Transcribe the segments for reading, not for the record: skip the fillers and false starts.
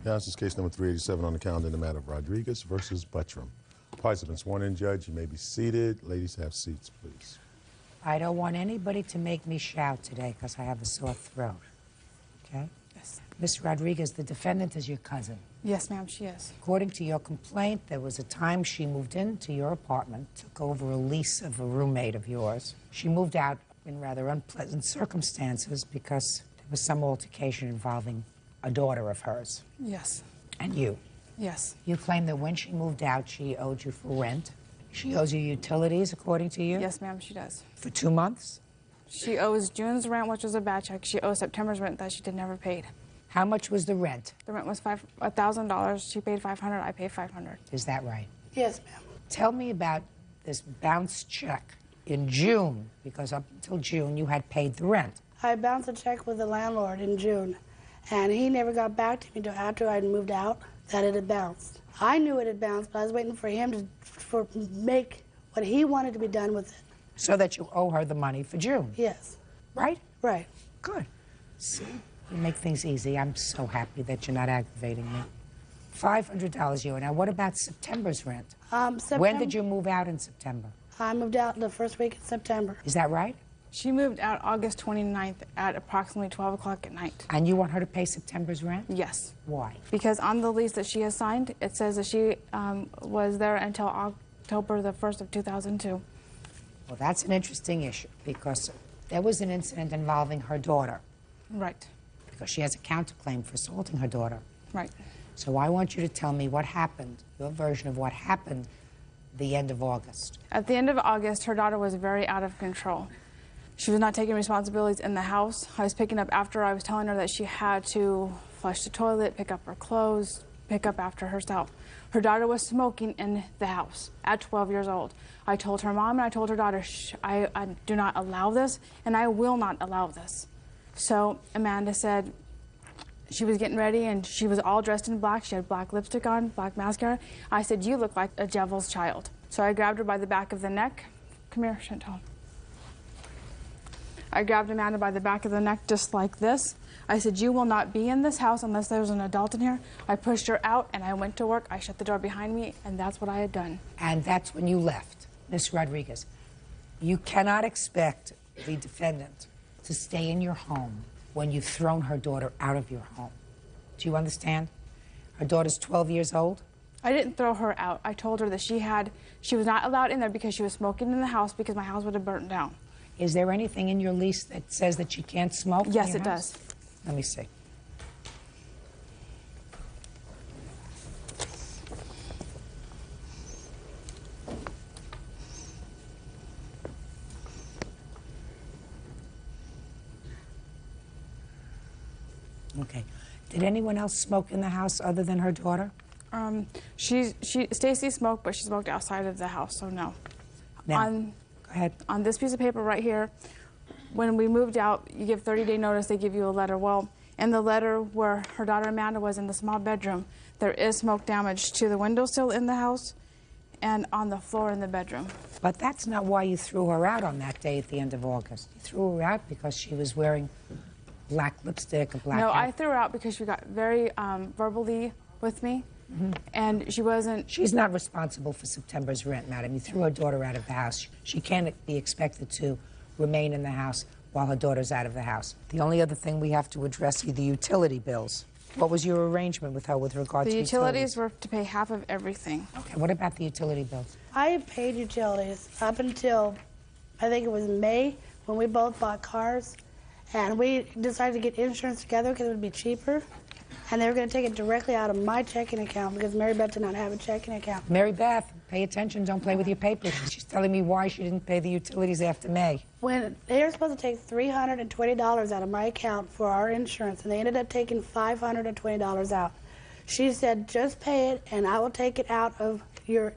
Yeah, this is case number 387 on the calendar in the matter of Rodriguez versus Buttram. Parties have been sworn in, Judge. You may be seated. Ladies, have seats, please. I don't want anybody to make me shout today because I have a sore throat. Okay? Yes. Miss Rodriguez, the defendant is your cousin. Yes, ma'am, she is. According to your complaint, there was a time she moved into your apartment, took over a lease of a roommate of yours. She moved out in rather unpleasant circumstances because there was some altercation involving a daughter of hers. Yes. And you. Yes. You claim that when she moved out, she owed you for rent. She owes you utilities, according to you? Yes, ma'am, she does. For 2 months? She owes June's rent, which was a bad check. She owes September's rent that she never paid. How much was the rent? The rent was $1,000. She paid $500. I paid $500. Is that right? Yes, ma'am. Tell me about this bounce check in June, because up until June you had paid the rent. I bounced a check with the landlord in June, and he never got back to me until after I'd moved out that it had bounced. I knew it had bounced, but I was waiting for him to make what he wanted to be done with it. So that you owe her the money for June? Yes. Right? Right. Good. See, you make things easy. I'm so happy that you're not aggravating me. $500 you owe. Now, what about September's rent? When did you move out in September? I moved out the first week in September. Is that right? She moved out August 29th at approximately 12 o'clock at night. And you want her to pay September's rent? Yes. Why? Because on the lease that she has signed, it says that she was there until October the 1st of 2002. Well, that's an interesting issue, because there was an incident involving her daughter. Right. Because she has a counterclaim for assaulting her daughter. Right. So I want you to tell me what happened, your version of what happened the end of August. At the end of August, her daughter was very out of control. She was not taking responsibilities in the house. I was picking up after her. I was telling her that she had to flush the toilet, pick up her clothes, pick up after herself. Her daughter was smoking in the house at 12 years old. I told her mom and I told her daughter, I do not allow this, and I will not allow this. So Amanda said she was getting ready, and she was all dressed in black. She had black lipstick on, black mascara. I said, you look like a devil's child. So I grabbed her by the back of the neck. Come here, Chantal. I grabbed Amanda by the back of the neck just like this. I said, you will not be in this house unless there's an adult in here. I pushed her out, and I went to work. I shut the door behind me, and that's what I had done. And that's when you left. Miss Rodriguez, you cannot expect the defendant to stay in your home when you've thrown her daughter out of your home. Do you understand? Her daughter's 12 years old. I didn't throw her out. I told her that she was not allowed in there because she was smoking in the house because my house would have burnt down. Is there anything in your lease that says that she can't smoke? Yes, it does. Let me see. Okay. Did anyone else smoke in the house other than her daughter? Stacy smoked, but she smoked outside of the house, so no. Now, go ahead. On this piece of paper right here, when we moved out, you give 30-day notice, they give you a letter. Well, in the letter where her daughter Amanda was in the small bedroom, there is smoke damage to the windowsill in the house and on the floor in the bedroom. But that's not why you threw her out on that day at the end of August. You threw her out because she was wearing black lipstick, a black No, hat. I threw her out because she got very verbally with me, and she wasn't... She's not responsible for September's rent, madam. You threw her daughter out of the house. She can't be expected to remain in the house while her daughter's out of the house. The only other thing we have to address are the utility bills. What was your arrangement with her with regard to The utilities? utilities were to pay half of everything. Okay, what about the utility bills? I paid utilities up until, I think it was May, when we both bought cars. And we decided to get insurance together because it would be cheaper. And they were going to take it directly out of my checking account because Mary Beth did not have a checking account. Mary Beth, pay attention, don't play with your papers. She's telling me why she didn't pay the utilities after May. When they were supposed to take $320 out of my account for our insurance, and they ended up taking $520 out. She said, just pay it, and I will take it out of your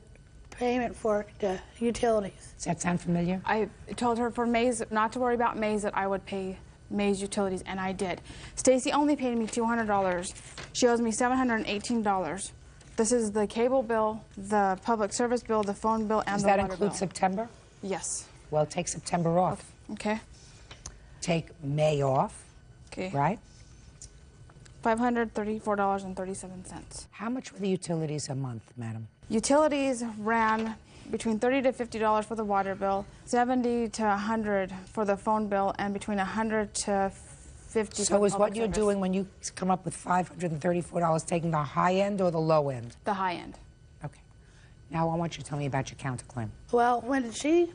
payment for the utilities. Does that sound familiar? I told her for May's, not to worry about May's, that I would pay May's utilities, and I did. Stacy only paid me $200. She owes me $718. This is the cable bill, the public service bill, the phone bill, and the water bill. Does that include September? Yes. Well, take September off. Okay. Take May off, Okay. right? $534.37. How much were the utilities a month, madam? Utilities ran between $30 to $50 for the water bill, $70 to $100 for the phone bill, and between $100 to $50 So for is the what public you're service. doing when you come up with $534 taking the high end or the low end? The high end. Okay. Now I want you to tell me about your counterclaim. Well, when she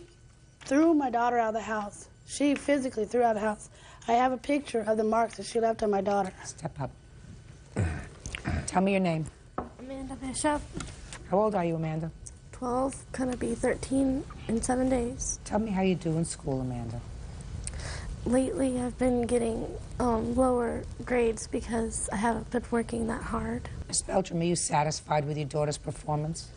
threw my daughter out of the house, she physically threw out of the house. I have a picture of the marks that she left on my daughter. Step up. Tell me your name. Amanda Bishop, How old are you, Amanda? 12, gonna be 13 in 7 days. Tell me how you do in school, Amanda. Lately, I've been getting lower grades because I haven't been working that hard. Miss Beltram, are you satisfied with your daughter's performance?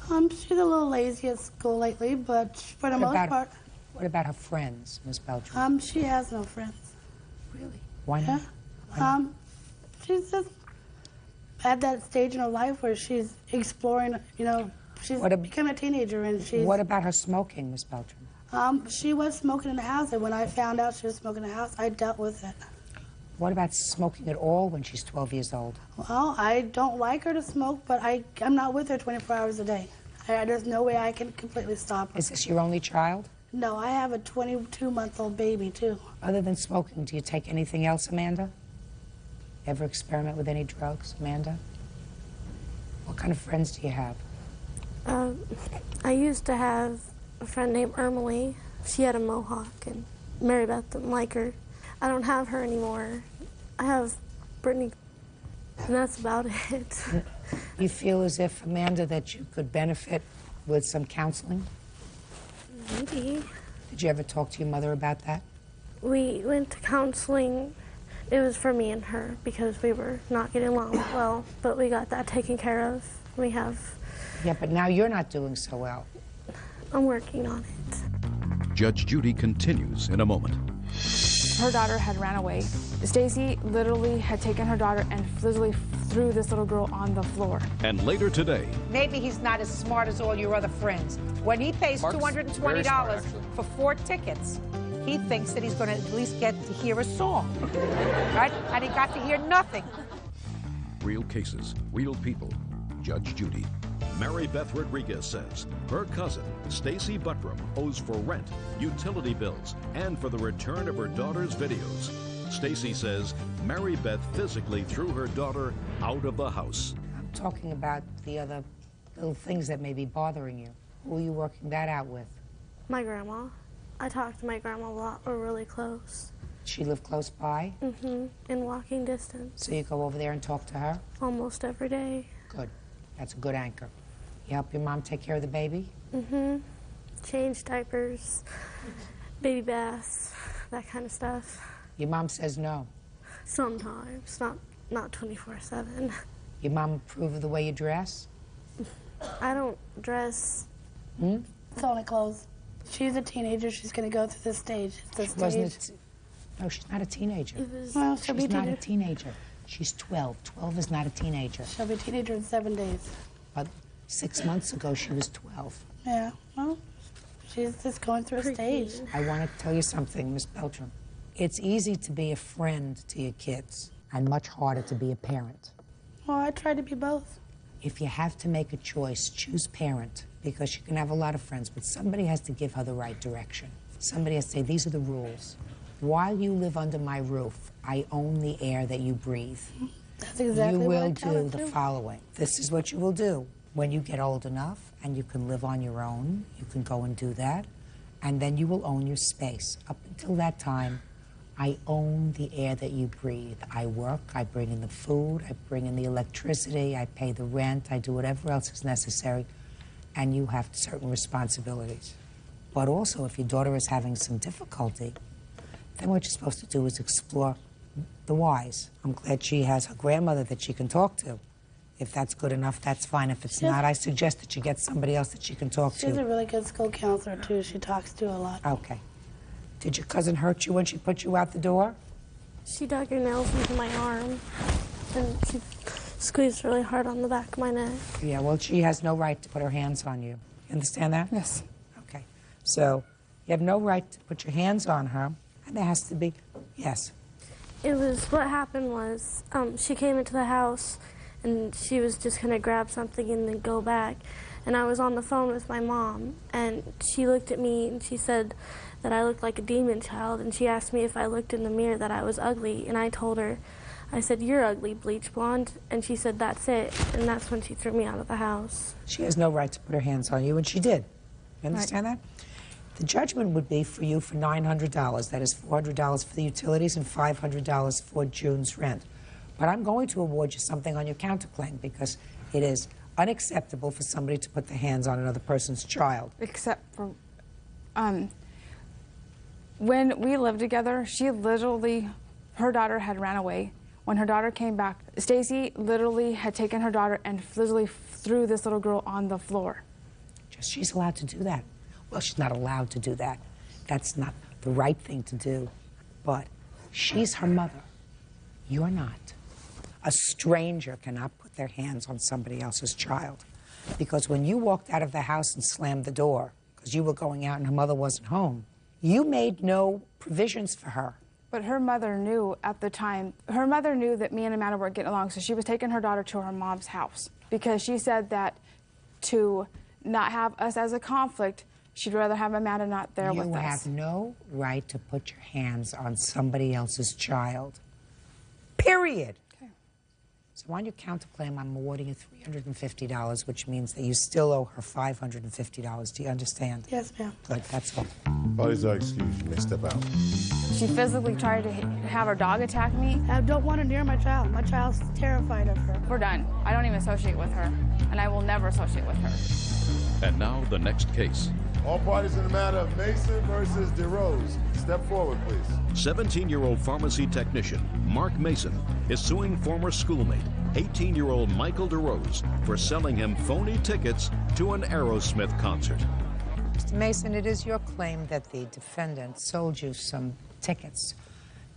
She's a little lazy at school lately, but for the most part, What about her friends, Miss Beltram? she has no friends. Really? Why Yeah. not? She's just at that stage in her life where she's exploring, she's becoming a teenager and she's... What about her smoking, Miss Beltram? She was smoking in the house, and when I found out she was smoking in the house, I dealt with it. What about smoking at all when she's 12 years old? Well, I don't like her to smoke, but I'm not with her 24 hours a day. There's no way I can completely stop her. Is this your only child? No, I have a 22-month-old baby, too. Other than smoking, do you take anything else, Amanda? Ever experiment with any drugs, Amanda? What kind of friends do you have? I used to have a friend named Emily. She had a mohawk, and Mary Beth didn't like her. I don't have her anymore. I have Brittany, and that's about it. You feel as if, Amanda, that you could benefit with some counseling? Maybe. Did you ever talk to your mother about that? We went to counseling. It was for me and her because we were not getting along well, but we got that taken care of. We have... Yeah, but now you're not doing so well. I'm working on it. Judge Judy continues in a moment. Her daughter had ran away. Stacy literally had taken her daughter and literally threw this little girl on the floor. And later today, Maybe he's not as smart as all your other friends. When he pays Mark's very $220 smart, actually. for 4 tickets, he thinks that he's going to at least get to hear a song, right? And he got to hear nothing. real cases, real people. Judge Judy. Mary Beth Rodriguez says her cousin, Stacy Buttram, owes for rent, utility bills, and for the return of her daughter's videos. Stacy says Mary Beth physically threw her daughter out of the house. I'm talking about the other little things that may be bothering you. Who are you working that out with? My grandma. I talk to my grandma a lot. We're really close. She live close by? Mm-hmm. In walking distance. So you go over there and talk to her? Almost every day. Good. That's a good anchor. You help your mom take care of the baby? Mm-hmm. Change diapers, baby baths, that kind of stuff. Your mom says no. Sometimes, not 24/7. Your mom approve of the way you dress? I don't dress. It's only clothes. She's a teenager. She's going to go through this stage. It's the stage. No, she's not a teenager. Well, she'll be She's not a teenager. teenager. She's 12. 12 is not a teenager. She'll be a teenager in 7 days. But 6 months ago, she was 12. Yeah, well, she's just going through a stage. I want to tell you something, Miss Beltram. It's easy to be a friend to your kids and much harder to be a parent. Well, I try to be both. If you have to make a choice, choose parent, because she can have a lot of friends, but somebody has to give her the right direction. Somebody has to say, these are the rules. While you live under my roof, I own the air that you breathe. That's exactly You what I will tell her do the too. following. This is what you will do. When you get old enough and you can live on your own, you can go and do that, and then you will own your space. Up until that time, I own the air that you breathe. I work, I bring in the food, I bring in the electricity, I pay the rent, I do whatever else is necessary, and you have certain responsibilities. But also, if your daughter is having some difficulty, then what you're supposed to do is explore the whys. I'm glad she has her grandmother that she can talk to. If that's good enough, that's fine. If it's not, I suggest that you get somebody else that she can talk She's to. a really good school counselor, too. She talks to a lot. Okay. Did your cousin hurt you when she put you out the door? She dug her nails into my arm, and she squeezed really hard on the back of my neck. Yeah, well, she has no right to put her hands on you. You understand that? Yes. Okay. So you have no right to put your hands on her, and there has to be, yes. What happened was she came into the house and she was just going to grab something and then go back. And I was on the phone with my mom, and she looked at me and she said that I looked like a demon child, and she asked me if I looked in the mirror that I was ugly, and I told her, I said, "You're ugly, bleach blonde," and she said, "That's it," and that's when she threw me out of the house. She has no right to put her hands on you, and she did. You understand that? The judgment would be for you for $900. That is $400 for the utilities and $500 for June's rent. But I'm going to award you something on your counterclaim because it is unacceptable for somebody to put their hands on another person's child. Except for, when we lived together, she literally, her daughter had ran away. When her daughter came back, Stacy literally had taken her daughter and literally threw this little girl on the floor. Just, she's allowed to do that. Well, she's not allowed to do that. That's not the right thing to do. But she's her mother. You're not. A stranger cannot put their hands on somebody else's child. Because when you walked out of the house and slammed the door, because you were going out and her mother wasn't home, you made no provisions for her. But her mother knew at the time, her mother knew that me and Amanda weren't getting along, so she was taking her daughter to her mom's house. Because she said that to not have us as a conflict, she'd rather have Amanda not there with us. You have no right to put your hands on somebody else's child. Period. So on your counterclaim, I'm awarding you $350, which means that you still owe her $550. Do you understand? Yes, ma'am. Good, that's all. Parties are excused. You may step out. She physically tried to have her dog attack me. I don't want her near my child. My child's terrified of her. We're done. I don't even associate with her, and I will never associate with her. And now the next case. All parties in the matter of Mason versus DeRose. Step forward, please. 17-year-old pharmacy technician Mark Mason is suing former schoolmate, 18-year-old Michael DeRose, for selling him phony tickets to an Aerosmith concert. Mr. Mason, it is your claim that the defendant sold you some tickets.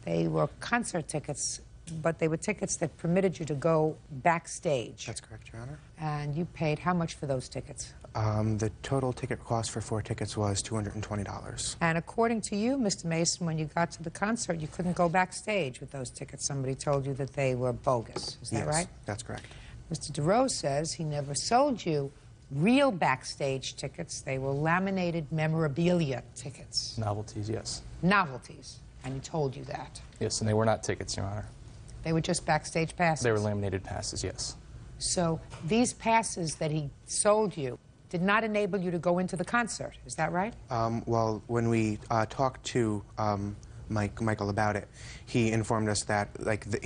They were concert tickets, but they were tickets that permitted you to go backstage. That's correct, Your Honor. And you paid how much for those tickets? The total ticket cost for 4 tickets was $220. And according to you, Mr. Mason, when you got to the concert, you couldn't go backstage with those tickets. Somebody told you that they were bogus. Is that right? Yes, that's correct. Mr. DeRose says he never sold you real backstage tickets. They were laminated memorabilia tickets. Novelties, yes. Novelties. And he told you that. Yes, and they were not tickets, Your Honor. They were just backstage passes? They were laminated passes, yes. So these passes that he sold you did not enable you to go into the concert. Is that right? Well, when we talked to Michael about it, he informed us that,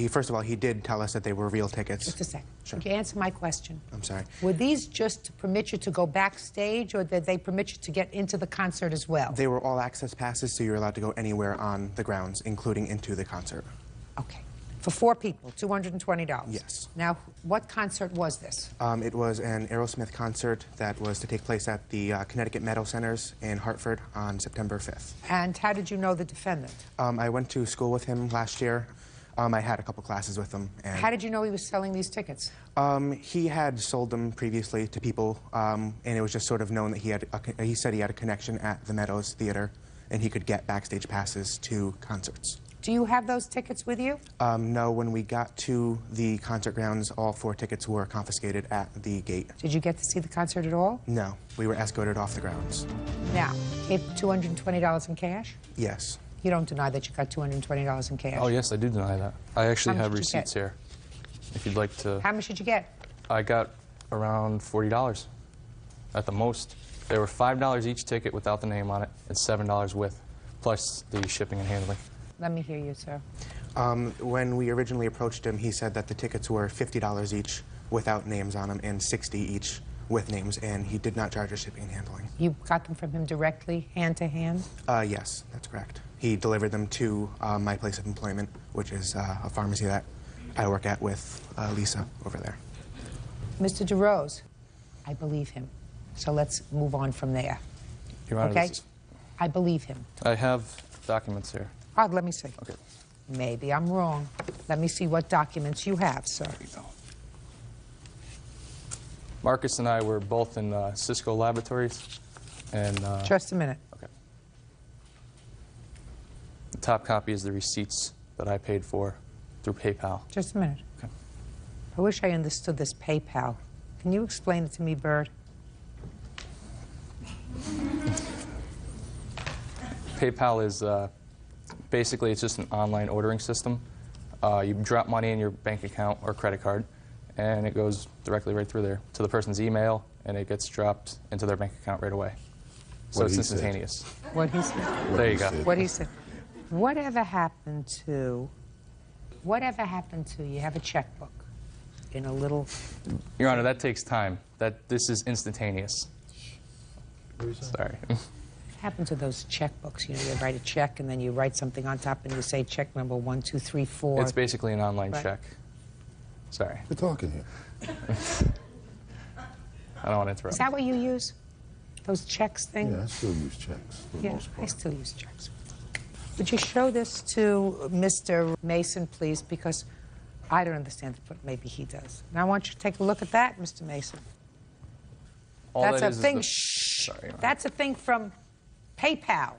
first of all, he did tell us that they were real tickets. Just a second. Sure. Could you answer my question? I'm sorry. Were these just to permit you to go backstage, or did they permit you to get into the concert as well? They were all access passes, so you're allowed to go anywhere on the grounds, including into the concert. Okay. For 4 people, $220? Yes. Now, what concert was this? It was an Aerosmith concert that was to take place at the Connecticut Meadow Centers in Hartford on September 5th. And how did you know the defendant? I went to school with him last year. I had a couple classes with him. And How did you know he was selling these tickets? He had sold them previously to people, and it was just sort of known that he said he had a connection at the Meadows Theater, and he could get backstage passes to concerts. Do you have those tickets with you? No, when we got to the concert grounds, all 4 tickets were confiscated at the gate. Did you get to see the concert at all? No, we were escorted off the grounds. Now, gave $220 in cash? Yes. You don't deny that you got $220 in cash? Oh, yes, I do deny that. I actually How much have did you get? receipts here, if you'd like to. How much did you get? I got around $40 at the most. They were $5 each ticket without the name on it, and $7 with, plus the shipping and handling. Let me hear you, sir. When we originally approached him, he said that the tickets were $50 each without names on them and $60 each with names, and he did not charge us shipping and handling. You got them from him directly, hand to hand? Yes, that's correct. He delivered them to my place of employment, which is a pharmacy that I work at with Lisa over there. Mr. DeRose, I believe him. So let's move on from there. Your Honor, Okay? this is- I believe him. I have documents here. Let me see. Okay. Maybe I'm wrong. Let me see what documents you have, sir. There you go. Marcus and I were both in Cisco Laboratories, and Just a minute. okay. The top copy is the receipts that I paid for through PayPal. Just a minute. Okay. I wish I understood this PayPal. Can you explain it to me, Bird? PayPal is basically it's just an online ordering system. You drop money in your bank account or credit card, and it goes directly right through there to the person's email, and it gets dropped into their bank account right away. So it's instantaneous. What he said. There you go. What he said. Whatever happened to you have a checkbook in a little... Your Honor, that takes time. This is instantaneous. Sorry. What happened to those checkbooks? You know, you write a check and then you write something on top and you say check number 1, 2, 3, 4. It's basically an online Right. check. Sorry. We're talking here. I don't want to interrupt. Is that what you use? Those checks thing? Yeah, I still use checks for the Yeah, most I part. still use checks. Would you show this to Mr. Mason, please? Because I don't understand it, but maybe he does. And I want you to take a look at that, Mr. Mason. All That's that a is thing. the- Shh. Sorry, Your Honor. That's a thing from PayPal.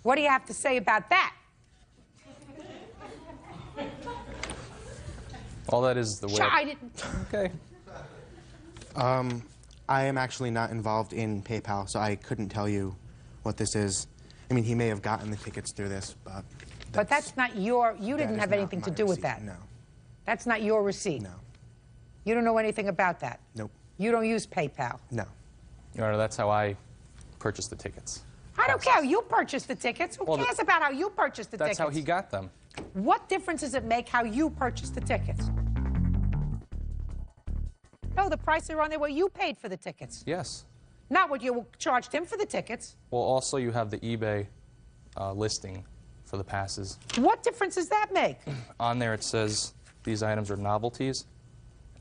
What do you have to say about that? All that is the way. I didn't. Okay. I am actually not involved in PayPal, so I couldn't tell you what this is. I mean, he may have gotten the tickets through this, but... But that's not your. You that didn't is have not anything to my do with receipt, that. No. That's not your receipt. No. You don't know anything about that. Nope. You don't use PayPal. No. Your Honor, that's how I purchased the tickets. I don't care. You purchased the tickets. Who Well, cares about how you purchased the That's tickets? how he got them. What difference does it make how you purchased the tickets? No, the prices are on there what you paid for the tickets, Yes. not what you charged him for the tickets. Well, also you have the eBay listing for the passes. What difference does that make? On there it says these items are novelties.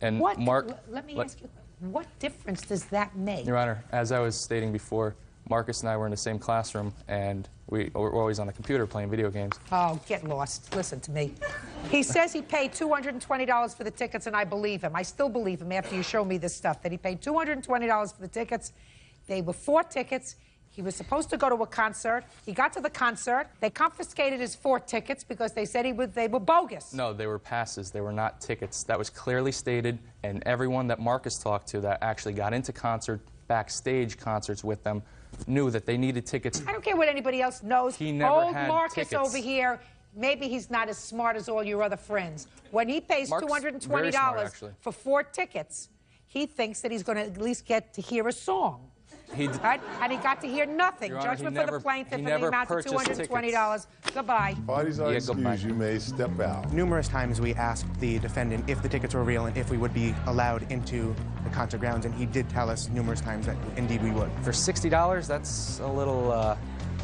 And What? Mark, Let me ask you, what difference does that make? Your Honor, as I was stating before, Marcus and I were in the same classroom, and we're always on the computer playing video games. Oh, get lost. Listen to me. He says he paid $220 for the tickets, and I believe him. I still believe him after you show me this stuff, that he paid $220 for the tickets. They were 4 tickets. He was supposed to go to a concert. He got to the concert. They confiscated his 4 tickets because they said they were bogus. No, they were passes. They were not tickets. That was clearly stated, and everyone that Marcus talked to that actually got into backstage concerts with them knew that they needed tickets. I don't care what anybody else knows. He never Old had Marcus tickets. over here, maybe he's not as smart as all your other friends. When he pays Mark's very $220 smart, actually. for 4 tickets, he thinks that he's going to at least get to hear a song. Right? And he got to hear nothing. Your Honor, Judgment he for the never- plaintiff he and the never amount of purchased $220. Goodbye. Parties are Yeah, goodbye. excused. You may step out. Numerous times we asked the defendant if the tickets were real and if we would be allowed into the concert grounds, and he did tell us numerous times that indeed we would. For $60, that's a little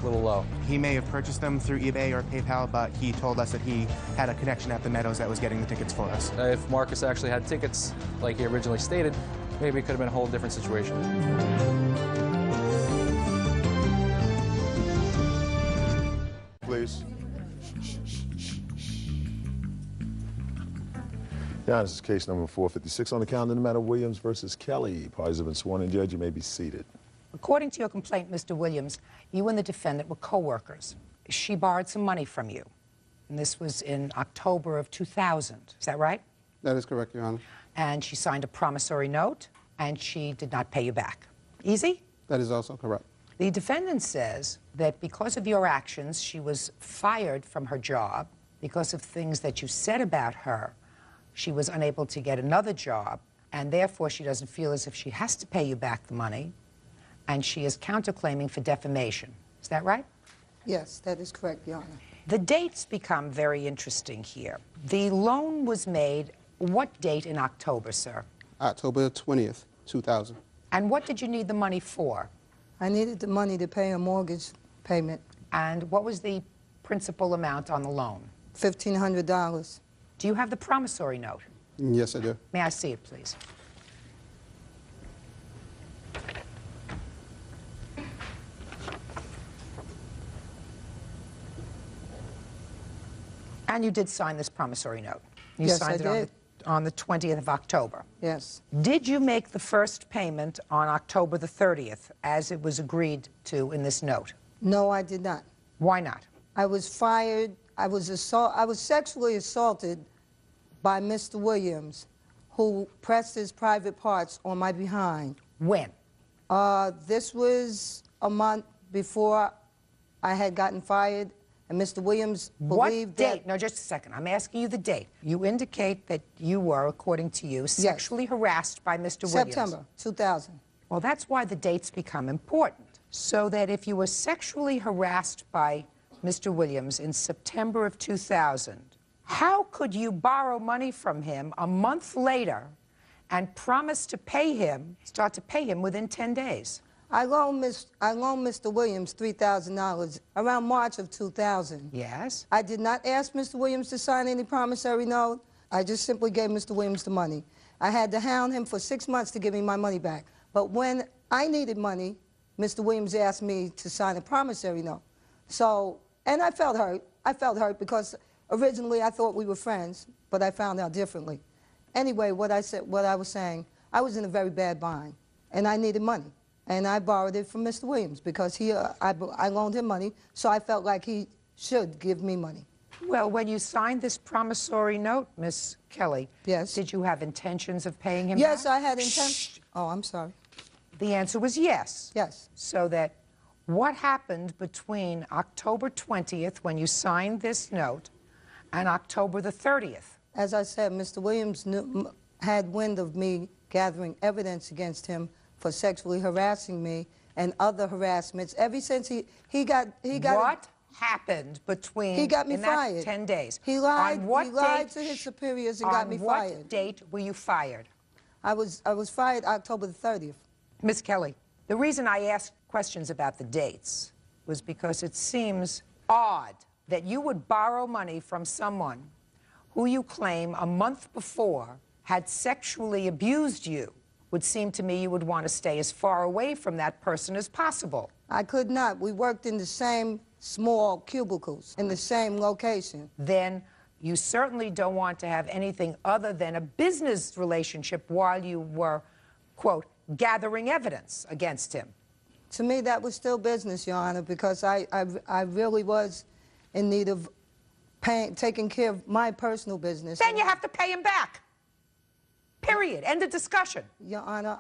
low. He may have purchased them through eBay or PayPal, but he told us that he had a connection at the Meadows that was getting the tickets for us. If Marcus actually had tickets, like he originally stated, maybe it could have been a whole different situation. Please. Yeah, this is case number 456 on the calendar, the matter Williams versus Kelly. Parties have been sworn in. Judge, you may be seated. According to your complaint, Mr. Williams, you and the defendant were co-workers. She borrowed some money from you, and this was in October of 2000. Is that right? That is correct, Your Honor. And she signed a promissory note, and she did not pay you back. Easy? That is also correct. The defendant says that because of your actions, she was fired from her job. Because of things that you said about her, she was unable to get another job, and therefore she doesn't feel as if she has to pay you back the money, and she is counterclaiming for defamation. Is that right? Yes, that is correct, Your Honor. The dates become very interesting here. The loan was made what date in October, sir? October 20th, 2000. And what did you need the money for? I needed the money to pay a mortgage payment, And what was the principal amount on the loan? $1,500. Do you have the promissory note? Yes, I do. May I see it, please? And you did sign this promissory note. You Yes, signed I it did. on the 20th of October. Yes. Did you make the first payment on October the 30th, as it was agreed to in this note? No, I did not. Why not? I was fired. I was sexually assaulted by Mr. Williams, who pressed his private parts on my behind. When? This was a month before I had gotten fired, and Mr. Williams believed what date? No, just a second. I'm asking you the date. You indicate that you were, according to you, sexually harassed by Mr. Williams. September 2000. Well, that's why the dates become important. So that if you were sexually harassed by Mr. Williams in September of 2000, how could you borrow money from him a month later and promise to pay him, start to pay him within 10 days? I loaned Mr. Williams $3,000 around March of 2000. Yes. I did not ask Mr. Williams to sign any promissory note. I just simply gave Mr. Williams the money. I had to hound him for 6 months to give me my money back. But when I needed money, Mr. Williams asked me to sign a promissory note. So, and I felt hurt. I felt hurt because originally I thought we were friends, but I found out differently. Anyway, what I was saying, I was in a very bad bind, and I needed money. And I borrowed it from Mr. Williams because I loaned him money, so I felt like he should give me money. Well, when you signed this promissory note, Miss Kelly, yes, did you have intentions of paying him Yes, back? I had intentions. Oh, I'm sorry. The answer was yes. Yes. So that what happened between October 20th, when you signed this note, and October the 30th? As I said, Mr. Williams had wind of me gathering evidence against him for sexually harassing me and other harassments ever since he got what happened between he got me in fired. That 10 days? He lied. On what he lied date, to his superiors and got me fired. On what date were you fired? I was fired October the 30th. Miss Kelly, the reason I asked questions about the dates was because it seems odd that you would borrow money from someone who you claim a month before had sexually abused you. Would seem to me you would want to stay as far away from that person as possible. I could not. We worked in the same small cubicles, in the same location. Then you certainly don't want to have anything other than a business relationship while you were, quote, gathering evidence against him. To me, that was still business, Your Honor, because I really was in need of taking care of my personal business. Then you have to pay him back. Period. End of discussion. Your Honor,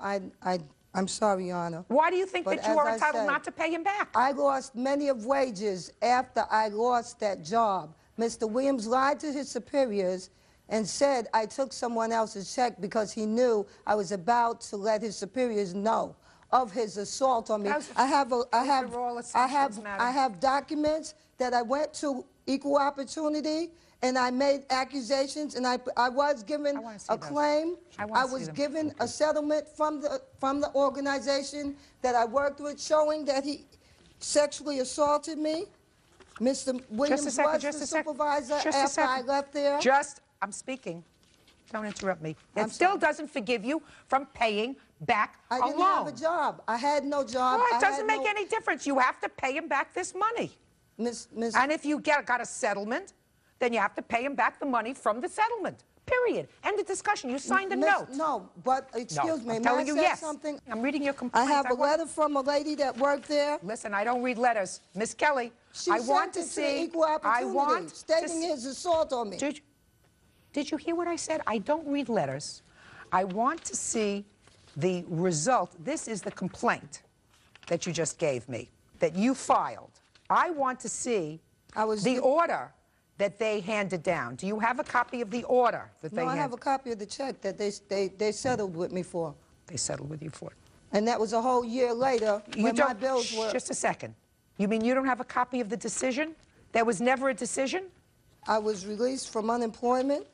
I'm sorry, Your Honor. Why do you think that you are entitled not to pay him back? I lost many of wages after I lost that job. Mr. Williams lied to his superiors and said I took someone else's check because he knew I was about to let his superiors know of his assault on me. I have documents that I went to Equal Opportunity, and I made accusations, and I was given a claim. I was given a settlement from the organization that I worked with, showing that he sexually assaulted me. Mr. Williams was the supervisor after I left there. I'm speaking. Don't interrupt me. That still doesn't forgive you from paying back a loan. I didn't have a job. I had no job. Well, it doesn't make any difference. You have to pay him back this money. And if you got a settlement, then you have to pay him back the money from the settlement. Period. End of discussion. You signed a note. No, but excuse me. I'm telling you yes. Something? I'm reading your complaint. I have a letter from a lady that worked there. Listen, I don't read letters. Miss Kelly, I want to see. Equal Opportunity, stating his assault on me. Did you hear what I said? I don't read letters. I want to see the result. This is the complaint that you just gave me, that you filed. I want to see the order that they handed down. Do you have a copy of the order that they handed? No, I have a copy of the check that they settled with me for. They settled with you for it. And that was a whole year later when my bills were... Just a second. You mean you don't have a copy of the decision? There was never a decision? I was released from unemployment.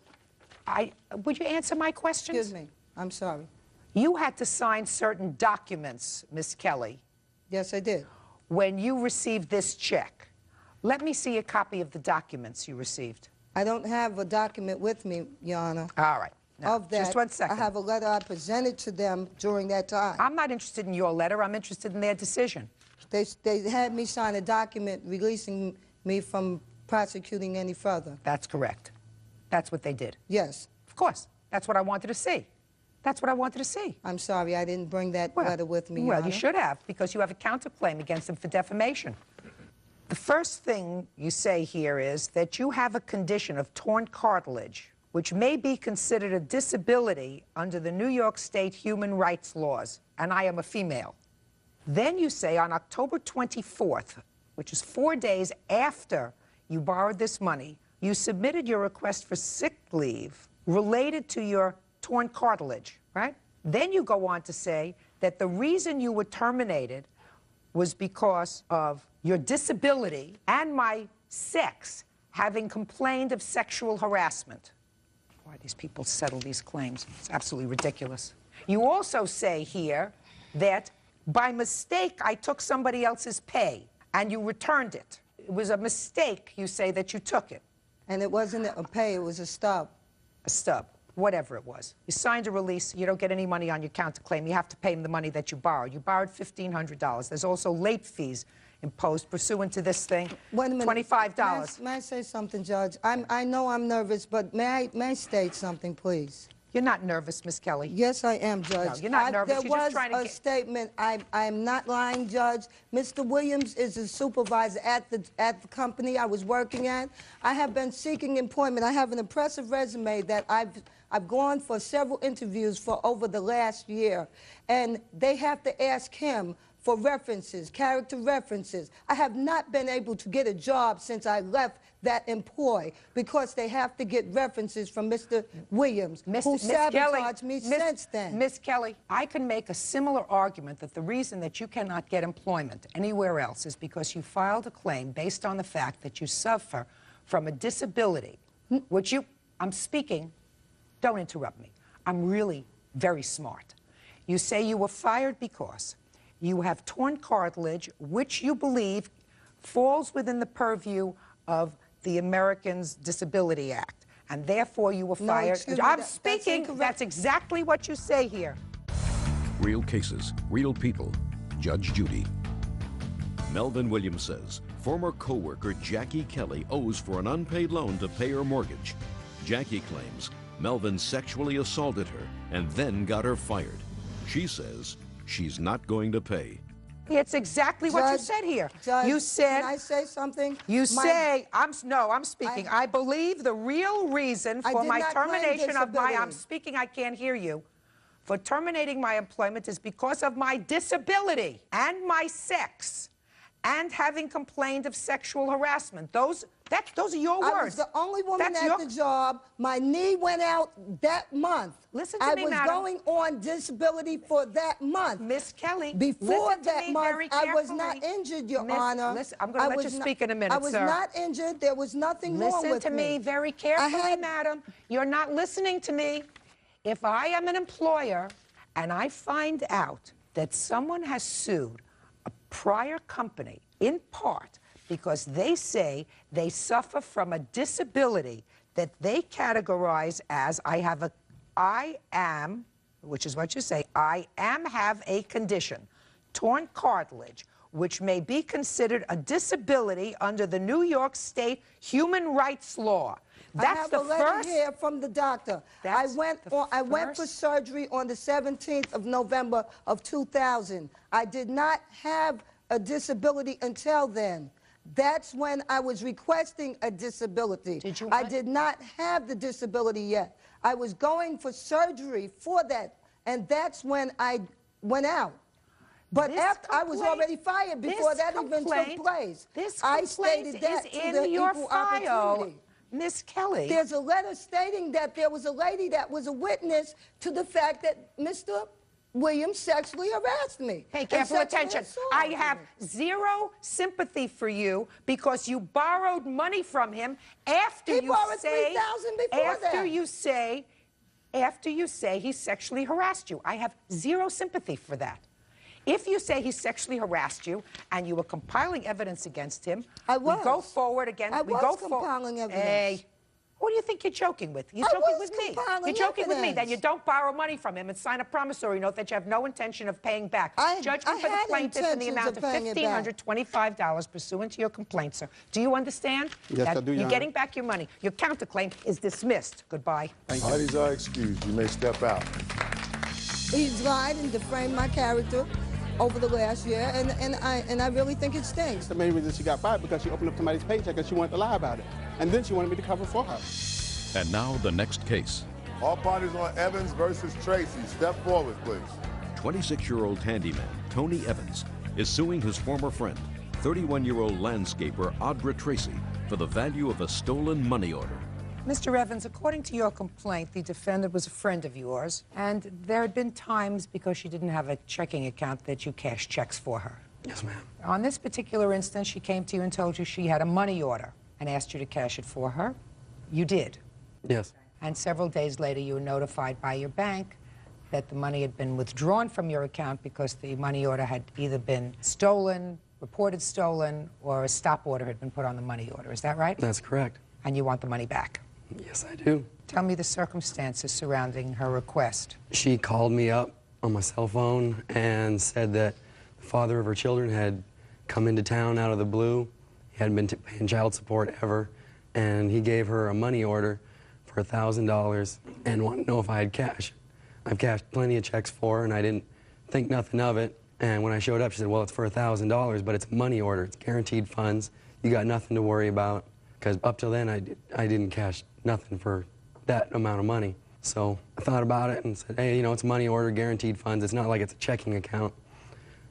Would you answer my questions? Excuse me. I'm sorry. You had to sign certain documents, Miss Kelly. Yes, I did. When you received this check. Let me see a copy of the documents you received. I don't have a document with me, Your Honor. All right. Now, of that, just 1 second. I have a letter I presented to them during that time. I'm not interested in your letter. I'm interested in their decision. They had me sign a document releasing me from prosecuting any further. That's correct. That's what they did. Yes. Of course. That's what I wanted to see. That's what I wanted to see. I'm sorry, I didn't bring that letter with me, Your Well, Honor. you should have, because you have a counterclaim against them for defamation. The first thing you say here is that you have a condition of torn cartilage, which may be considered a disability under the New York State human rights laws, and I am a female. Then you say on October 24th, which is 4 days after you borrowed this money, you submitted your request for sick leave related to your torn cartilage, right? Then you go on to say that the reason you were terminated was because of your disability and my sex, having complained of sexual harassment. Why these people settle these claims? It's absolutely ridiculous. You also say here that by mistake I took somebody else's pay and you returned it. It was a mistake, you say, that you took it. And it wasn't a pay, it was a stub. A stub, whatever it was. You signed a release, you don't get any money on your counterclaim. You have to pay them the money that you borrowed. You borrowed $1,500. There's also late fees imposed pursuant to this thing. Wait a minute. $25. May I say something, Judge? I know I'm nervous, but may I state something, please? You're not nervous, Miss Kelly. Yes, I am, Judge. No, you're not nervous. There You're just was trying to a statement. I'm not lying, Judge. Mr. Williams is a supervisor at the company I was working at. I have been seeking employment. I have an impressive resume that I've gone for several interviews for over the last year, and they have to ask him for references, character references. I have not been able to get a job since I left that employ because they have to get references from Mr. Williams, who sabotaged me since then. Miss Kelly, I can make a similar argument that the reason that you cannot get employment anywhere else is because you filed a claim based on the fact that you suffer from a disability, which I'm speaking, don't interrupt me. I'm really very smart. You say you were fired because you have torn cartilage, which you believe falls within the purview of the Americans Disability Act, and therefore you were fired. I'm speaking. That's exactly what you say here. Real cases, real people. Judge Judy. Melvin Williams says former co-worker Jackie Kelly owes for an unpaid loan to pay her mortgage. Jackie claims Melvin sexually assaulted her and then got her fired. She says she's not going to pay. It's exactly what you said here. Judge, you said. Can I say something? You say. I'm speaking. I believe the real reason for my termination of my. I'm speaking. I can't hear you. For terminating my employment is because of my disability and my sex, and having complained of sexual harassment. Those are your words. I was the only woman at the job. My knee went out that month. Listen to me, madam. I was going on disability for that month. Miss Kelly, before that month, I was not injured, Your Honor. Listen, I'm going to let you speak in a minute, sir. I was not injured. There was nothing wrong with me. Listen to me very carefully, madam. You're not listening to me. If I am an employer and I find out that someone has sued a prior company in part because they say they suffer from a disability that they categorize as I am, which is what you say, have a condition, torn cartilage, which may be considered a disability under the New York State human rights law. That's the first. I have a letter here from the doctor. I went for surgery on the 17th of November of 2000. I did not have a disability until then. That's when I was requesting a disability. Did you? I did not have the disability yet. I was going for surgery for that, and that's when I went out. But after I was already fired before that even took place. This I complaint stated that is to in the your equal file, opportunity. Miss Kelly. There's a letter stating that there was a lady that was a witness to the fact that Mr. Williams sexually harassed me. Pay careful attention. I have zero sympathy for you because you borrowed money from him after you say $3,000 before that. After you say he sexually harassed you. I have zero sympathy for that. If you say he sexually harassed you and you were compiling evidence against him, I was. We go forward again. I was compiling evidence. Hey, who do you think you're joking with? You're joking with me. You're joking with me that you don't borrow money from him and sign a promissory note that you have no intention of paying back. Judgment for the plaintiff in the amount of $1,525 pursuant to your complaint, sir. Do you understand? Yes, I do, Your You're Honor. getting back your money. Your counterclaim is dismissed. Goodbye. Parties are excused. You may step out. He's lied and defamed my character. over the last year, and I really think it stinks. The main reason she got fired because she opened up somebody's paycheck and she wanted to lie about it. And then she wanted me to cover for her. And now the next case. All parties on Evans versus Tracy. Step forward, please. 26-year-old handyman Tony Evans is suing his former friend, 31-year-old landscaper Audra Tracy, for the value of a stolen money order. Mr. Evans, according to your complaint, the defendant was a friend of yours, and there had been times, because she didn't have a checking account, that you cashed checks for her. Yes, ma'am. On this particular instance, she came to you and told you she had a money order and asked you to cash it for her. You did. Yes. And several days later, you were notified by your bank that the money had been withdrawn from your account because the money order had either been stolen, reported stolen, or a stop order had been put on the money order. Is that right? That's correct. And you want the money back? Yes, I do. Tell me the circumstances surrounding her request. She called me up on my cell phone and said that the father of her children had come into town out of the blue. He hadn't been paying child support ever, and he gave her a money order for $1,000 and wanted to know if I had cash. I've cashed plenty of checks for her, and I didn't think nothing of it. And when I showed up, she said, well, it's for $1,000, but it's a money order. It's guaranteed funds. You got nothing to worry about. Because up till then, I didn't cash nothing for that amount of money. So I thought about it and said, hey, you know, it's a money order, guaranteed funds. It's not like it's a checking account.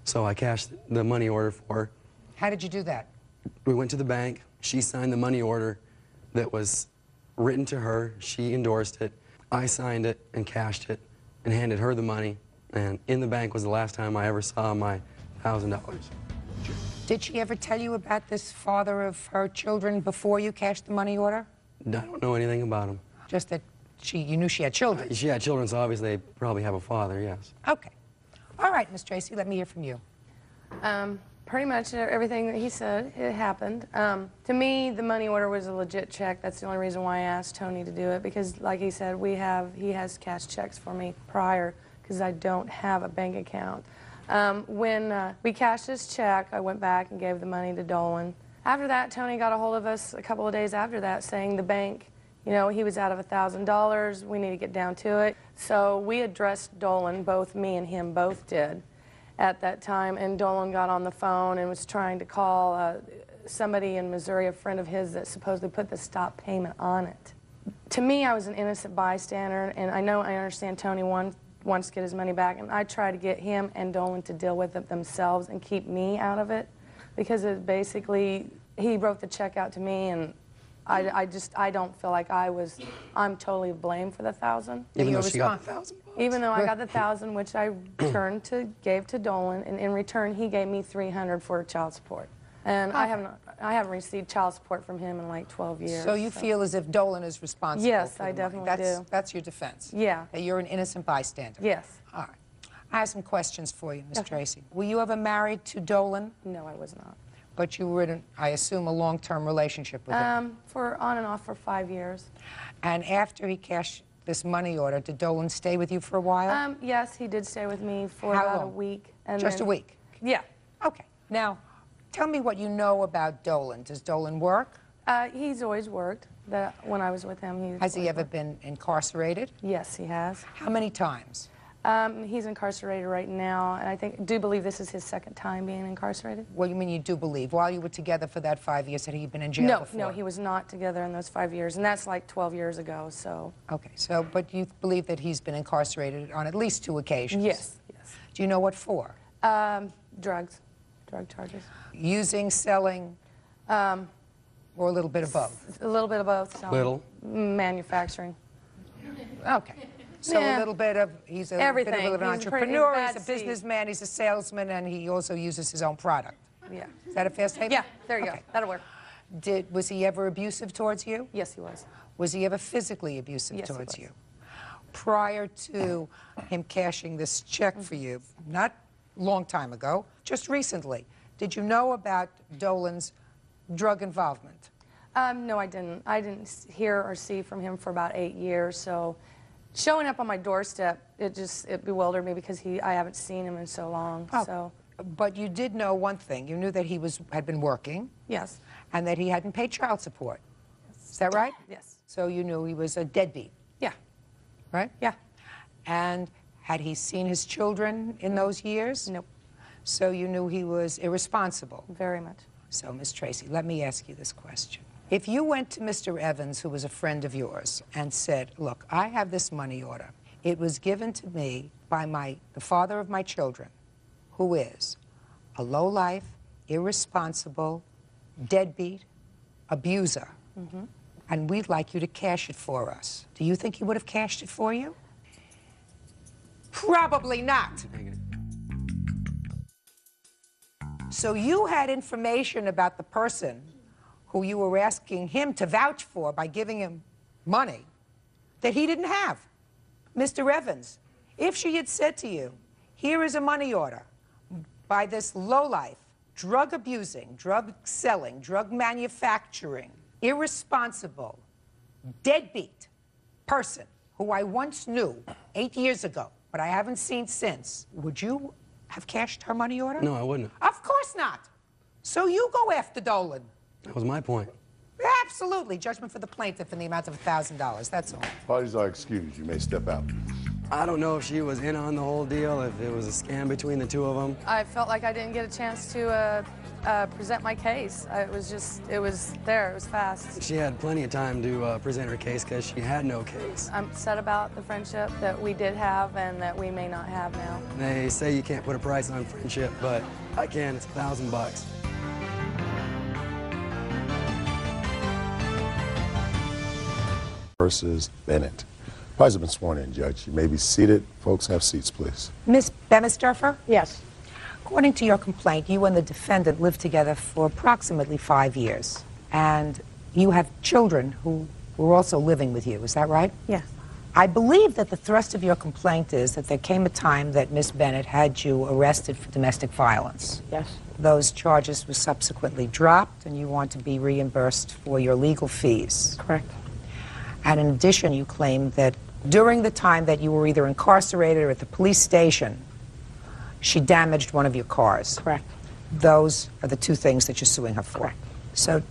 So I cashed the money order for her. How did you do that? We went to the bank. She signed the money order that was written to her. She endorsed it. I signed it and cashed it and handed her the money. And in the bank was the last time I ever saw my $1,000. Did she ever tell you about this father of her children before you cashed the money order? I don't know anything about him. Just that you knew she had children? She had children, so obviously they probably have a father, yes. Okay. All right, Miss Tracy, let me hear from you. Pretty much everything that he said, it happened. To me, the money order was a legit check. That's the only reason why I asked Tony to do it, because like he said, he has cashed checks for me prior, because I don't have a bank account. When we cashed this check, I went back and gave the money to Dolan. After that, Tony got a hold of us a couple of days after that saying the bank, you know, he was out of $1,000, we need to get down to it. So we addressed Dolan, both me and him both did at that time, and Dolan got on the phone and was trying to call somebody in Missouri, a friend of his that supposedly put the stop payment on it. To me, I was an innocent bystander, and I understand Tony wants to get his money back, and I try to get him and Dolan to deal with it themselves and keep me out of it, because it basically, he wrote the check out to me, and I don't feel like I'm totally blamed for the $1,000. Even though she got the $1,000? Even though I got the $1,000, which I gave to Dolan, and in return he gave me $300 for child support. And I haven't received child support from him in like 12 years. So you feel as if Dolan is responsible? Yes, for I the money. definitely do. That's your defense? Yeah. That you're an innocent bystander? Yes. All right. I have some questions for you, Ms. Tracy. Were you ever married to Dolan? No, I was not. But you were in, I assume, a long-term relationship with him? On and off for 5 years. And after he cashed this money order, did Dolan stay with you for a while? Yes, he did stay with me for How about long? a week. And Just a week? Yeah. Okay. Now, tell me what you know about Dolan. Does Dolan work? He's always worked. When I was with him, Has he ever been incarcerated? Yes, he has. How many times? He's incarcerated right now, and I do believe this is his second time being incarcerated. What do you mean you do believe? While you were together for that 5 years, had he been in jail before? No, he was not together in those 5 years, and that's like 12 years ago, so. Okay, but you believe that he's been incarcerated on at least 2 occasions? Yes, yes. Do you know what for? Drug charges. Using, selling, or a little bit of both? A little bit of both. Selling. Little. Manufacturing. Okay. So a little bit of, he's a Everything. bit of an He's entrepreneur, he's a he's a businessman, he's a salesman, and he also uses his own product. Yeah. Is that a fair statement? Yeah, there you go. That'll work. Was he ever abusive towards you? Yes, he was. Was he ever physically abusive Yes, he towards was. you? Prior to him cashing this check for you, not a long time ago, just recently, did you know about Dolan's drug involvement? No, I didn't. I didn't hear or see from him for about 8 years, so showing up on my doorstep, it bewildered me because I haven't seen him in so long. Oh, So. But you did know one thing. You knew that he had been working. Yes. And that he hadn't paid child support. Is that right? Yes. So you knew he was a deadbeat. Yeah. Right? Yeah. And had he seen his children in those years? Nope. So you knew he was irresponsible? Very much. So, Ms. Tracy, let me ask you this question. If you went to Mr. Evans, who was a friend of yours, and said, look, I have this money order. It was given to me by the father of my children, who is a lowlife, irresponsible, deadbeat, abuser, and we'd like you to cash it for us. Do you think he would have cashed it for you? Probably not. So you had information about the person who you were asking him to vouch for by giving him money that he didn't have. Mr. Evans, if she had said to you, here is a money order by this lowlife, drug-abusing, drug-selling, drug-manufacturing, irresponsible, deadbeat person who I once knew 8 years ago, but I haven't seen since, would you have cashed her money order? No, I wouldn't. Of course not. So you go after Dolan. That was my point. Absolutely. Judgment for the plaintiff in the amount of $1,000. That's all. Parties are excused. You may step out. I don't know if she was in on the whole deal, if it was a scam between the two of them. I felt like I didn't get a chance to present my case. It was there, it was fast. She had plenty of time to present her case because she had no case. I'm upset about the friendship that we did have and that we may not have now. They say you can't put a price on friendship, but I can. It's $1,000. Versus Bennett. Parties have been sworn in, Judge. You may be seated. Folks, have seats, please. Ms. Bemisturfer? Yes. According to your complaint, you and the defendant lived together for approximately 5 years. And you have children who were also living with you. Is that right? Yes. I believe that the thrust of your complaint is that there came a time that Ms. Bennett had you arrested for domestic violence. Yes. Those charges were subsequently dropped, and you want to be reimbursed for your legal fees. Correct. And in addition, you claim that during the time that you were either incarcerated or at the police station, she damaged one of your cars. Correct. Those are the two things that you're suing her for. Correct. So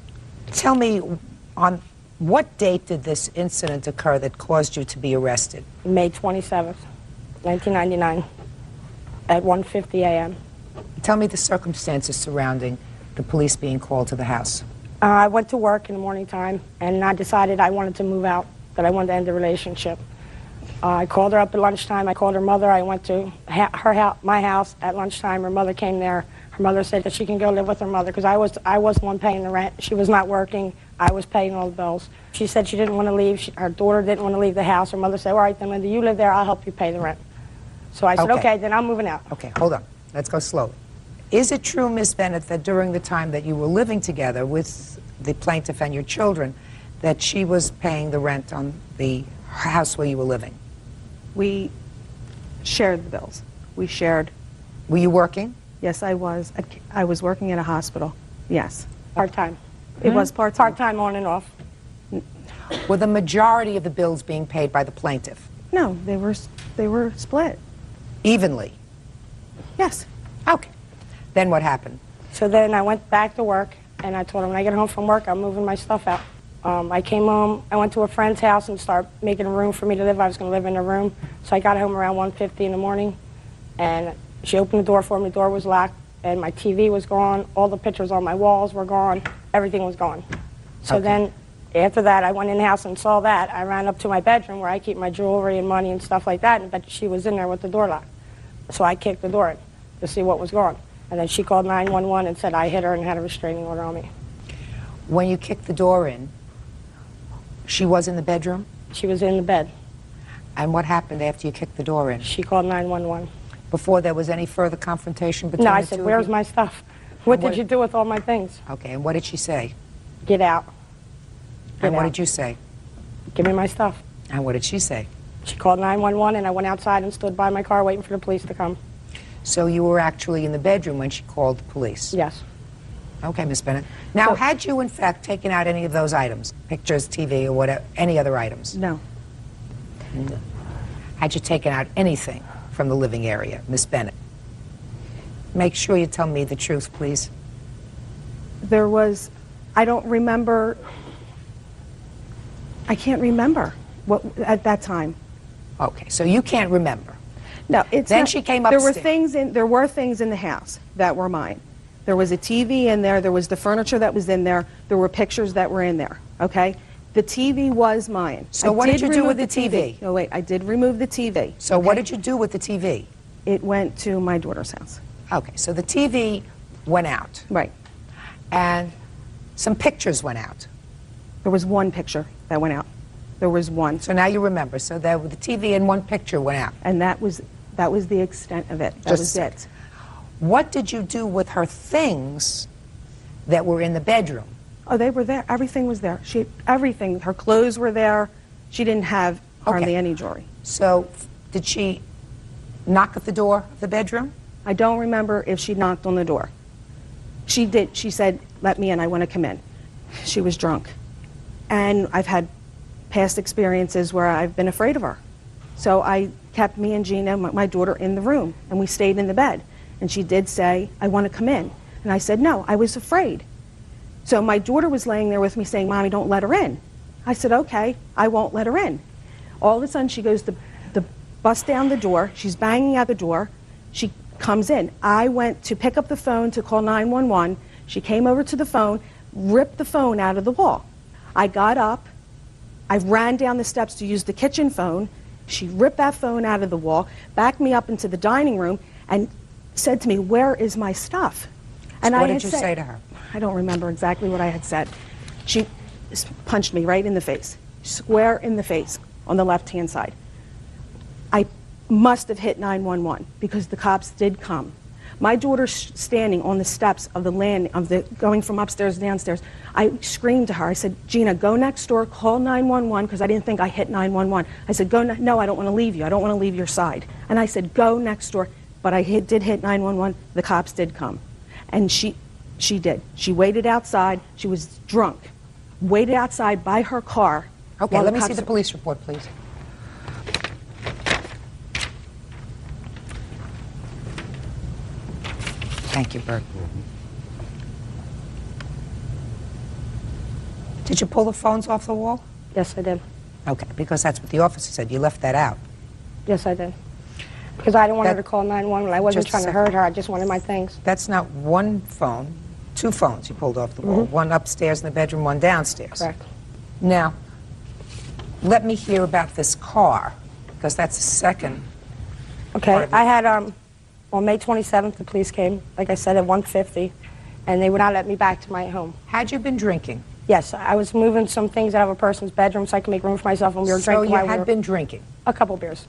tell me, on what date did this incident occur that caused you to be arrested? May 27th, 1999, at 1:50 a.m. Tell me the circumstances surrounding the police being called to the house. I went to work in the morning time, and I decided I wanted to move out, that I wanted to end the relationship. I called her up at lunchtime. I called her mother. I went to my house at lunchtime. Her mother came there. Her mother said that she can go live with her mother because I was the one paying the rent. She was not working. I was paying all the bills. She said she didn't want to leave. Her daughter didn't want to leave the house. Her mother said, all right, then Linda, you live there. I'll help you pay the rent. So I said, okay, then I'm moving out. Okay, hold on. Let's go slowly. Is it true, Ms. Bennett, that during the time that you were living together with the plaintiff and your children, that she was paying the rent on the house where you were living? We shared the bills. We shared. Were you working? Yes, I was. I was working at a hospital. Yes. Part-time. It was part-time. Part-time on and off. Were the majority of the bills being paid by the plaintiff? No, they were split. Evenly? Yes. Okay. Then what happened? So then I went back to work, and I told her when I get home from work, I'm moving my stuff out. I came home, I went to a friend's house and started making a room for me to live. I was going to live in a room. So I got home around 1:50 in the morning, and she opened the door for me. The door was locked, and my TV was gone. All the pictures on my walls were gone. Everything was gone. So then after that, I went in the house and saw that. I ran up to my bedroom where I keep my jewelry and money and stuff like that, and but she was in there with the door locked. So I kicked the door in to see what was going on. And then she called 911 and said I hit her and had a restraining order on me. When you kicked the door in, she was in the bedroom? She was in the bed. And what happened after you kicked the door in? She called 911. Before there was any further confrontation between No, the I two said, of where's you? my stuff? What did you do with all my things? Okay, and what did she say? Get out. And what out. did you say? Give me my stuff. And what did she say? She called 911, and I went outside and stood by my car waiting for the police to come. So you were actually in the bedroom when she called the police? Yes. Okay, Miss Bennett. Now, had you, in fact, taken out any of those items? Pictures, TV, or whatever, any other items? No. No. Had you taken out anything from the living area, Miss Bennett? Make sure you tell me the truth, please. There was, I don't remember, I can't remember what at that time. Okay, so you can't remember. No, it's Then not- she came There upstairs. there were things in the house that were mine. There was a TV in there. There was the furniture that was in there. There were pictures that were in there. Okay, the TV was mine. So I what did you do remove with the TV? Oh wait, I did remove the TV. So what did you do with the TV? It went to my daughter's house. Okay, so the TV went out. Right. And some pictures went out. There was one picture that went out. There was one. So now you remember. So the TV and one picture went out. And that was the extent of it. That was it. What did you do with her things that were in the bedroom? Oh, they were there. Everything was there. Everything. Her clothes were there. She didn't have hardly any jewelry. So did she knock at the door of the bedroom? I don't remember if she knocked on the door. She did. She said, "Let me in. I want to come in." She was drunk. And I've had past experiences where I've been afraid of her. So I kept me and Gina, my daughter, in the room, and we stayed in the bed. And she did say, "I want to come in." And I said, "No, I was afraid." So my daughter was laying there with me saying, "Mommy, don't let her in." I said, "Okay, I won't let her in." All of a sudden, she goes to bust down the door. She's banging at the door. She comes in. I went to pick up the phone to call 911. She came over to the phone, ripped the phone out of the wall. I got up. I ran down the steps to use the kitchen phone. She ripped that phone out of the wall, backed me up into the dining room, and said to me, "Where is my stuff?" And So what I did had you say to her? I don't remember exactly what I had said. She punched me right in the face, square in the face on the left-hand side. I must have hit 911 because the cops did come. My daughter's standing on the steps of the landing, going from upstairs to downstairs. I screamed to her. I said, "Gina, go next door, call 911," because I didn't think I hit 911. I said, "No, I don't want to leave you. I don't want to leave your side." And I said, "Go next door." But I did hit 911. The cops did come. And she did. She waited outside. She was drunk. Waited outside by her car. Okay, let me see the police report, please. Thank you, Bert. Did you pull the phones off the wall? Yes, I did. Okay, because that's what the officer said. You left that out. Yes, I did. Because I didn't want her to call 911. I wasn't Just a trying to second. hurt her. I just wanted my things. That's not one phone, two phones you pulled off the wall. One upstairs in the bedroom, one downstairs. Correct. Now, let me hear about this car, because that's the second. Okay, I had, on May 27th, the police came, like I said, at 1:50, and they would not let me back to my home. Had you been drinking? Yes, I was moving some things out of a person's bedroom so I could make room for myself, and we were So drinking you while we had were... been drinking? A couple beers.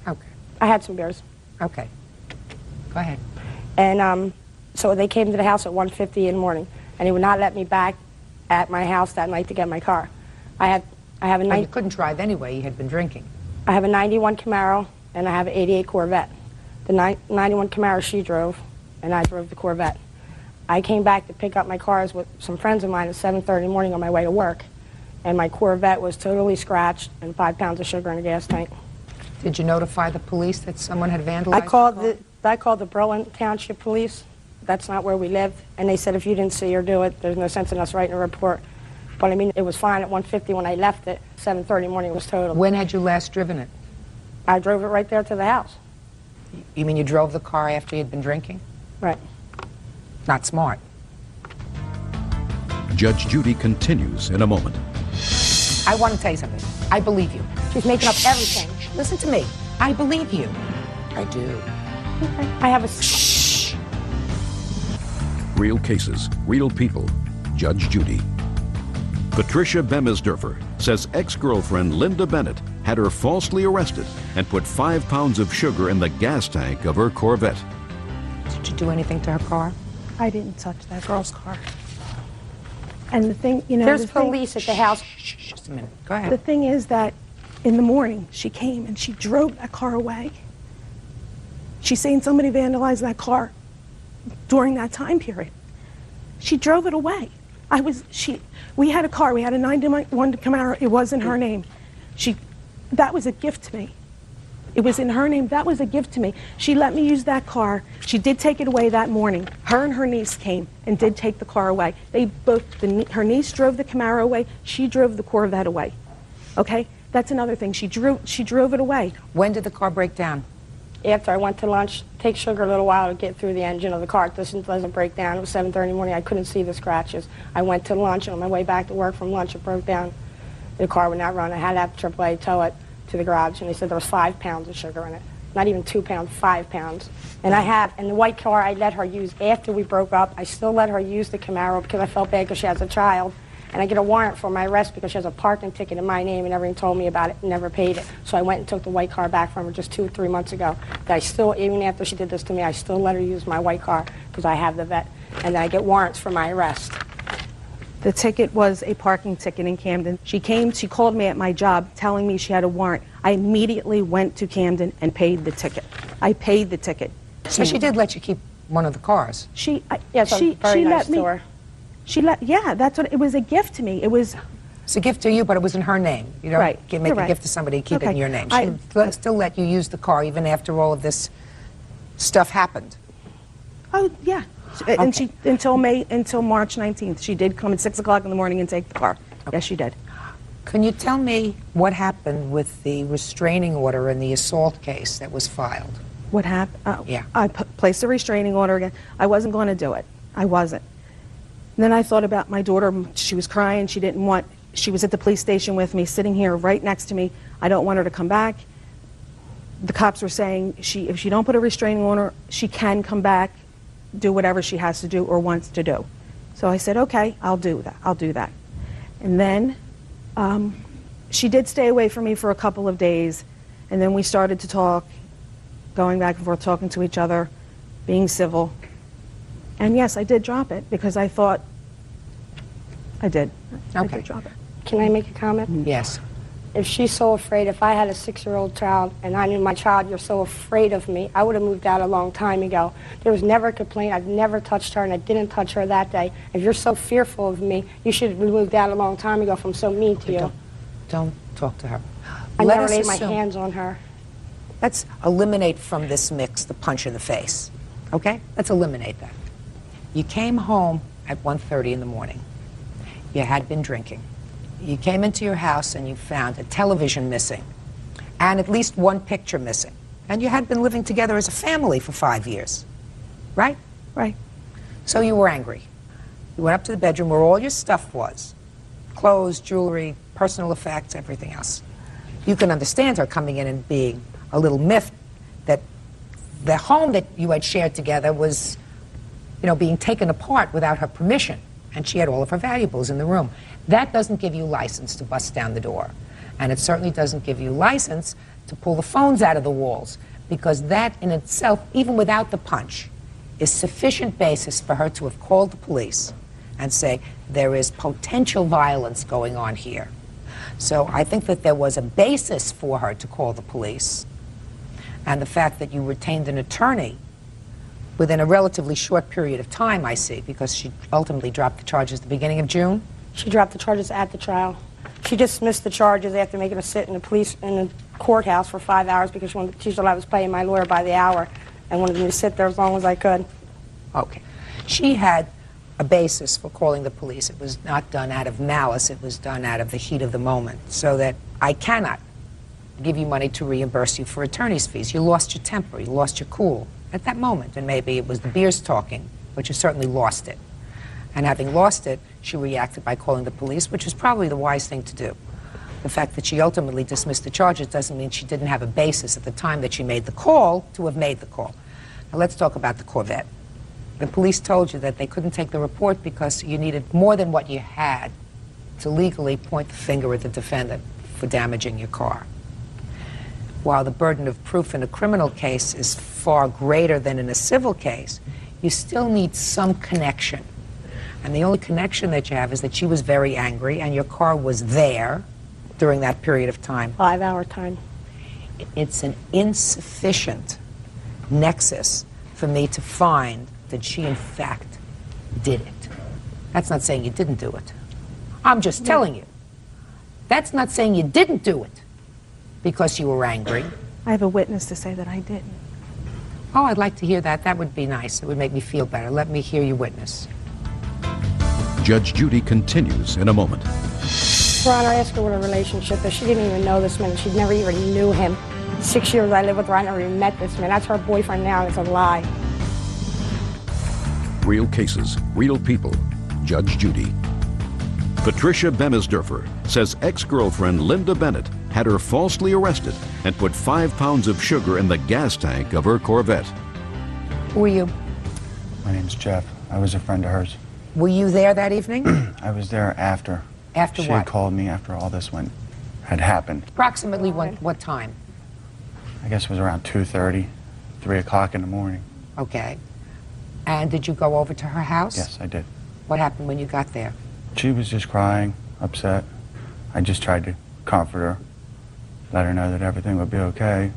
Okay. I had some beers. Okay. Go ahead. And so they came to the house at 1:50 in the morning, and they would not let me back at my house that night to get my car. I have a Well, you couldn't drive anyway. You had been drinking. I have a 91 Camaro, and I have an 88 Corvette. The 91 Camaro she drove, and I drove the Corvette. I came back to pick up my cars with some friends of mine at 7:30 in the morning on my way to work, and my Corvette was totally scratched and 5 pounds of sugar in a gas tank. Did you notify the police that someone had vandalized? I called the Berlin Township Police. That's not where we live, and they said if you didn't see or do it, there's no sense in us writing a report. But I mean, it was fine at 1:50 when I left it. 7:30 in the morning it was totaled. When had you last driven it? I drove it right there to the house. You mean you drove the car after you'd been drinking? Right. Not smart. Judge Judy continues in a moment. I want to tell you something. I believe you. She's making up everything. Listen to me. I believe you. I do. Okay. I have a... Shh. Real cases, real people. Judge Judy. Patricia Bemisdorfer says ex-girlfriend Linda Bennett had her falsely arrested and put 5 pounds of sugar in the gas tank of her Corvette. Did you do anything to her car? I didn't touch that girl's car. And the thing, There's police at the house. Shh, just a minute. Go ahead. The thing is that in the morning, she came and she drove that car away. She's saying somebody vandalized that car during that time period. She drove it away. We had a car, we had a 91 Camaro, it was in her name. That was a gift to me. It was in her name, that was a gift to me. She let me use that car. She did take it away that morning. Her and her niece came and did take the car away. They both, her niece drove the Camaro away, she drove the Corvette away. Okay? That's another thing, she drove it away. When did the car break down? after I went to lunch. It takes Sugar a little while to get through the engine of the car. It doesn't break down. It was 7:30 in the morning. I couldn't see the scratches. I went to lunch, and on my way back to work from lunch, it broke down. The car would not run. I had to have AAA tow it to the garage, and they said there was 5 pounds of sugar in it. Not even 2 pounds, 5 pounds. And and the white car I let her use after we broke up. I still let her use the Camaro because I felt bad because she has a child. And I get a warrant for my arrest because she has a parking ticket in my name and never even told me about it and never paid it. So I went and took the white car back from her just 2 or 3 months ago. That I still, even after she did this to me, I still let her use my white car because I have the vet. And then I get warrants for my arrest. The ticket was a parking ticket in Camden. She called me at my job telling me she had a warrant. I immediately went to Camden and paid the ticket. I paid the ticket. So she did let you keep one of the cars? Yes, she very nice let me. to her. Yeah, that's what it was, a gift to me. It's a gift to you, but it was in her name. You don't Right, make you're a right. gift to somebody and keep it Okay. in your name. She still let you use the car even after all of this stuff happened. Oh, yeah. And she until March 19th. She did come at 6 o'clock in the morning and take the car. Yes, she did. Can you tell me what happened with the restraining order in the assault case that was filed? What happened? Yeah. I placed a restraining order again. I wasn't going to do it. I wasn't. And then I thought about my daughter. She was crying. She was at the police station with me, sitting here right next to me. I don't want her to come back. The cops were saying if she don't put a restraining order, she can come back, do whatever she has to do or wants to do. So I said, okay, I'll do that. I'll do that. And then she did stay away from me for a couple of days, and then we started to talk, going back and forth, talking to each other, being civil. And yes, I did drop it because I thought I did. I did drop it. Can I make a comment? Yes. If she's so afraid, if I had a 6-year-old child and I knew my child, you're so afraid of me, I would have moved out a long time ago. There was never a complaint. I've never touched her, and I didn't touch her that day. If you're so fearful of me, you should have moved out a long time ago if I'm so mean to you. Don't talk to her. I Let never us laid my assume- hands on her. Let's eliminate from this mix the punch in the face, okay? Let's eliminate that. You came home at 1:30 in the morning. You had been drinking. You came into your house and you found a television missing and at least one picture missing. And you had been living together as a family for 5 years, right? Right. So you were angry. You went up to the bedroom where all your stuff was, clothes, jewelry, personal effects, everything else. You can understand her coming in and being a little miffed that the home that you had shared together was, being taken apart without her permission, and she had all of her valuables in the room. That doesn't give you license to bust down the door, and it certainly doesn't give you license to pull the phones out of the walls, because that in itself, even without the punch, is sufficient basis for her to have called the police and say, there is potential violence going on here. So I think that there was a basis for her to call the police, and the fact that you retained an attorney within a relatively short period of time, I see, because she ultimately dropped the charges at the beginning of June. She dropped the charges at the trial. She dismissed the charges after making us sit in the courthouse for 5 hours because she thought I was paying my lawyer by the hour and wanted me to sit there as long as I could. Okay. She had a basis for calling the police. It was not done out of malice. It was done out of the heat of the moment, so that I cannot give you money to reimburse you for attorney's fees. You lost your temper. You lost your cool at that moment, and maybe it was the beers talking, but you certainly lost it. And having lost it, she reacted by calling the police, which is probably the wise thing to do. The fact that she ultimately dismissed the charges doesn't mean she didn't have a basis at the time that she made the call to have made the call. Now let's talk about the Corvette. The police told you that they couldn't take the report because you needed more than what you had to legally point the finger at the defendant for damaging your car. While the burden of proof in a criminal case is far greater than in a civil case, you still need some connection. And the only connection that you have is that she was very angry and your car was there during that period of time. 5-hour time. It's an insufficient nexus for me to find that she, in fact, did it. That's not saying you didn't do it. I'm just telling you. That's not saying you didn't do it because you were angry. I have a witness to say that I didn't. Oh, I'd like to hear that. That would be nice. It would make me feel better. Let me hear your witness. Judge Judy continues in a moment. Your Honor, I asked her what her relationship is. She didn't even know this man. She never even knew him. 6 years I lived with her. I never even met this man. That's her boyfriend now. It's a lie. Real cases, real people. Judge Judy. Patricia Bemisdorfer says ex-girlfriend Linda Bennett had her falsely arrested and put 5 pounds of sugar in the gas tank of her Corvette. Who are you? My name's Jeff. I was a friend of hers. Were you there that evening? I was there after. After she what? had called me after all this had happened. Approximately what time? I guess it was around 2:30, 3 o'clock in the morning. Okay. And did you go over to her house? Yes, I did. What happened when you got there? She was just crying, upset. I just tried to comfort her, let her know that everything would be okay.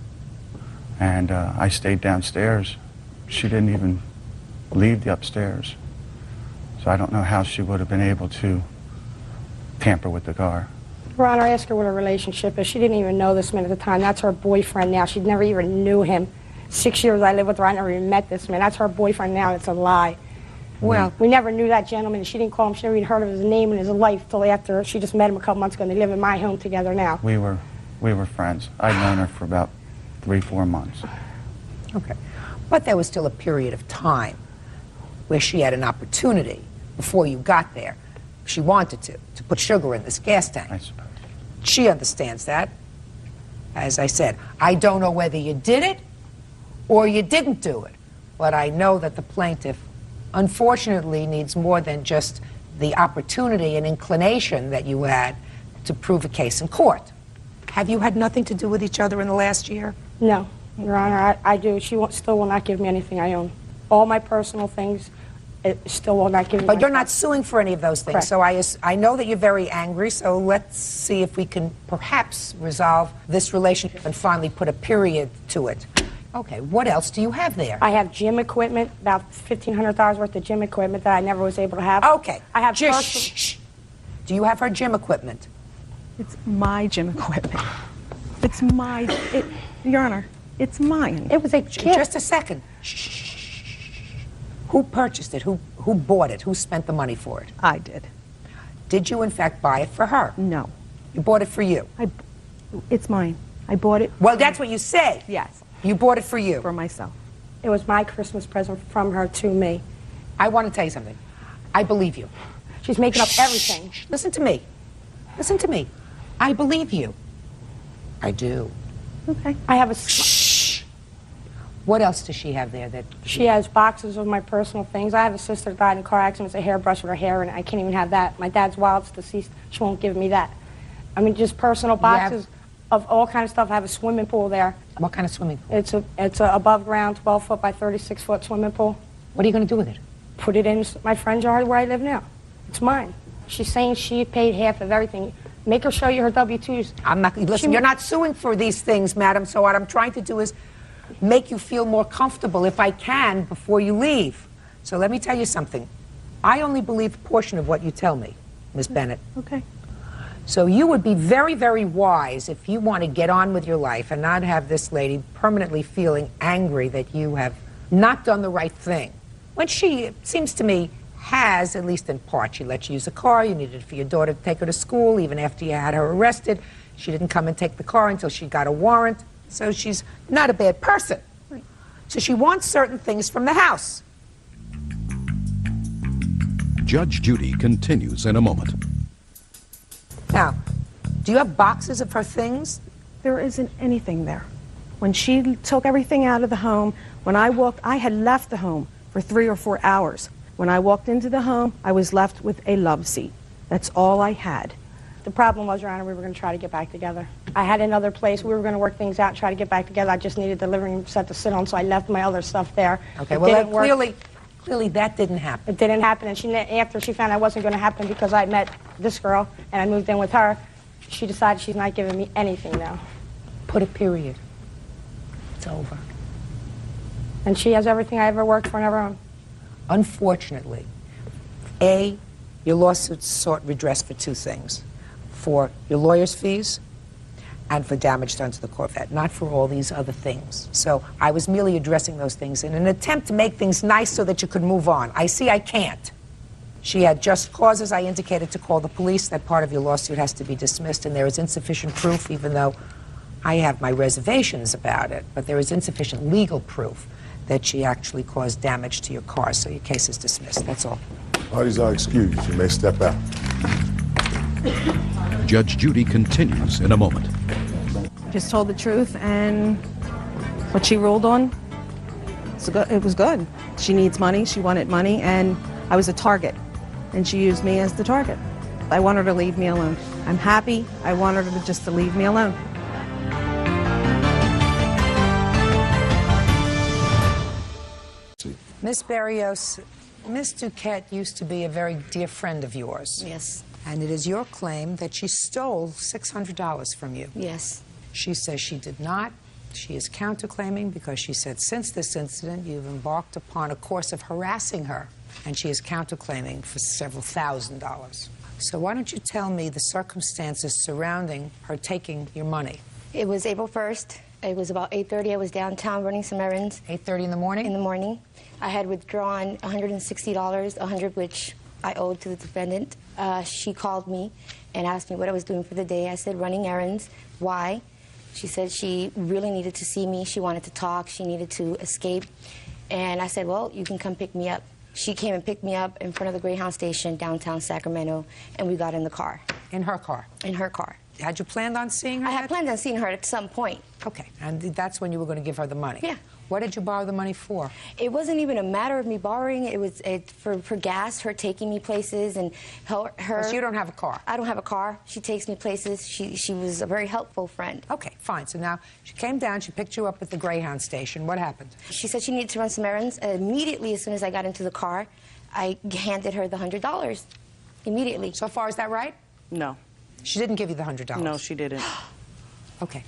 And I stayed downstairs. She didn't even leave the upstairs. So I don't know how she would have been able to tamper with the car. Your Honor, I asked her what her relationship is. She didn't even know this man at the time. That's her boyfriend now. She never even knew him. 6 years I lived with her. I never even met this man. That's her boyfriend now. It's a lie. Well, we never knew that gentleman. She didn't call him. She never even heard of his name in his life till after she just met him a couple months ago, and they live in my home together now. We were friends. I'd known her for about 3-4 months. Okay. But there was still a period of time where she had an opportunity before you got there. She wanted to put sugar in this gas tank. I suppose. She understands that. As I said, I don't know whether you did it or you didn't do it, but I know that the plaintiff, unfortunately, needs more than just the opportunity and inclination that you had to prove a case in court. Have you had nothing to do with each other in the last year? No, Your Honor, I do. She still will not give me anything I own. All my personal things, it still will not give me. But you're not suing for any of those things. Correct. So I know that you're very angry, so let's see if we can perhaps resolve this relationship and finally put a period to it. Okay, what else do you have there? I have gym equipment, about $1,500 worth of gym equipment that I never was able to have. Okay. I have Shh. Do you have her gym equipment? It's my gym equipment. It's my, Your Honor, it's mine. It was a gift. Just a second. Shh. Who purchased it? Who bought it? Who spent the money for it? I did. Did you, in fact, buy it for her? No. You bought it for you? It's mine. I bought it. Well, that's what you said. Yes. You bought it for you? For myself. It was my Christmas present from her to me. I want to tell you something. I believe you. She's making up everything. Listen to me. Listen to me. I believe you. I do. Okay. I have a... Shh. What else does she have there that... She has boxes of my personal things. I have a sister that died in a car accident with a hairbrush with her hair, and I can't even have that. My dad's wild's deceased. She won't give me that. I mean, just personal boxes of all kinds of stuff. I have a swimming pool there. What kind of swimming pool? It's a above ground 12-foot by 36-foot swimming pool. What are you going to do with it? Put it in my friend's yard where I live now. It's mine. She's saying she paid half of everything. Make her show you her W-2s. I'm not. Listen, you're not suing for these things, madam. So what I'm trying to do is make you feel more comfortable, if I can, before you leave. So let me tell you something. I only believe a portion of what you tell me, Miss Bennett. Okay. So you would be very, very wise if you want to get on with your life and not have this lady permanently feeling angry that you have not done the right thing. When she, it seems to me, has, at least in part. She let you use a car. You needed it for your daughter to take her to school, even after you had her arrested. She didn't come and take the car until she got a warrant. So she's not a bad person. So she wants certain things from the house. Judge Judy continues in a moment. Now, do you have boxes of her things? There isn't anything there. When she took everything out of the home, when I walked, I had left the home for 3 or 4 hours. When I walked into the home, I was left with a love seat. That's all I had. The problem was, Your Honor, we were going to try to get back together. I had another place. We were going to work things out and try to get back together. I just needed the living room set to sit on, so I left my other stuff there. Okay, well, clearly that didn't happen. It didn't happen, and after she found out it wasn't going to happen because I met this girl and I moved in with her, she decided she's not giving me anything now. Put a period. It's over. And she has everything I ever worked for and ever owned. Unfortunately, A, your lawsuit sought redress for 2 things. For your lawyer's fees and for damage done to the Corvette, not for all these other things. So I was merely addressing those things in an attempt to make things nice so that you could move on. I see I can't. She had just cause, as I indicated, to call the police. That part of your lawsuit has to be dismissed, and there is insufficient proof, even though I have my reservations about it, but there is insufficient legal proof that she actually caused damage to your car, so your case is dismissed. That's all. Parties are excused. You may step out. Judge Judy continues in a moment. Just told the truth, and what she ruled on, it was good. She needs money, she wanted money, and I was a target, and she used me as the target. I want her to leave me alone. I'm happy. I want her to just leave me alone. Miss Berrios, Miss Duquette used to be a very dear friend of yours. Yes. And it is your claim that she stole $600 from you. Yes. She says she did not. She is counterclaiming because she said since this incident you've embarked upon a course of harassing her, and she is counterclaiming for several $1,000s. So why don't you tell me the circumstances surrounding her taking your money? It was April 1st. It was about 8:30. I was downtown running some errands. 8:30 in the morning? In the morning. I had withdrawn $160, $100 which I owed to the defendant. She called me and asked me what I was doing for the day. I said running errands. Why? She said she really needed to see me. She wanted to talk. She needed to escape. And I said, well, you can come pick me up. She came and picked me up in front of the Greyhound station downtown Sacramento, and we got in the car. In her car? In her car. Had you planned on seeing her? I had planned on seeing her at some point. Okay, and that's when you were going to give her the money? Yeah. What did you borrow the money for? It wasn't even a matter of me borrowing. It was for gas, her taking me places, and her... So you don't have a car? I don't have a car. She takes me places. She was a very helpful friend. Okay, fine. So now she came down, she picked you up at the Greyhound station. What happened? She said she needed to run some errands. Immediately, as soon as I got into the car, I handed her the $100. Immediately. So far, is that right? No. She didn't give you the $100? No, she didn't. Okay.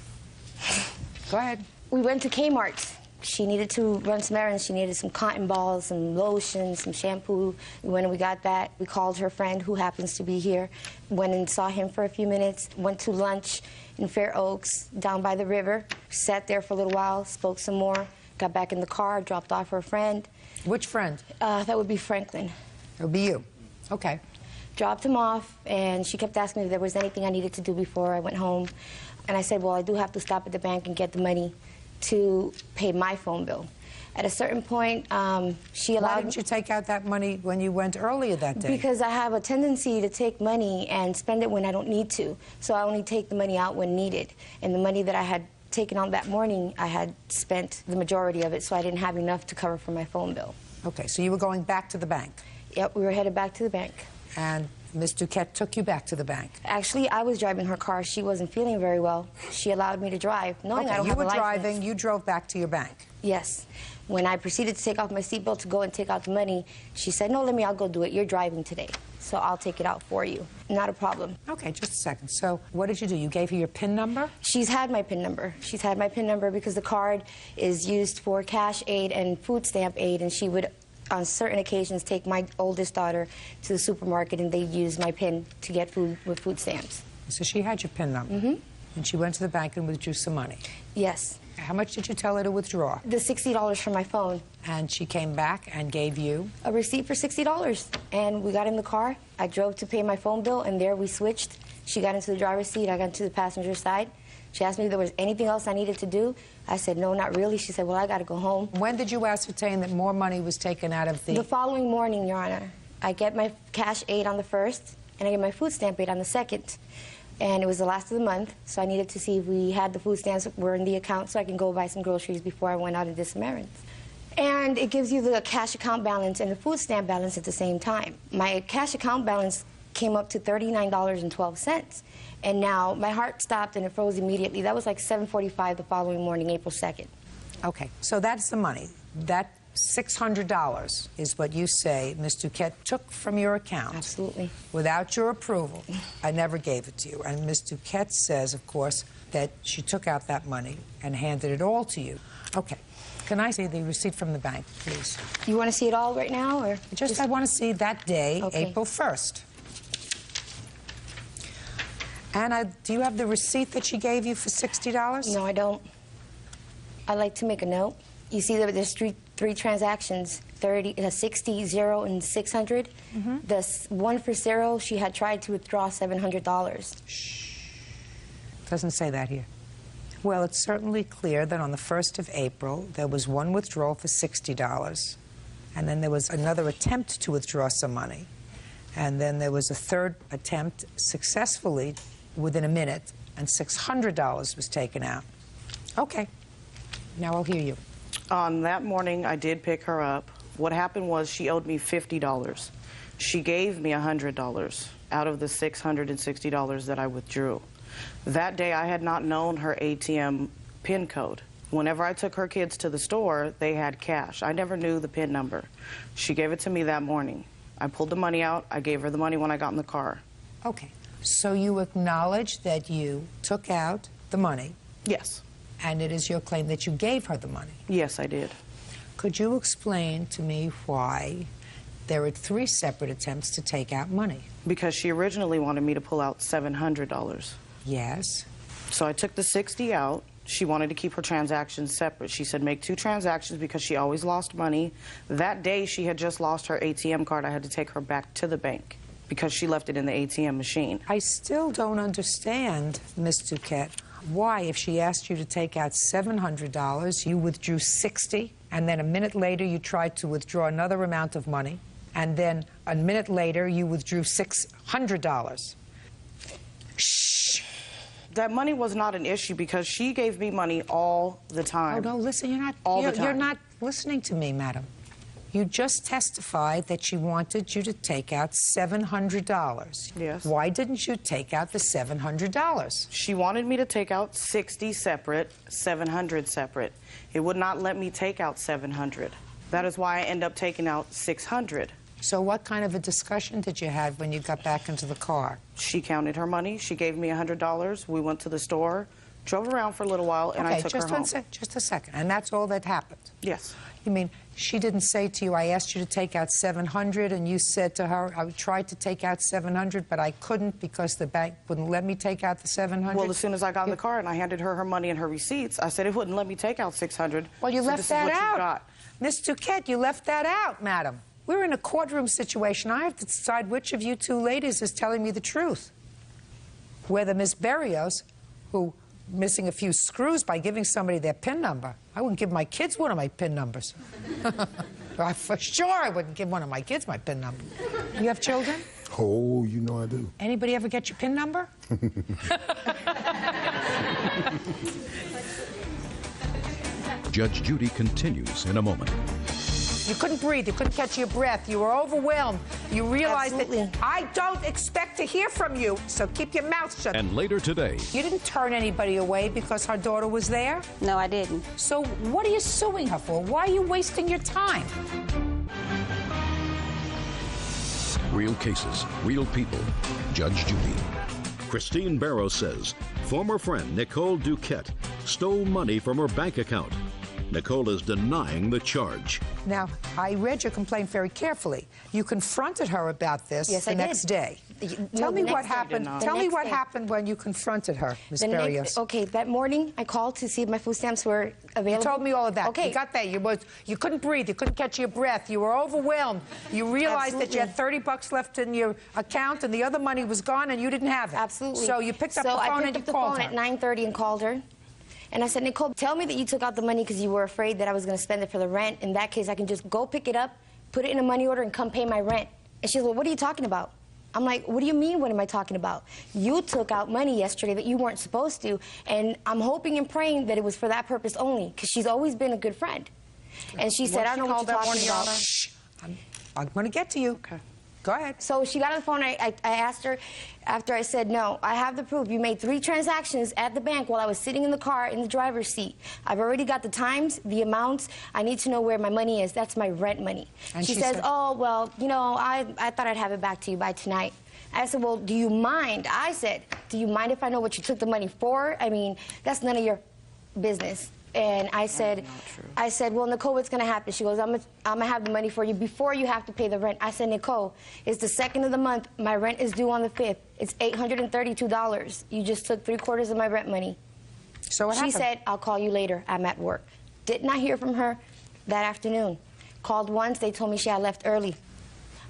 Go ahead. We went to Kmart. She needed to run some errands. She needed some cotton balls, some lotion, some shampoo. When we got that, we called her friend, who happens to be here, went and saw him for a few minutes, went to lunch in Fair Oaks, down by the river, sat there for a little while, spoke some more, got back in the car, dropped off her friend. Which friend? That would be Franklin. It would be you. Okay. Dropped him off, and she kept asking me if there was anything I needed to do before I went home. And I said, well, I do have to stop at the bank and get the money to pay my phone bill. At a certain point, she allowed... Why didn't you take out that money when you went earlier that day? Because I have a tendency to take money and spend it when I don't need to. So I only take the money out when needed. And the money that I had taken out that morning, I had spent the majority of it, so I didn't have enough to cover for my phone bill. Okay, so you were going back to the bank? Yep, we were headed back to the bank. And Ms. Duquette took you back to the bank? Actually, I was driving her car. She wasn't feeling very well. She allowed me to drive, knowing I don't have a license. You were driving, you drove back to your bank? Yes. When I proceeded to take off my seatbelt to go and take out the money, she said, no, I'll go do it. You're driving today, so I'll take it out for you. Not a problem. Okay, just a second. So what did you do? You gave her your PIN number? She's had my PIN number. She's had my PIN number because the card is used for cash aid and food stamp aid, and she would, on certain occasions, take my oldest daughter to the supermarket, and they'd use my PIN to get food with food stamps. So she had your PIN number? Mm-hmm. And she went to the bank and withdrew some money? Yes. How much did you tell her to withdraw? The $60 from my phone. And she came back and gave you? A receipt for $60. And we got in the car. I drove to pay my phone bill, and there we switched. She got into the driver's seat. I got into the passenger side. She asked me if there was anything else I needed to do. I said, no, not really. She said, well, I got to go home. When did you ascertain that more money was taken out of the... The following morning, Your Honor. I get my cash aid on the 1st, and I get my food stamp aid on the 2nd. And it was the last of the month, so I needed to see if we had the food stamps were in the account so I can go buy some groceries before I went out and did some errands. And it gives you the cash account balance and the food stamp balance at the same time. My cash account balance came up to $39.12. And now my heart stopped and it froze immediately. That was like 7:45 the following morning, April 2nd. Okay, so that's the money. That $600 is what you say Ms. Duquette took from your account. Absolutely. Without your approval. I never gave it to you. And Ms. Duquette says, of course, that she took out that money and handed it all to you. Okay. Can I see the receipt from the bank, please? You want to see it all right now, or just I want to see that day, okay. April 1st. And do you have the receipt that she gave you for $60? No, I don't. I'd like to make a note. You see that there's three transactions, 60, 0, and 600. Mm-hmm. The one for 0, she had tried to withdraw $700. Shh. Doesn't say that here. Well, it's certainly clear that on the 1st of April, there was one withdrawal for $60, and then there was another attempt to withdraw some money, and then there was a third attempt successfully within a minute, and $600 was taken out. Okay, now I'll hear you. On that morning, I did pick her up. What happened was she owed me $50. She gave me $100 out of the $660 that I withdrew. That day, I had not known her ATM PIN code. Whenever I took her kids to the store, they had cash. I never knew the PIN number. She gave it to me that morning. I pulled the money out. I gave her the money when I got in the car. Okay, so you acknowledge that you took out the money? Yes. And it is your claim that you gave her the money? Yes, I did. Could you explain to me why there were 3 separate attempts to take out money? Because she originally wanted me to pull out $700. Yes. So I took the 60 out. She wanted to keep her transactions separate. She said make 2 transactions because she always lost money. That day she had just lost her ATM card. I had to take her back to the bank because she left it in the ATM machine. I still don't understand, Ms. Duquette, why if she asked you to take out $700, you withdrew 60, and then a minute later you tried to withdraw another amount of money, and then a minute later you withdrew $600. Shh. That money was not an issue because she gave me money all the time. Oh, no, listen, you're not listening to me, madam. You just testified that she wanted you to take out $700. Yes. Why didn't you take out the $700? She wanted me to take out 60 separate, 700 separate. It would not let me take out 700. That is why I end up taking out 600. So what kind of a discussion did you have when you got back into the car? She counted her money. She gave me $100. We went to the store, drove around for a little while, and I took her home. Just a second. And that's all that happened? Yes. You mean she didn't say to you, I asked you to take out 700, and you said to her, I tried to take out 700, but I couldn't because the bank wouldn't let me take out the 700? Well, as soon as I got in the car and I handed her her money and her receipts, I said it wouldn't let me take out 600. Well, you so left this that is what out. You got. Ms. Duquette, you left that out, madam. We're in a courtroom situation. I have to decide which of you 2 ladies is telling me the truth. Whether Ms. Berrios, who missing a few screws by giving somebody their PIN number. I wouldn't give my kids one of my PIN numbers. For sure I wouldn't give one of my kids my PIN number. You have children? Oh, you know I do. Anybody ever get your PIN number? Judge Judy continues in a moment. You couldn't breathe. You couldn't catch your breath. You were overwhelmed. You realized that I don't expect to hear from you, so keep your mouth shut. And later today, You didn't turn anybody away because her daughter was there? No, I didn't. So what are you suing her for? Why are you wasting your time? real cases, real people. Judge Judy. Christine Barrow says former friend Nicole Duquette stole money from her bank account. Nicole is denying the charge. Now, I read your complaint very carefully. You confronted her about this the next day. Tell me what happened. Tell me what happened when you confronted her, Ms. Berrios. Okay, that morning I called to see if my food stamps were available. You told me all of that. Okay. You got that. You couldn't breathe. You couldn't catch your breath. You were overwhelmed. You realized that you had $30 left in your account and the other money was gone and you didn't have it. Absolutely. So you picked up the phone and you called her. I picked up the phone at 9:30 and called her. And I said, Nicole, tell me that you took out the money because you were afraid that I was going to spend it for the rent. In that case, I can just go pick it up, put it in a money order, and come pay my rent. And she's like, what are you talking about? I'm like, what do you mean, what am I talking about? You took out money yesterday that you weren't supposed to, and I'm hoping and praying that it was for that purpose only, because she's always been a good friend. And she said, I don't know what you're talking about. Shh. I'm going to get to you. Okay. Go ahead. So she got on the phone. I asked her after I said, no, I have the proof. You made 3 transactions at the bank while I was sitting in the car in the driver's seat. I've already got the times, the amounts. I need to know where my money is. That's my rent money. And she says, oh, well, you know, I thought I'd have it back to you by tonight. I said, well, do you mind? I said, do you mind if I know what you took the money for? I mean, that's none of your business. And I said, well, Nicole, what's going to happen? She goes, I'm going to have the money for you before you have to pay the rent. I said, Nicole, it's the 2nd of the month. My rent is due on the 5th. It's $832. You just took 3/4 of my rent money. So what happened? She said, I'll call you later. I'm at work. Did not hear from her that afternoon. Called once. They told me she had left early.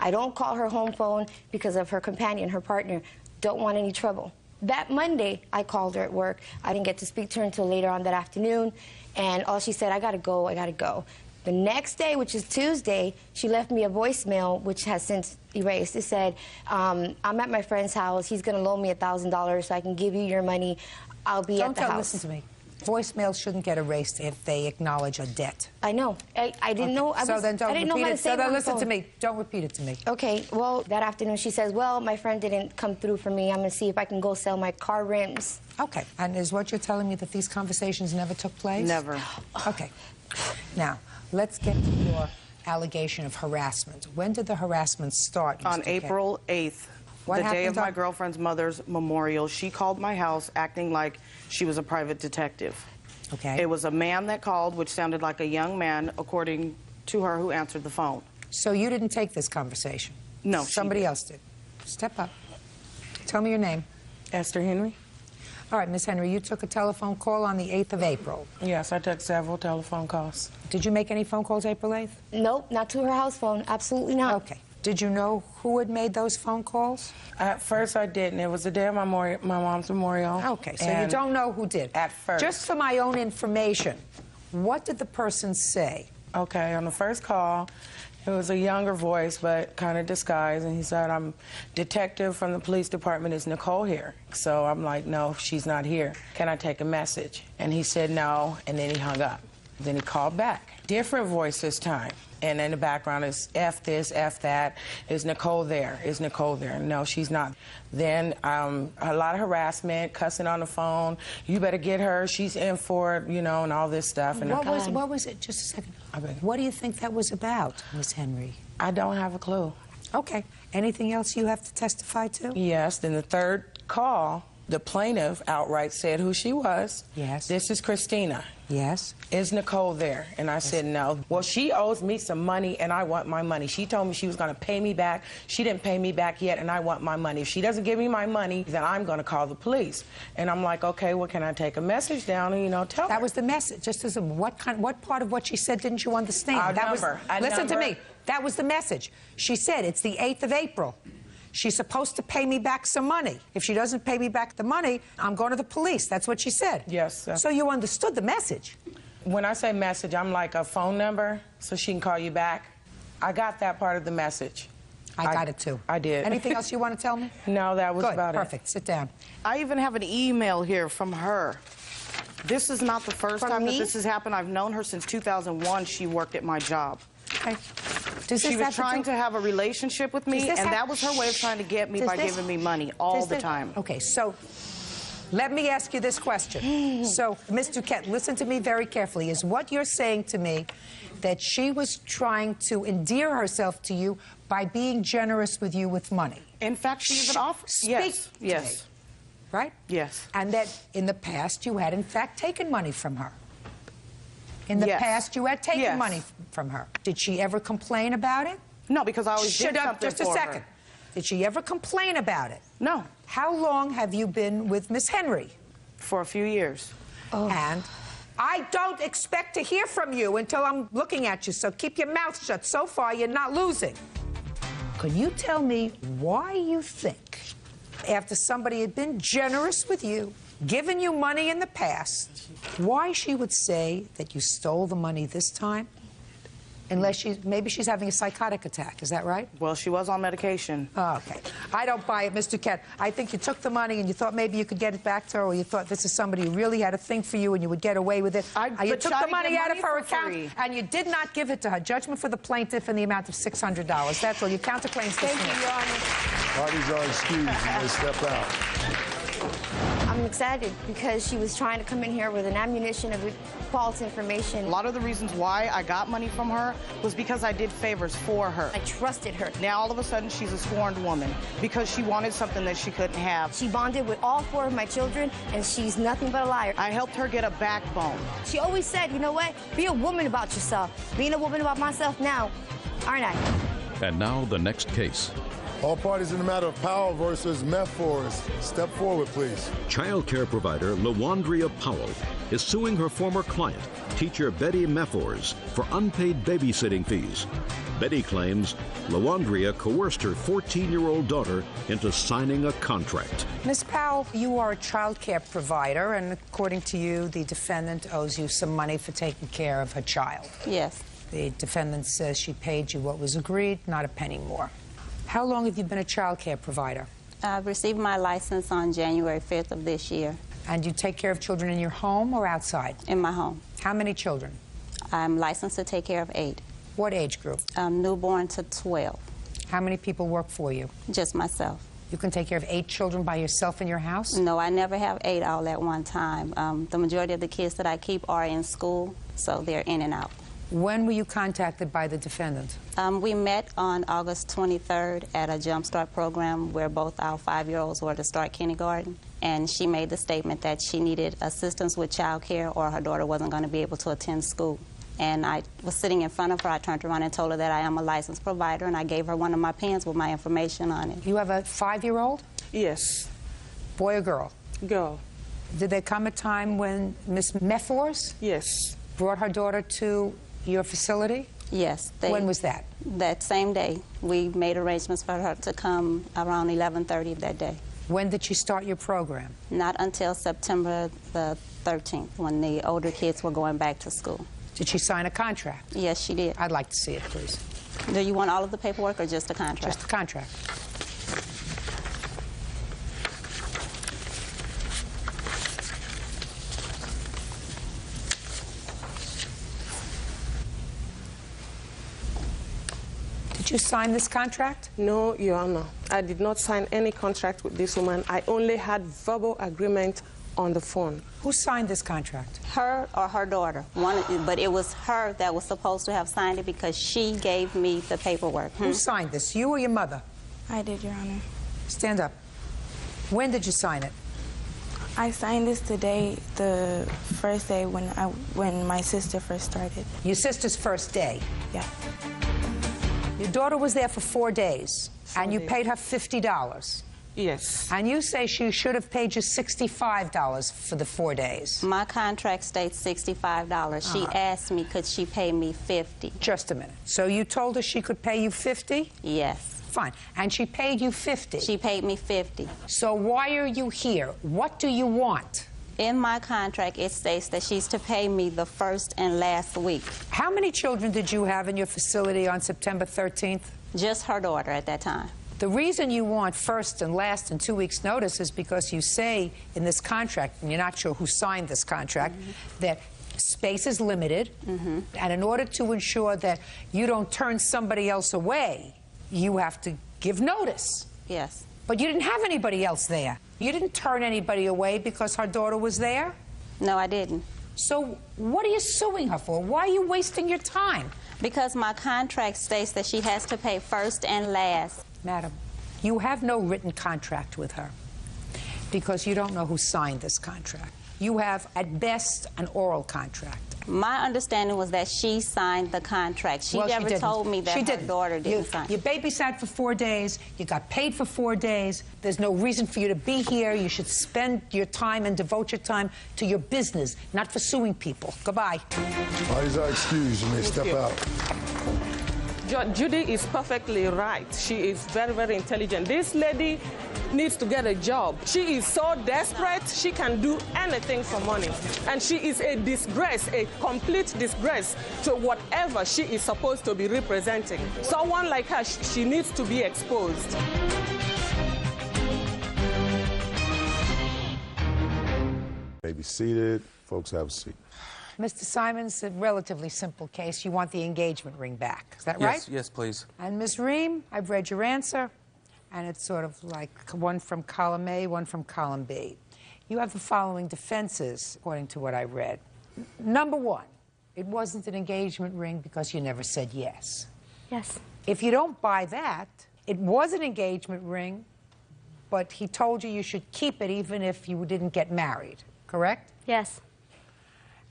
I don't call her home phone because of her companion, her partner. Don't want any trouble. That Monday, I called her at work. I didn't get to speak to her until later on that afternoon, and all she said, I gotta go, I gotta go. The next day, which is Tuesday, she left me a voicemail, which has since erased. It said, I'm at my friend's house. He's gonna loan me $1,000 so I can give you your money. I'll be at the house. Listen to me. Voicemails shouldn't get erased if they acknowledge a debt. I know. I didn't know. I Then don't I didn't know repeat how to it. say it on the Listen phone. to me. Don't repeat it to me. Okay, well, that afternoon she says, well, my friend didn't come through for me. I'm going to see if I can go sell my car rims. Okay, and is what you're telling me that these conversations never took place? Never. Okay. Now, let's get to your allegation of harassment. When did the harassment start, Mr. On K? April 8th, What the day happened of my on- girlfriend's mother's memorial, she called my house acting like she was a private detective. Okay. It was a man that called, which sounded like a young man, according to her, who answered the phone. So you didn't take this conversation? No, somebody else did. Step up. Tell me your name. Esther Henry. All right, Miss Henry, you took a telephone call on the 8th of April. Yes, I took several telephone calls. Did you make any phone calls April 8th? Nope, not to her house phone. Absolutely not. Okay. Did you know who had made those phone calls? At first, I didn't. It was the day of my mom's memorial. Okay, so you don't know who did. At first. Just for my own information, what did the person say? Okay, on the first call, it was a younger voice, but kind of disguised, and he said, I'm detective from the police department. Is Nicole here? So I'm like, no, she's not here. Can I take a message? And he said no, and then he hung up. Then he called back. Different voice this time. And in the background is F this, F that. Is Nicole there? Is Nicole there? No, she's not. Then a lot of harassment, cussing on the phone. You better get her. She's in for it, you know, and all this stuff. And What was it? Just a second. What do you think that was about, Miss Henry? I don't have a clue. Okay. Anything else you have to testify to? Yes. Then the third call, the plaintiff outright said who she was. Yes. This is Christina. Yes. Is Nicole there? And I said no. Well, she owes me some money, and I want my money. She told me she was going to pay me back. She didn't pay me back yet, and I want my money. If she doesn't give me my money, then I'm going to call the police. And I'm like, okay, well, can I take a message down and, you know, tell her? That was the message. Just as what part of what she said didn't you understand? Listen to me. That was the message. She said it's the 8th of April. She's supposed to pay me back some money. If she doesn't pay me back the money, I'm going to the police. That's what she said. Yes. So you understood the message. When I say message, I'm like a phone number so she can call you back. I got that part of the message. I got it too. I did. Anything else you want to tell me? No, that was Good, about it. perfect. Sit down. I even have an email here from her. This is not the first time that this has happened. I've known her since 2001. She worked at my job. Okay. She was trying to have a relationship with me, and that was her way of trying to get me by giving me money all the time. Okay, so let me ask you this question. So, Ms. Duquette, listen to me very carefully. Is what you're saying to me that she was trying to endear herself to you by being generous with you with money? In fact, she even offered. Yes. Yes. Me, right? Yes. And that in the past you had, in fact, taken money from her. In the past, you had taken money from her. Did she ever complain about it? No, because I always did something just a for second. her. Did she ever complain about it? No. How long have you been with Miss Henry? For a few years. And I don't expect to hear from you until I'm looking at you, so keep your mouth shut. So far, you're not losing. Can you tell me why you think, after somebody had been generous with you, given you money in the past, why she would say that you stole the money this time? Unless maybe she's having a psychotic attack, is that right? Well, she was on medication. Oh, okay. I don't buy it, Mr. Duquette. I think you took the money and you thought maybe you could get it back to her, or you thought this is somebody who really had a thing for you and you would get away with it. You took the money out of her account and you did not give it to her. Judgment for the plaintiff in the amount of $600. That's all. Your counterclaims dismissed. Thank you, Your Honor. Parties are excused. You may step out. I'm excited because she was trying to come in here with an ammunition of false information. A lot of the reasons why I got money from her was because I did favors for her. I trusted her. Now all of a sudden she's a scorned woman because she wanted something that she couldn't have. She bonded with all 4 of my children, and she's nothing but a liar. I helped her get a backbone. She always said, you know what? Be a woman about yourself. Being a woman about myself now, aren't I? And now the next case. All parties in the matter of Powell versus Methforce. Step forward, please. Child care provider LaWandria Powell is suing her former client, teacher Betty Methforce, for unpaid babysitting fees. Betty claims LaWandria coerced her 14-year-old daughter into signing a contract. Ms. Powell, you are a child care provider, and according to you, the defendant owes you some money for taking care of her child. Yes. The defendant says she paid you what was agreed, not a penny more. How long have you been a child care provider? I received my license on January 5th of this year. And you take care of children in your home or outside? In my home. How many children? I'm licensed to take care of 8. What age group? Newborn to 12. How many people work for you? Just myself. You can take care of 8 children by yourself in your house? No, I never have 8 all at one time. The majority of the kids that I keep are in school, so they're in and out. When were you contacted by the defendant? We met on August 23rd at a Jump Start program where both our 5-year-olds were to start kindergarten. And she made the statement that she needed assistance with child care or her daughter wasn't going to be able to attend school. And I was sitting in front of her. I turned around and told her that I am a licensed provider, and I gave her one of my pens with my information on it. You have a 5-year-old? Yes. Boy or girl? Girl. Did there come a time when Ms. Methors? Yes. Brought her daughter to your facility? Yes. When was that? That same day. We made arrangements for her to come around 11:30 that day. When did you start your program? Not until September the 13th, when the older kids were going back to school. Did she sign a contract? Yes, she did. I'd like to see it, please. Do you want all of the paperwork or just the contract? Just the contract. Did you sign this contract? No, Your Honor. I did not sign any contract with this woman. I only had verbal agreement on the phone. Who signed this contract? Her or her daughter. But it was her that was supposed to have signed it because she gave me the paperwork. Who signed this, you or your mother? I did, Your Honor. Stand up. When did you sign it? I signed this today, the first day when my sister first started. Your sister's first day? Yeah. Your daughter was there for 4 days, and you paid her $50. Yes. And you say she should have paid you $65 for the 4 days. My contract states $65. She asked me, could she pay me $50? Just a minute. So you told her she could pay you $50? Yes. Fine. And she paid you $50? She paid me $50. So why are you here? What do you want? In my contract, it states that she's to pay me the first and last week. How many children did you have in your facility on September 13th? Just her daughter at that time. The reason you want first and last and 2 weeks' notice is because you say in this contract, and you're not sure who signed this contract, that space is limited, and in order to ensure that you don't turn somebody else away, you have to give notice. Yes. But you didn't have anybody else there. You didn't turn anybody away because her daughter was there? No, I didn't. So what are you suing her for? Why are you wasting your time? Because my contract states that she has to pay first and last. Madam, you have no written contract with her because you don't know who signed this contract. You have, at best, an oral contract. My understanding was that she signed the contract. She never told me that her daughter didn't sign. You babysat for 4 days. You got paid for 4 days. There's no reason for you to be here. You should spend your time and devote your time to your business, not for suing people. Goodbye. Parties are excused. You may step out. Judy is perfectly right. She is very, very intelligent. This lady needs to get a job. She is so desperate, she can do anything for money. And she is a disgrace, a complete disgrace to whatever she is supposed to be representing. Someone like her, she needs to be exposed. May be seated. Folks, have a seat. Mr. Simons, a relatively simple case. You want the engagement ring back. Is that right? Yes, please. And Ms. Ream, I've read your answer, and it's sort of like one from column A, one from column B. You have the following defenses, according to what I read. Number one, it wasn't an engagement ring because you never said yes. Yes. If you don't buy that, it was an engagement ring, but he told you you should keep it even if you didn't get married, correct? Yes.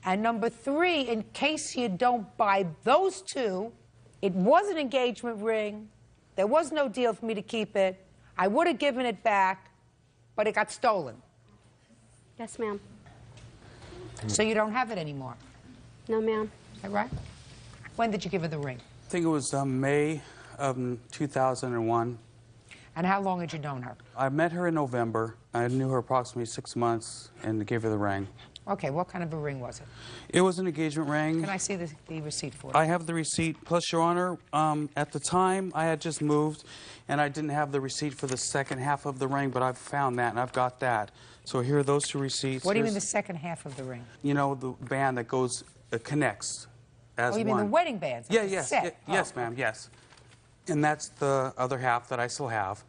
And number three, in case you don't buy those two, it was an engagement ring. There was no deal for me to keep it. I would have given it back, but it got stolen. Yes, ma'am. So you don't have it anymore? No, ma'am. Is that right? When did you give her the ring? I think it was May of 2001. And how long had you known her? I met her in November. I knew her approximately 6 months and gave her the ring. Okay, what kind of a ring was it? It was an engagement ring. Can I see the receipt for it? I have the receipt. Plus, Your Honor, at the time, I had just moved, and I didn't have the receipt for the second half of the ring, but I've found that, and I've got that. So here are those 2 receipts. What do you mean the second half of the ring? You know, the band that goes, connects as one. Oh, you mean the wedding band? Yeah, yes. Set. Yes, ma'am, yes. And that's the other half that I still have,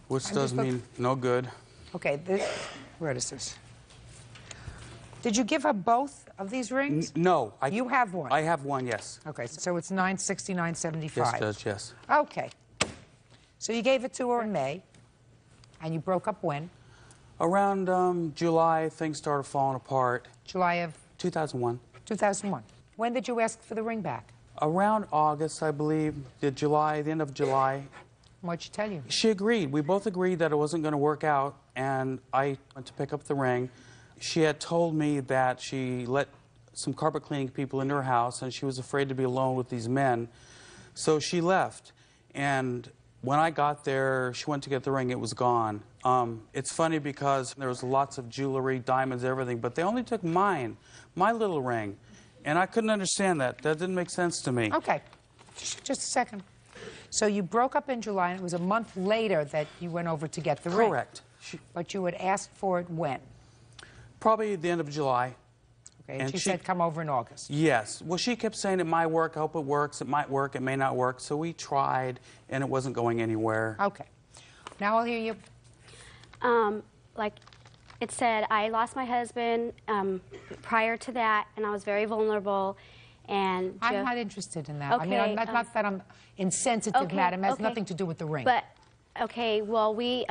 which does mean no good. Okay, where is this? Did you give her both of these rings? No. You have one? I have one, yes. Okay, so it's $969.75. Yes, Judge, yes. Okay. So you gave it to her in May, and you broke up when? Around July, things started falling apart. July of? 2001. 2001. When did you ask for the ring back? Around August, I believe, the end of July. What'd she tell you? She agreed. We both agreed that it wasn't going to work out, and I went to pick up the ring. She had told me that she let some carpet cleaning people into her house, and she was afraid to be alone with these men. So she left. And when I got there, she went to get the ring. It was gone. It's funny because there was lots of jewelry, diamonds, everything, but they only took mine, my little ring. And I couldn't understand that. That didn't make sense to me. Okay. Just a second. So you broke up in July, and it was a month later that you went over to get the ring. Correct. But you had asked for it when? Probably the end of July. Okay, and she said come over in August. Yes. Well, she kept saying it might work, I hope it works, it might work, it may not work. So we tried, and it wasn't going anywhere. Okay. Now I'll hear you. Like it said, I lost my husband prior to that, and I was very vulnerable. And I'm not interested in that. Okay, I mean, not that I'm insensitive, okay, madam. It has okay. nothing to do with the ring. But, okay, well, we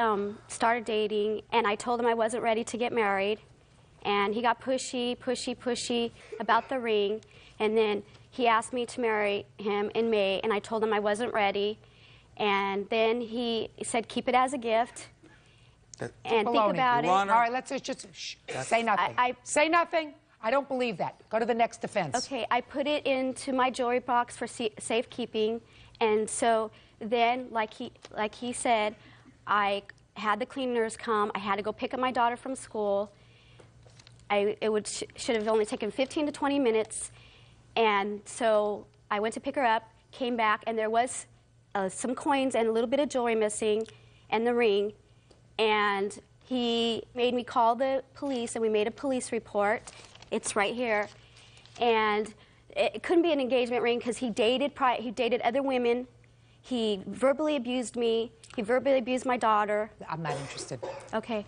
started dating, and I told him I wasn't ready to get married. And he got pushy about the ring. And then he asked me to marry him in May, and I told him I wasn't ready. And then he said, keep it as a gift. And Baloney. think about it. All right, let's just say nothing. Say nothing. I don't believe that. Go to the next defense. Okay, I put it into my jewelry box for safekeeping, and so then, like he said, I had the cleaners come. I had to go pick up my daughter from school. Should have only taken 15 to 20 minutes, and so I went to pick her up, came back, and there was some coins and a little bit of jewelry missing, and the ring, and he made me call the police, and we made a police report. It's right here, and it couldn't be an engagement ring because he dated other women. He verbally abused me. He verbally abused my daughter. I'm not interested. Okay.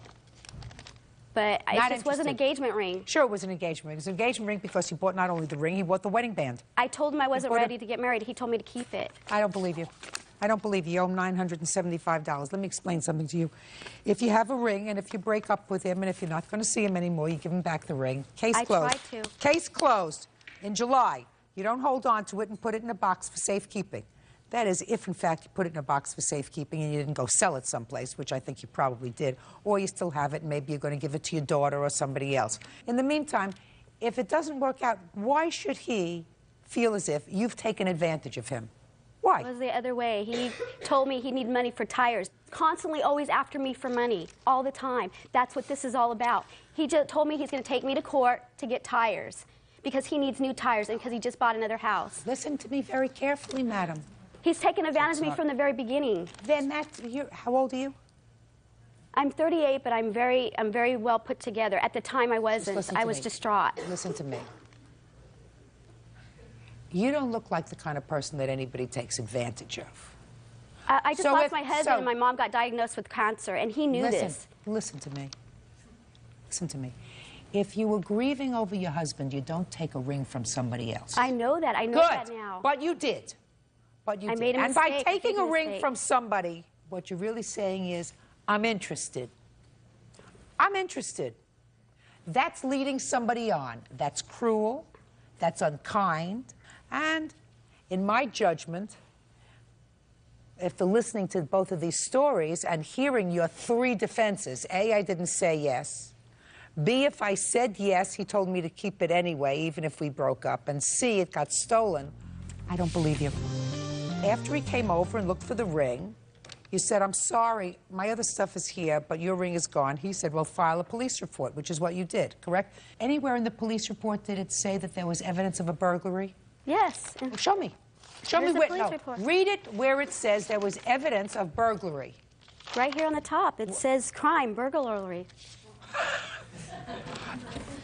But it just was an engagement ring. Sure, it was an engagement ring. It was an engagement ring because he bought not only the ring, he bought the wedding band. I told him I wasn't ready to get married. He told me to keep it. I don't believe you. I don't believe you. You owe him $975. Let me explain something to you. If you have a ring, and if you break up with him, and if you're not going to see him anymore, you give him back the ring. Case closed. I tried to. Case closed. In July, you don't hold on to it and put it in a box for safekeeping. That is, if in fact you put it in a box for safekeeping and you didn't go sell it someplace, which I think you probably did, or you still have it and maybe you're going to give it to your daughter or somebody else. In the meantime, if it doesn't work out, why should he feel as if you've taken advantage of him? Why? It was the other way. He told me he needed money for tires. Constantly always after me for money, all the time. That's what this is all about. He just told me he's going to take me to court to get tires because he needs new tires and because he just bought another house. Listen to me very carefully, madam. He's taken advantage of me from the very beginning. Then how old are you? I'm 38, but I'm very well put together. At the time I wasn't. I was distraught. Listen to me. You don't look like the kind of person that anybody takes advantage of. I just lost my husband and my mom got diagnosed with cancer, and he knew this. Listen to me. Listen to me. If you were grieving over your husband, you don't take a ring from somebody else. I know that. I know that now. But you did. But you did. Made a and mistake. by taking a ring from somebody, what you're really saying is, I'm interested. I'm interested. That's leading somebody on. That's cruel. That's unkind. And in my judgment, after listening to both of these stories and hearing your three defenses, A, I didn't say yes. B, if I said yes, he told me to keep it anyway, even if we broke up. And C, it got stolen. I don't believe you. After he came over and looked for the ring, You said, I'm sorry, my other stuff is here, but your ring is gone. He said, well, file a police report, which is what you did, correct? Anywhere in the police report did it say that there was evidence of a burglary? Yes. Well, show me. Show me Here's the where. police No, report. read it where it says there was evidence of burglary. Right here on the top, it says crime, burglary.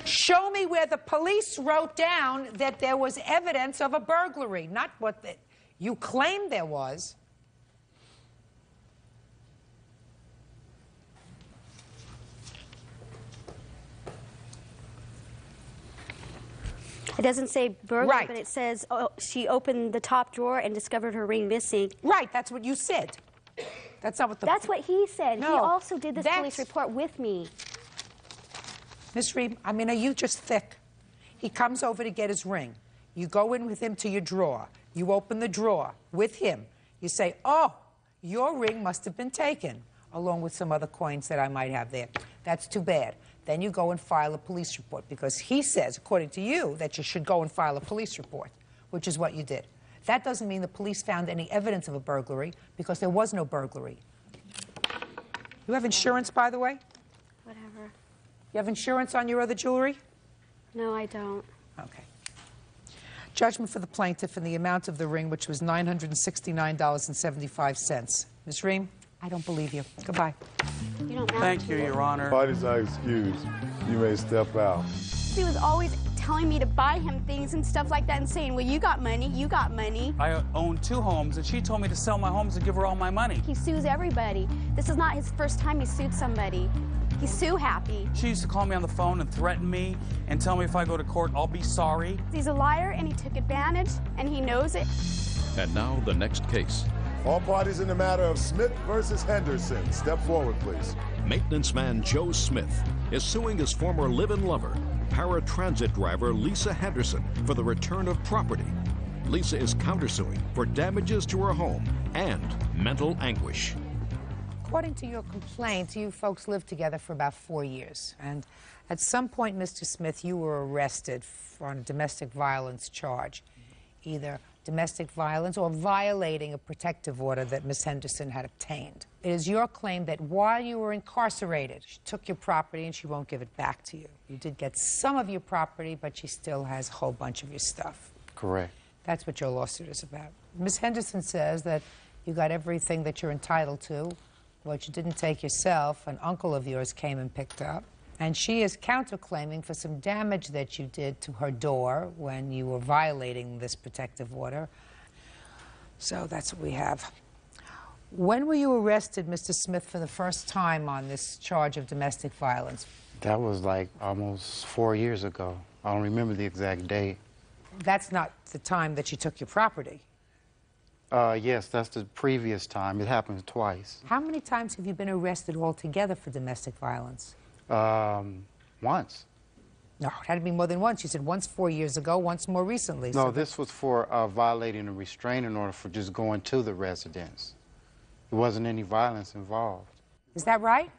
Show me where the police wrote down that there was evidence of a burglary, not what you claimed there was. It doesn't say burglary, Right. but it says she opened the top drawer and discovered her ring missing. Right, that's what you said. That's not what the... That's what he said. No, he also did this that's- police report with me. Miss Reed, I mean, are you just thick? He comes over to get his ring. You go in with him to your drawer. You open the drawer with him. You say, oh, your ring must have been taken, along with some other coins that I might have there. That's too bad. Then you go and file a police report because he says, according to you, that you should go and file a police report, which is what you did. That doesn't mean the police found any evidence of a burglary because there was no burglary. You have insurance, by the way? Whatever. You have insurance on your other jewelry? No, I don't. Okay. Judgment for the plaintiff in the amount of the ring, which was $969.75. Ms. Ream, I don't believe you. Goodbye. You don't have Thank to. you, Your Honor. Parties are excused. You may step out. He was always telling me to buy him things and stuff like that and saying, well, you got money, you got money. I own 2 homes, and she told me to sell my homes and give her all my money. He sues everybody. This is not his first time he sued somebody. He's sue happy. She used to call me on the phone and threaten me and tell me if I go to court, I'll be sorry. He's a liar, and he took advantage, and he knows it. And now the next case. All parties in the matter of Smith versus Henderson. Step forward, please. Maintenance man Joe Smith is suing his former live-in lover, paratransit driver Lisa Henderson, for the return of property. Lisa is countersuing for damages to her home and mental anguish. According to your complaint, you folks lived together for about 4 years. And at some point, Mr. Smith, you were arrested on a domestic violence charge, either domestic violence or violating a protective order that Ms. Henderson had obtained. It is your claim that while you were incarcerated, she took your property and she won't give it back to you. You did get some of your property, but she still has a whole bunch of your stuff. Correct. That's what your lawsuit is about. Ms. Henderson says that you got everything that you're entitled to. What you didn't take yourself, an uncle of yours came and picked up. And she is counterclaiming for some damage that you did to her door when you were violating this protective order. So that's what we have. When were you arrested, Mr. Smith, for the first time on this charge of domestic violence? That was like almost 4 years ago. I don't remember the exact date. That's not the time that you took your property. Yes, that's the previous time. It happened twice. How many times have you been arrested altogether for domestic violence? Once. No, it had to be more than once. You said once 4 years ago, once more recently. No, So this was for violating a restraining order for just going to the residence. There wasn't any violence involved. Is that right?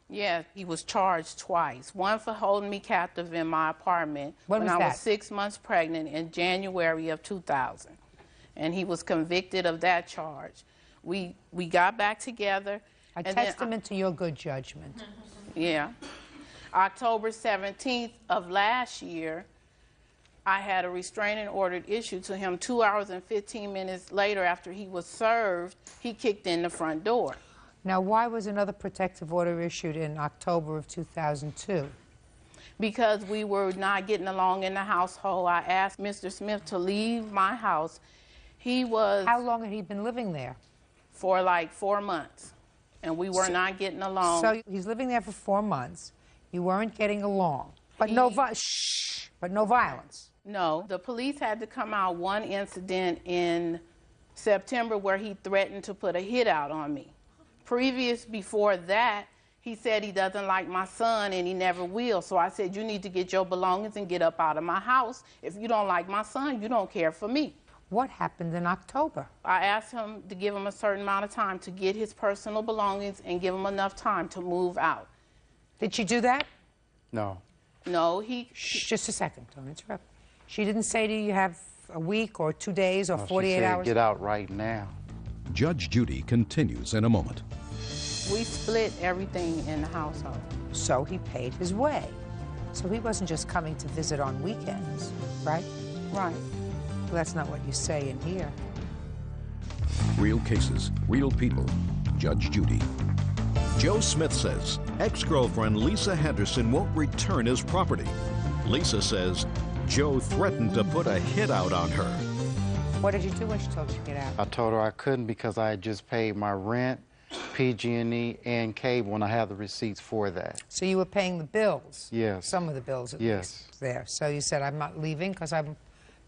Yeah, he was charged twice. One for holding me captive in my apartment When was I that? was 6 months pregnant in January of 2000. And he was convicted of that charge. We got back together. A and then testament to your good judgment. Yeah. October 17th of last year, I had a restraining order issued to him. 2 hours and 15 minutes later, after he was served, he kicked in the front door. Now, why was another protective order issued in October of 2002? Because we were not getting along in the household. I asked Mr. Smith to leave my house. He was... How long had he been living there? For like 4 months. And we were not getting along. So he's living there for 4 months. You weren't getting along. But no violence. No. The police had to come out one incident in September where he threatened to put a hit out on me. Before that, he said he doesn't like my son and he never will. So I said, you need to get your belongings and get up out of my house. If you don't like my son, you don't care for me. What happened in October? I asked him to give him a certain amount of time to get his personal belongings and give him enough time to move out. Did she do that? No. No, he... Shh, just a second, don't interrupt. She didn't say to you have a week or 2 days or No, 48 she said, hours? get out right now. Judge Judy continues in a moment. We split everything in the household. So he paid his way. So he wasn't just coming to visit on weekends, right? Right. Well, that's not what you say in here. Real cases, real people. Judge Judy. Joe Smith says ex-girlfriend Lisa Henderson won't return his property. Lisa says Joe threatened to put a hit out on her. What did you do when she told you to get out? I told her I couldn't because I had just paid my rent, PG&E, and cable, and I have the receipts for that. So you were paying the bills? Yes. Some of the bills at Yes. least there. So you said, I'm not leaving because I'm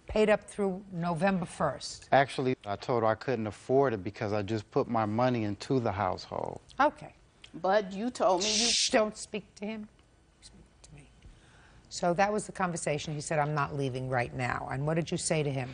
paid up through November 1st. Actually, I told her I couldn't afford it because I just put my money into the household. Okay. But you told me you... Shh, don't speak to him. Speak to me. So that was the conversation. He said, I'm not leaving right now. And what did you say to him?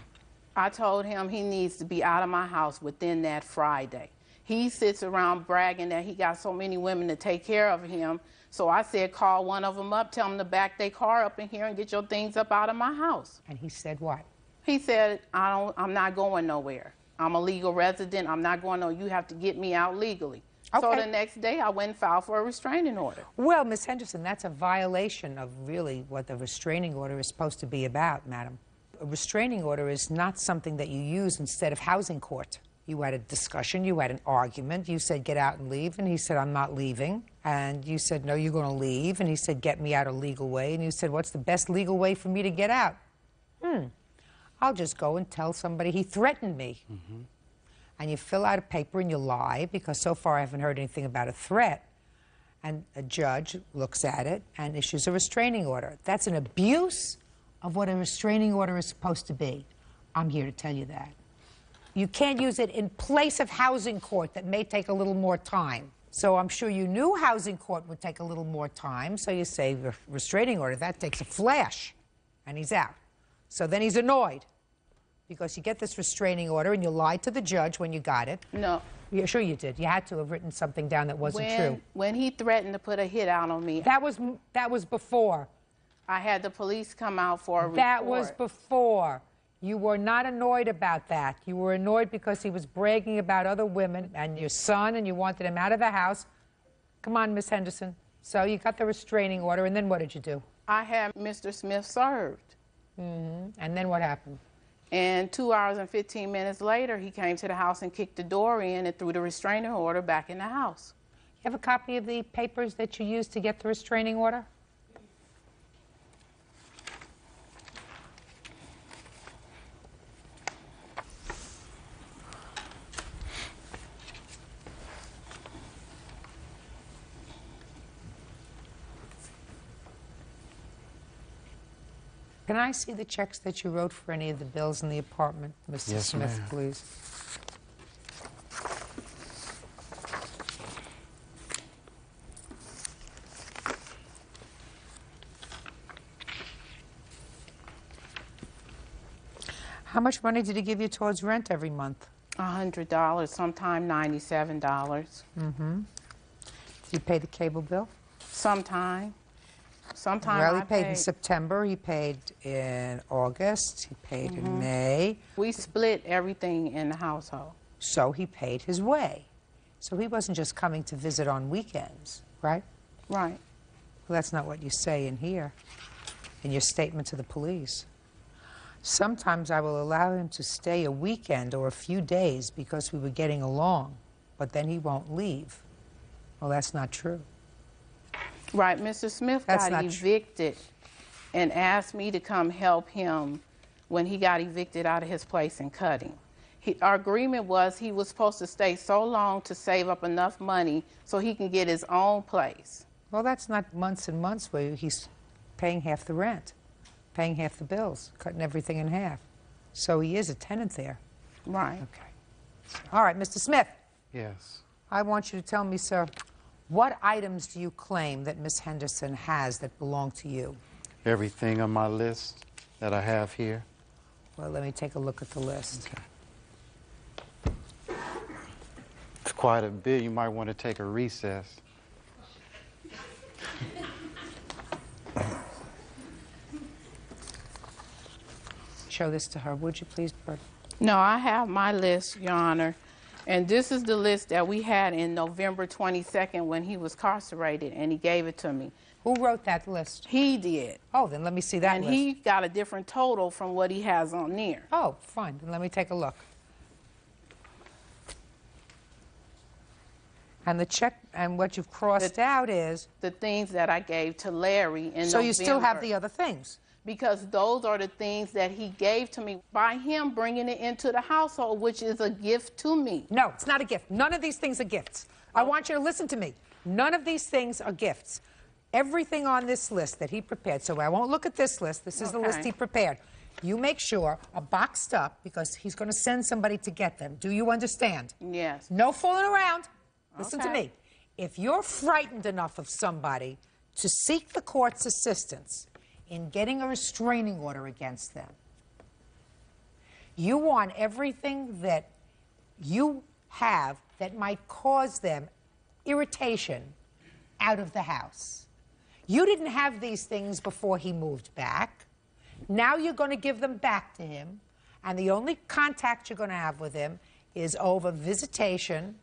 I told him he needs to be out of my house within that Friday. He sits around bragging that he got so many women to take care of him. So I said, call one of them up, tell them to back their car up in here and get your things up out of my house. And he said what? He said, I'm not going nowhere. I'm a legal resident. I'm not going nowhere. You have to get me out legally. Okay. So the next day, I went and filed for a restraining order. Well, Miss Henderson, that's a violation of really what the restraining order is supposed to be about, madam. A restraining order is not something that you use instead of housing court. You had a discussion, you had an argument, you said get out and leave, and he said I'm not leaving. And you said no, you're going to leave, and he said get me out a legal way, and you said what's the best legal way for me to get out? I'll just go and tell somebody he threatened me. And you fill out a paper and you lie, because so far I haven't heard anything about a threat. And a judge looks at it and issues a restraining order. That's an abuse of what a restraining order is supposed to be. I'm here to tell you that. You can't use it in place of housing court that may take a little more time. So I'm sure you knew housing court would take a little more time, so you say restraining order, that takes a flash, and he's out. So then he's annoyed because you get this restraining order and you lied to the judge when you got it. No. Yeah, sure you did. You had to have written something down that wasn't true. When he threatened to put a hit out on me. That was before. I had the police come out for a report. That was before. You were not annoyed about that. You were annoyed because he was bragging about other women and your son, and you wanted him out of the house. Come on, Miss Henderson. So you got the restraining order, and then what did you do? I had Mr. Smith served. And then what happened? And 2 hours and 15 minutes later, he came to the house and kicked the door in and threw the restraining order back in the house. You have a copy of the papers that you used to get the restraining order? Can I see the checks that you wrote for any of the bills in the apartment, Mr. Yes, Smith, ma'am. please? How much money did he give you towards rent every month? $100, sometime $97. Did you pay the cable bill? Sometime Well, he I paid in September, he paid in August, he paid in May. We split everything in the household. So he paid his way. So he wasn't just coming to visit on weekends, right? Right. Well, that's not what you say in here, in your statement to the police. Sometimes I will allow him to stay a weekend or a few days because we were getting along, but then he won't leave. Well, that's not true. Right, Mr. Smith That's got not evicted and asked me to come help him when he got evicted out of his place in Cutting. Our agreement was he was supposed to stay so long to save up enough money so he can get his own place. Well, that's not months and months where he's paying half the rent, paying half the bills, cutting everything in half. So he is a tenant there. Right. Okay. All right, Mr. Smith. Yes. I want you to tell me, sir, what items do you claim that Miss Henderson has that belong to you? Everything on my list that I have here. Well, let me take a look at the list. Okay. It's quite a bit. You might want to take a recess. Show this to her, would you please, Bert? No, I have my list, Your Honor. And this is the list that we had in November 22nd when he was incarcerated, and he gave it to me. Who wrote that list? He did. Oh, then let me see that and list. he got a different total from what he has on there. Oh, fine. Then let me take a look. And the check, and what you've crossed out is? The things that I gave to Larry in So November. you still have the other things? Because those are the things that he gave to me by him bringing it into the household, which is a gift to me. No, it's not a gift. None of these things are gifts. I want you to listen to me. None of these things are gifts. Everything on this list that he prepared, so I won't look at this list. This is the list he prepared. You make sure are boxed up because he's going to send somebody to get them. Do you understand? Yes. No fooling around. Listen to Okay. me. If you're frightened enough of somebody to seek the court's assistance in getting a restraining order against them, you want everything that you have that might cause them irritation out of the house. You didn't have these things before he moved back. Now you're going to give them back to him, and the only contact you're going to have with him is over visitation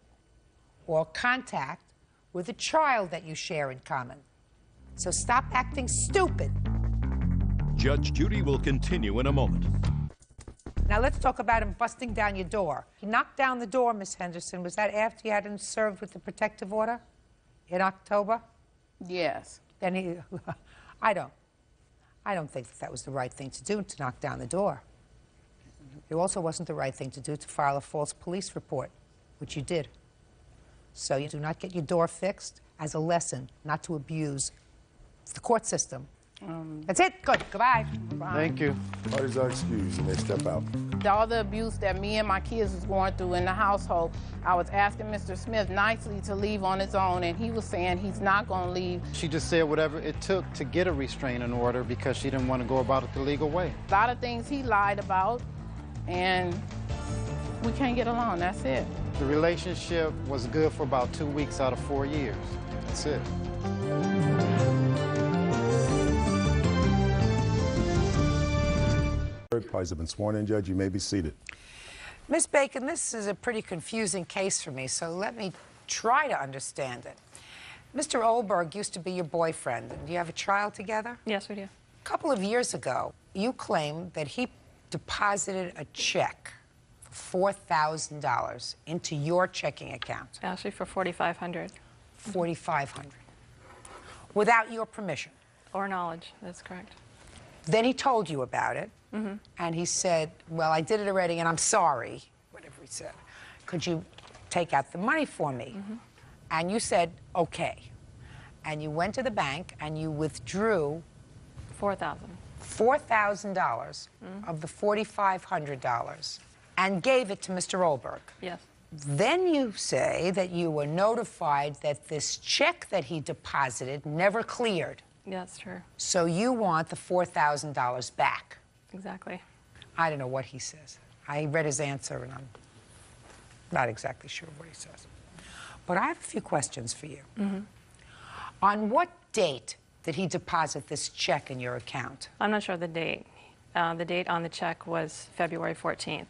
or contact with a child that you share in common. So stop acting stupid. Judge Judy will continue in a moment. Now let's talk about him busting down your door. He knocked down the door, Miss Henderson. Was that after you had him served with the protective order in October? Yes. Then he, I don't think that was the right thing to do, to knock down the door. It also wasn't the right thing to do to file a false police report, which you did. So you do not get your door fixed as a lesson not to abuse the court system. That's it. Good. Goodbye. Bye. Thank you. Parties are excused and they step out. All the abuse that me and my kids was going through in the household, I was asking Mr. Smith nicely to leave on his own, and he was saying he's not going to leave. She just said whatever it took to get a restraining order because she didn't want to go about it the legal way. A lot of things he lied about, and we can't get along. That's it. The relationship was good for about 2 weeks out of 4 years. That's it. Parties have been sworn in, Judge. You may be seated. Miss Bacon, this is a pretty confusing case for me, so let me try to understand it. Mr. Olberg used to be your boyfriend. Do you have a child together? Yes, we do. A couple of years ago, you claimed that he deposited a check for $4,000 into your checking account. Actually, for $4,500. $4,500. Without your permission. Or knowledge, that's correct. Then he told you about it, Mm-hmm. and he said, well, I did it already, and I'm sorry, whatever he said. Could you take out the money for me? Mm-hmm. And you said, okay. And you went to the bank, and you withdrew $4,000. $4,000 of the $4,500 and gave it to Mr. Olberg. Yes. Then you say that you were notified that this check that he deposited never cleared. Yeah, that's true. So you want the $4,000 back. Exactly. I don't know what he says. I read his answer, and I'm not exactly sure what he says. But I have a few questions for you. Mm-hmm. On what date did he deposit this check in your account? I'm not sure the date. The date on the check was February 14th.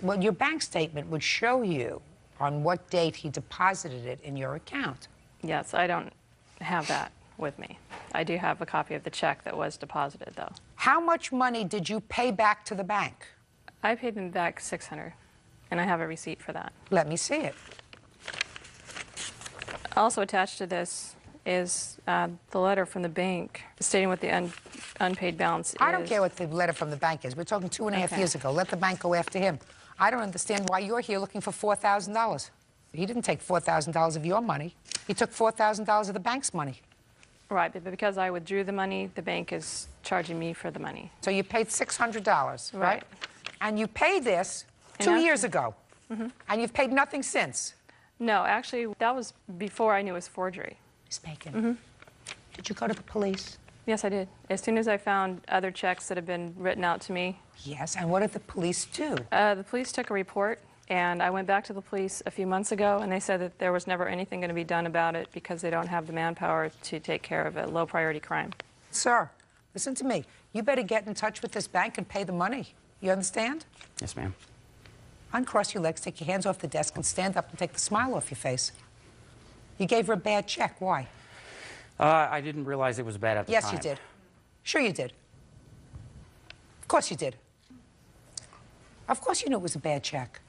Well, your bank statement would show you on what date he deposited it in your account. Yes, I don't have that with me. I do have a copy of the check that was deposited, though. How much money did you pay back to the bank? I paid them back $600, and I have a receipt for that. Let me see it. Also attached to this is the letter from the bank stating what the unpaid balance is. I don't care what the letter from the bank is. We're talking 2.5 years ago. Let the bank go after him. I don't understand why you're here looking for $4,000. He didn't take $4,000 of your money. He took $4,000 of the bank's money. Right, but because I withdrew the money, the bank is charging me for the money. So you paid $600, right? And you paid this And 2 after- years ago. And you've paid nothing since. No, actually, that was before I knew it was forgery. Ms. Bacon, did you go to the police? Yes, I did. As soon as I found other checks that had been written out to me. Yes, and what did the police do? The police took a report, and I went back to the police a few months ago, and they said that there was never anything going to be done about it because they don't have the manpower to take care of a low-priority crime. Sir, listen to me. You better get in touch with this bank and pay the money. You understand? Yes, ma'am. Uncross your legs, take your hands off the desk, and stand up and take the smile off your face. You gave her a bad check. Why? I didn't realize it was bad at the time. Yes, you did. Sure you did. Of course you did. Of course you knew it was a bad check.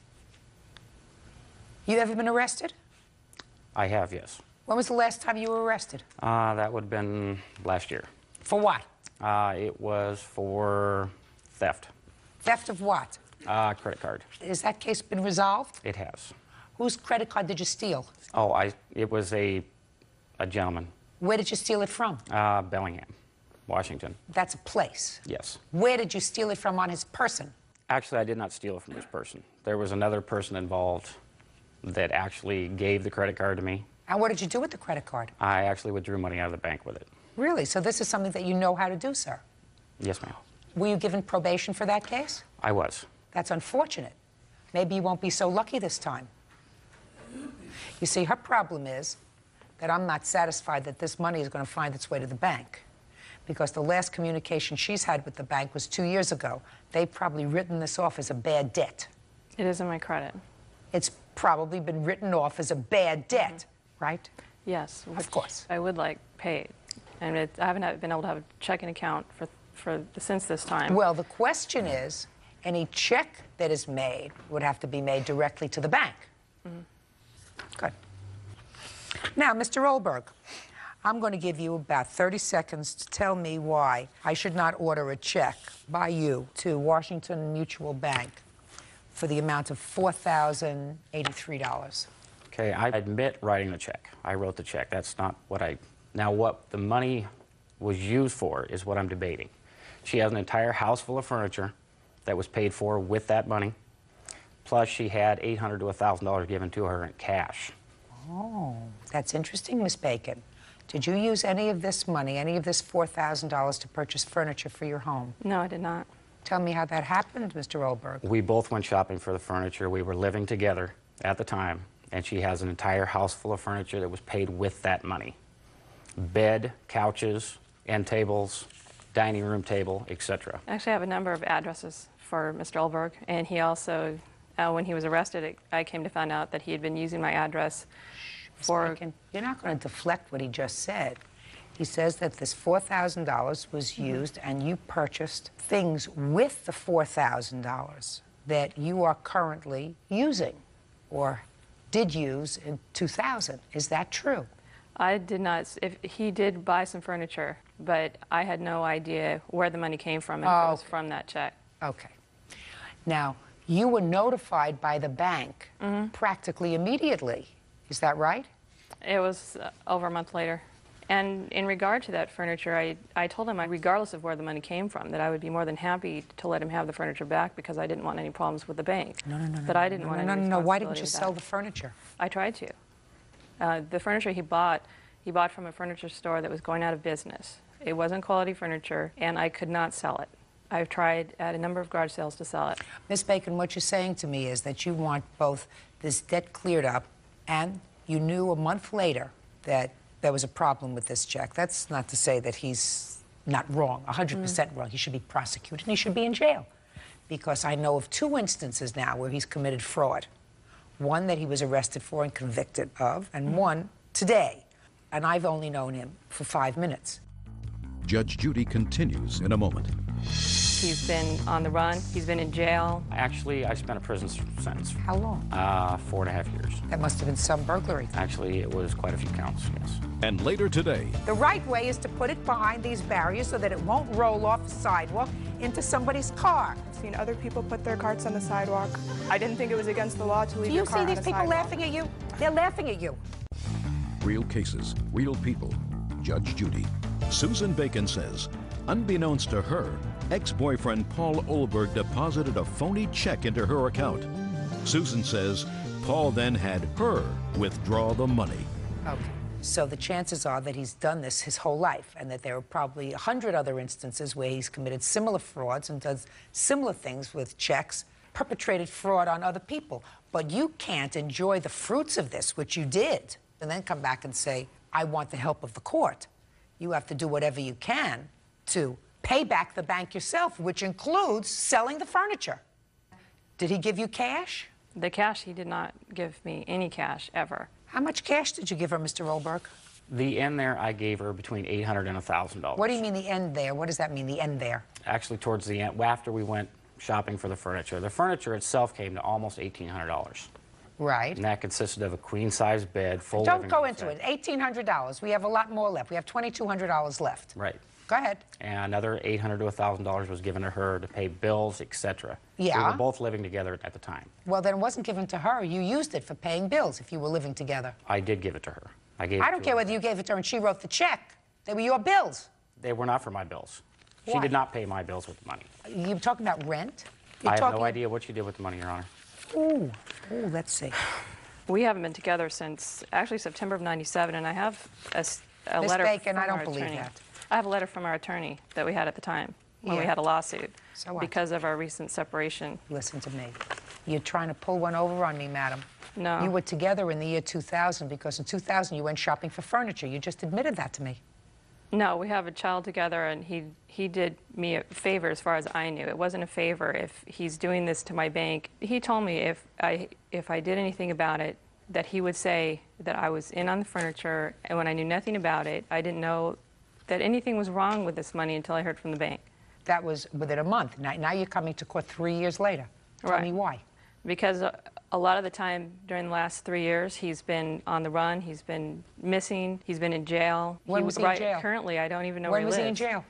You ever been arrested? I have, yes. When was the last time you were arrested? That would have been last year. For what? It was for theft. Theft of what? Credit card. Has that case been resolved? It has. Whose credit card did you steal? Oh, it was a gentleman. Where did you steal it from? Bellingham, Washington. That's a place. Yes. Where did you steal it from on his person? Actually, I did not steal it from this person. There was another person involved that actually gave the credit card to me. And what did you do with the credit card? I actually withdrew money out of the bank with it. Really? So this is something that you know how to do, sir? Yes, ma'am. Were you given probation for that case? I was. That's unfortunate. Maybe you won't be so lucky this time. You see, her problem is that I'm not satisfied that this money is going to find its way to the bank, because the last communication she's had with the bank was 2 years ago. They've probably written this off as a bad debt. It isn't my credit. It's probably been written off as a bad debt, right? Yes. Of course. I would like paid. And I haven't been able to have a checking account since this time. Well, the question is, any check that is made would have to be made directly to the bank. Good. Now, Mr. Olberg, I'm going to give you about 30 seconds to tell me why I should not order a check by you to Washington Mutual Bank for the amount of $4,083. Okay, I admit writing the check. I wrote the check. That's not what I... Now, what the money was used for is what I'm debating. She has an entire house full of furniture that was paid for with that money, plus she had $800 to $1,000 given to her in cash. Oh, that's interesting, Miss Bacon. Did you use any of this money, any of this $4,000 to purchase furniture for your home? No, I did not. Tell me how that happened, Mr. Olberg. We both went shopping for the furniture. We were living together at the time, and she has an entire house full of furniture that was paid with that money. Bed, couches, end tables, dining room table, etc. Actually, I have a number of addresses for Mr. Olberg, and he also, when he was arrested, I came to find out that he had been using my address for... You're not going to deflect what he just said. He says that this $4,000 was used and you purchased things with the $4,000 that you are currently using or did use in 2000. Is that true? I did not. He did buy some furniture, but I had no idea where the money came from, and if it was from that check. Okay. Now, you were notified by the bank practically immediately. Is that right? It was over a month later. And in regard to that furniture, I told him, regardless of where the money came from, that I would be more than happy to let him have the furniture back because I didn't want any problems with the bank. No. But I didn't want any responsibility. Why didn't you with sell that. the furniture? I tried to. The furniture he bought from a furniture store that was going out of business. It wasn't quality furniture, and I could not sell it. I've tried at a number of garage sales to sell it. Ms. Bacon, what you're saying to me is that you want both this debt cleared up and you knew a month later that there was a problem with this check. That's not to say that he's not wrong, 100% wrong. He should be prosecuted and he should be in jail. Because I know of 2 instances now where he's committed fraud. One that he was arrested for and convicted of, and one today. And I've only known him for 5 minutes. Judge Judy continues in a moment. He's been on the run. He's been in jail. Actually, I spent a prison sentence. How long? 4.5 years. That must have been some burglary. Actually, it was quite a few counts, yes. And later today, The right way is to put it behind these barriers so that it won't roll off the sidewalk into somebody's car. I've seen other people put their carts on the sidewalk. I didn't think it was against the law to leave Do your you car see on these a people sidewalk. laughing at you? They're laughing at you. real cases, real people. Judge Judy. Susan Bacon says, unbeknownst to her, ex-boyfriend Paul Olberg deposited a phony check into her account. Susan says Paul then had her withdraw the money. Okay. So the chances are that he's done this his whole life and that there are probably 100 other instances where he's committed similar frauds and does similar things with checks, perpetrated fraud on other people. But you can't enjoy the fruits of this, which you did, and then come back and say, I want the help of the court. You have to do whatever you can to pay back the bank yourself, which includes selling the furniture. Did he give you cash? The cash, he did not give me any cash ever. How much cash did you give her, Mr. Rolberg? The end there, I gave her between $800 and $1,000. What do you mean the end there? What does that mean, the end there? Actually, towards the end, after we went shopping for the furniture. The furniture itself came to almost $1,800. Right. And that consisted of a queen-size bed, full Don't living go room into set. it. $1,800. We have a lot more left. We have $2,200 left. Right. Go ahead. And another $800 to $1,000 was given to her to pay bills, etc. Yeah. We were both living together at the time. Well, then it wasn't given to her. You used it for paying bills if you were living together. I did give it to her. I don't care whether you gave it to her and she wrote the check. They were your bills. They were not for my bills. She Why? did not pay my bills with the money. You're talking about rent? I have no idea what she did with the money, Your Honor. Ooh, let's see. We haven't been together since actually September of '97, and I have a Miss letter Bacon, from I don't our believe attorney. that. I have a letter from our attorney that we had at the time when we Yeah. had a lawsuit So what? because of our recent separation. Listen to me. You're trying to pull one over on me, madam. No. You were together in the year 2000 because in 2000 you went shopping for furniture. You just admitted that to me. No, we have a child together, and he did me a favor as far as I knew. It wasn't a favor if he's doing this to my bank. He told me if I did anything about it, that he would say that I was in on the furniture, and when I knew nothing about it, I didn't know that anything was wrong with this money until I heard from the bank. That was within a month. Now you're coming to court 3 years later. Tell me why. Because a lot of the time during the last 3 years, he's been on the run, he's been missing, he's been in jail. When was he in jail? Currently, I don't even know When where was he he in lives. jail?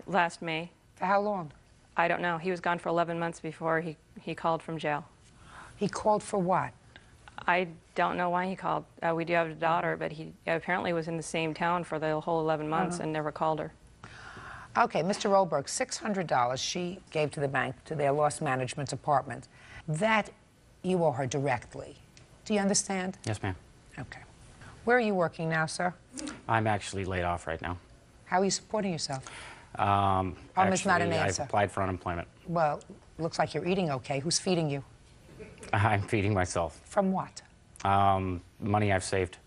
Last May. For how long? I don't know. He was gone for 11 months before he called from jail. He called for what? I don't know why he called. We do have a daughter, but he apparently was in the same town for the whole 11 months and never called her. Okay, Mr. Rolberg, $600 she gave to the bank, to their loss management department. That you owe her directly. Do you understand? Yes, ma'am. Okay. Where are you working now, sir? I'm actually laid off right now. How are you supporting yourself? Actually, not an I've answer. applied for unemployment. Well, looks like you're eating okay. Who's feeding you? I'm feeding myself. From what? Money I've saved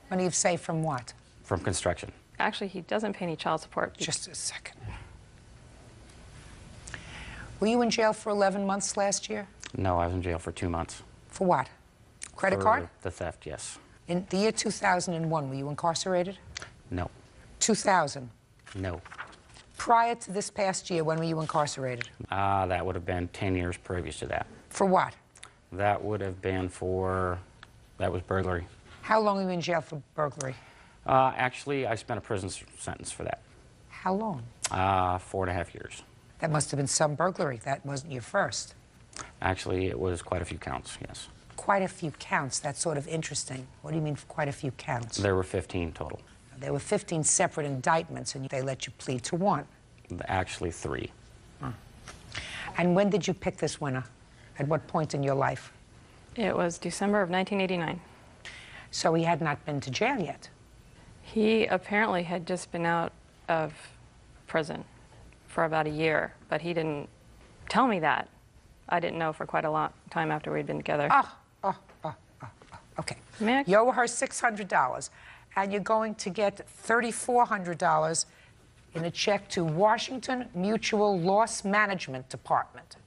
Money you've saved from what? from construction. Actually, he doesn't pay any child support. Just a second. Were you in jail for 11 months last year? No, I was in jail for 2 months. For what? Credit For card? the theft, yes. In the year 2001, were you incarcerated? No. 2000. No. Prior to this past year, when were you incarcerated? That would have been 10 years previous to that. For what? That would have been that was burglary. How long were you in jail for burglary? Actually, I spent a prison sentence for that. How long? 4.5 years. That must have been some burglary. That wasn't your first. Actually, it was quite a few counts, yes. Quite a few counts. That's sort of interesting. What do you mean quite a few counts? There were 15 total. There were 15 separate indictments, and they let you plead to one. Actually, 3. And when did you pick this winner? At what point in your life? It was December of 1989. So he had not been to jail yet? He apparently had just been out of prison for about a year, but he didn't tell me that. I didn't know for quite a long time after we'd been together. Okay. May I? You owe her $600, and you're going to get $3,400 in a check to Washington Mutual Loss Management Department.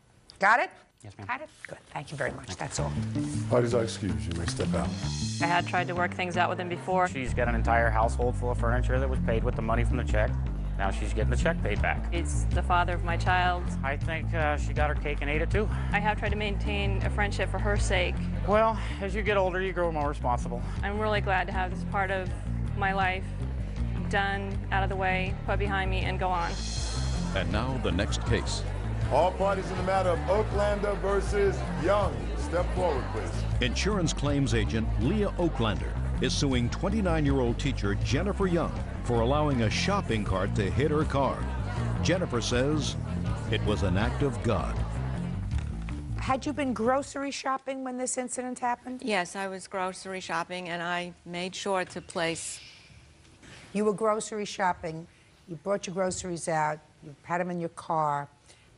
Got it? Yes, ma'am. Got it? Good. Thank you very much. That's all. Parties are excused. You may step out. I had tried to work things out with him before. She's got an entire household full of furniture that was paid with the money from the check. Now she's getting the check paid back. He's the father of my child. I think she got her cake and ate it too. I have tried to maintain a friendship for her sake. Well, as you get older, you grow more responsible. I'm really glad to have this part of my life done, out of the way, put behind me, and go on. And now the next case. All parties in the matter of Oaklander versus Young. Step forward, please. Insurance claims agent Leah Oaklander is suing 29-year-old teacher Jennifer Young for allowing a shopping cart to hit her car. Jennifer says it was an act of God. Had you been grocery shopping when this incident happened? Yes, I was grocery shopping, and I made sure to place. You were grocery shopping. You brought your groceries out. You had them in your car.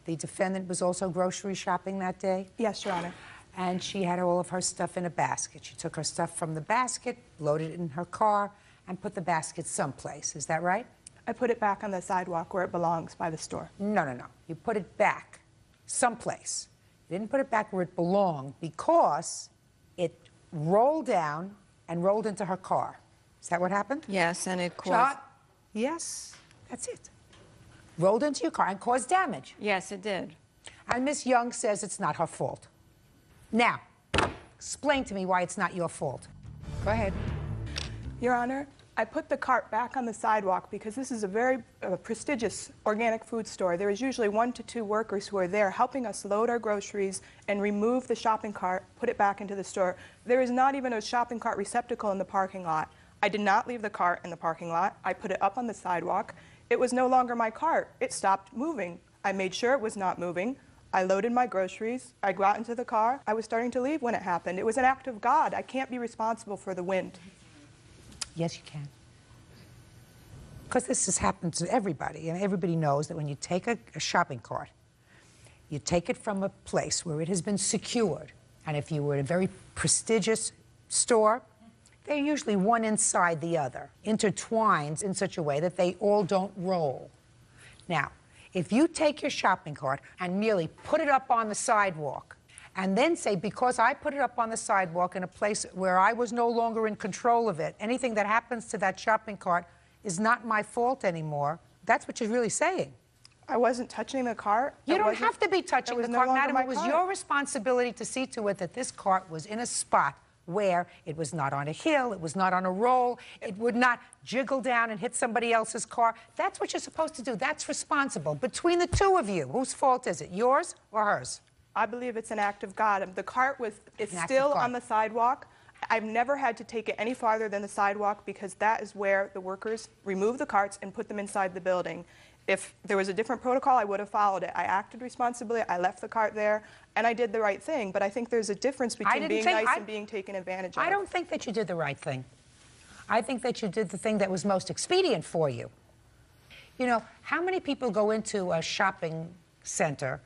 The defendant was also grocery shopping that day? Yes, Your Honor. And she had all of her stuff in a basket. She took her stuff from the basket, loaded it in her car, and put the basket someplace. Is that right? I put it back on the sidewalk where it belongs by the store. No. You put it back someplace. You didn't put it back where it belonged because it rolled down and rolled into her car. Is that what happened? Yes, and it caused... Shot? Yes, that's it. Rolled into your car and caused damage. Yes, it did. And Miss Young says it's not her fault. Now, explain to me why it's not your fault. Go ahead. Your Honor, I put the cart back on the sidewalk because this is a very prestigious organic food store. There is usually 1 to 2 workers who are there helping us load our groceries and remove the shopping cart, put it back into the store. There is not even a shopping cart receptacle in the parking lot. I did not leave the cart in the parking lot. I put it up on the sidewalk. It was no longer my cart. It stopped moving. I made sure it was not moving. I loaded my groceries. I got into the car. I was starting to leave when it happened. It was an act of God. I can't be responsible for the wind. Yes, you can. Because this has happened to everybody, and everybody knows that when you take a shopping cart, you take it from a place where it has been secured, and if you were at a very prestigious store, they're usually one inside the other, intertwined in such a way that they all don't roll. Now, if you take your shopping cart and merely put it up on the sidewalk, and then say, because I put it up on the sidewalk in a place where I was no longer in control of it, anything that happens to that shopping cart is not my fault anymore, that's what you're really saying. I wasn't touching the cart. You don't have to be touching the cart, madam. It was your responsibility to see to it that this cart was in a spot where it was not on a hill, it was not on a roll, it would not jiggle down and hit somebody else's car. That's what you're supposed to do. That's responsible. Between the two of you, whose fault is it, yours or hers? I believe it's an act of God. The cart is still on the sidewalk. I've never had to take it any farther than the sidewalk because that is where the workers remove the carts and put them inside the building. If there was a different protocol, I would have followed it. I acted responsibly, I left the cart there, and I did the right thing. But I think there's a difference between being nice and being taken advantage of. I don't think that you did the right thing. I think that you did the thing that was most expedient for you. You know, how many people go into a shopping center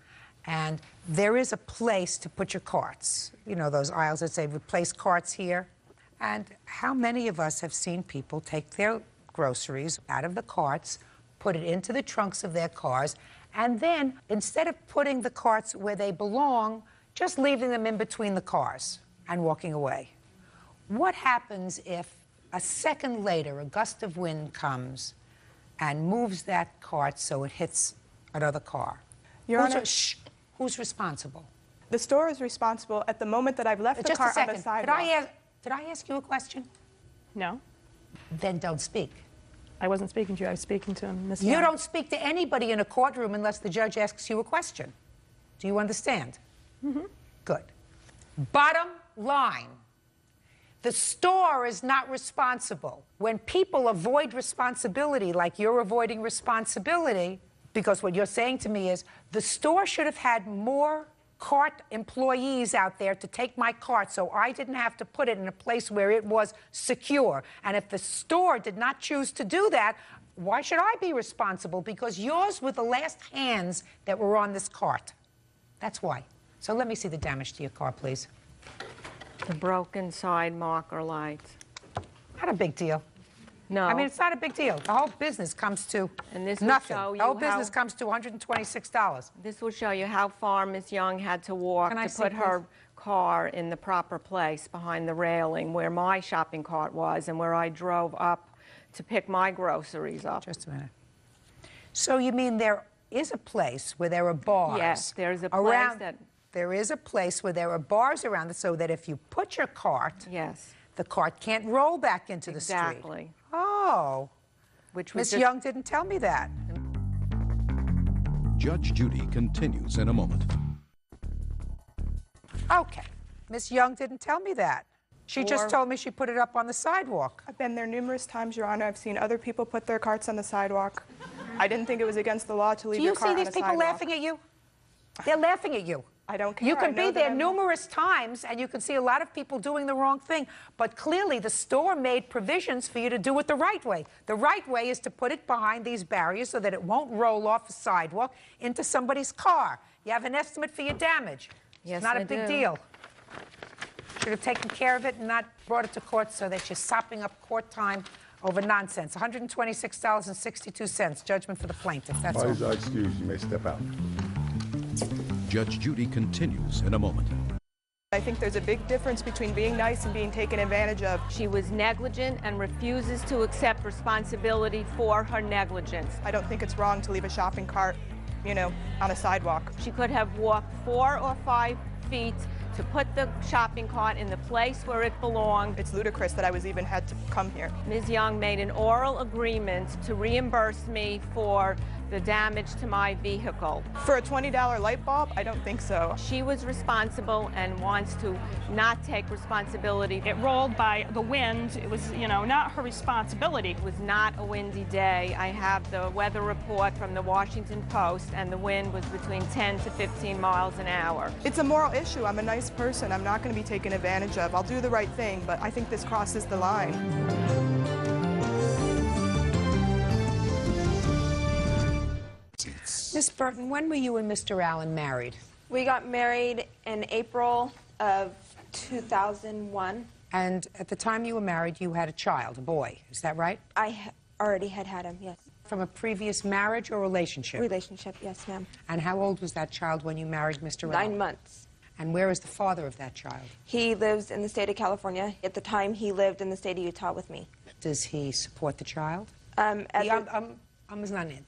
and there is a place to put your carts? You know, those aisles that say replace carts here. And how many of us have seen people take their groceries out of the carts, put it into the trunks of their cars, and then, instead of putting the carts where they belong, just leaving them in between the cars and walking away? What happens if a second later a gust of wind comes and moves that cart so it hits another car? Your Honor, who's responsible? The store is responsible at the moment that I've left the cart on the sidewalk. Did I ask you a question? No. Then don't speak. I wasn't speaking to you. I was speaking to Ms. Young. You don't speak to anybody in a courtroom unless the judge asks you a question. Do you understand? Mm-hmm. Good. Bottom line, the store is not responsible. When people avoid responsibility like you're avoiding responsibility, because what you're saying to me is the store should have had more cart employees out there to take my cart so I didn't have to put it in a place where it was secure. And if the store did not choose to do that, why should I be responsible? Because yours were the last hands that were on this cart. That's why. So let me see the damage to your car, please. The broken side marker lights. Not a big deal. No. I mean, it's not a big deal. The whole business comes to nothing. The whole business comes to $126. This will show you how far Ms. Young had to walk to put her car in the proper place behind the railing where my shopping cart was and where I drove up to pick my groceries up. Just a minute. So you mean there is a place where there are bars? Yes, there's a place There is a place where there are bars around so that if you put your cart, yes, the cart can't roll back into the street. Exactly. Oh. Which was Miss Young didn't tell me that. Judge Judy continues in a moment. Okay. Miss Young didn't tell me that. She just told me she put it up on the sidewalk. I've been there numerous times, Your Honor. I've seen other people put their carts on the sidewalk. I didn't think it was against the law to leave your cart on the sidewalk. Do you see these people laughing at you? They're laughing at you. I don't care. You can be there numerous times, and you can see a lot of people doing the wrong thing. But clearly, the store made provisions for you to do it the right way. The right way is to put it behind these barriers so that it won't roll off the sidewalk into somebody's car. You have an estimate for your damage. Yes, it's not a big deal. Should have taken care of it and not brought it to court so that you're sopping up court time over nonsense. $126.62. Judgment for the plaintiff. That's all. Parties are excused. You may step out. Judge Judy continues in a moment. I think there's a big difference between being nice and being taken advantage of. She was negligent and refuses to accept responsibility for her negligence. I don't think it's wrong to leave a shopping cart, you know, on a sidewalk. She could have walked 4 or 5 feet to put the shopping cart in the place where it belonged. It's ludicrous that I was even had to come here. Ms. Young made an oral agreement to reimburse me for the damage to my vehicle. For a $20 light bulb? I don't think so. She was responsible and wants to not take responsibility. It rolled by the wind. It was, you know, not her responsibility. It was not a windy day. I have the weather report from the Washington Post, and the wind was between 10 to 15 miles an hour. It's a moral issue. I'm a nice person. I'm not going to be taken advantage of. I'll do the right thing, but I think this crosses the line. Miss Burton, when were you and Mr. Allen married? We got married in April of 2001. And at the time you were married, you had a child, a boy. Is that right? I already had him, yes. From a previous marriage or relationship? Relationship, yes, ma'am. And how old was that child when you married Mr. Allen? 9 months. And where is the father of that child? He lives in the state of California. At the time, he lived in the state of Utah with me. Does he support the child?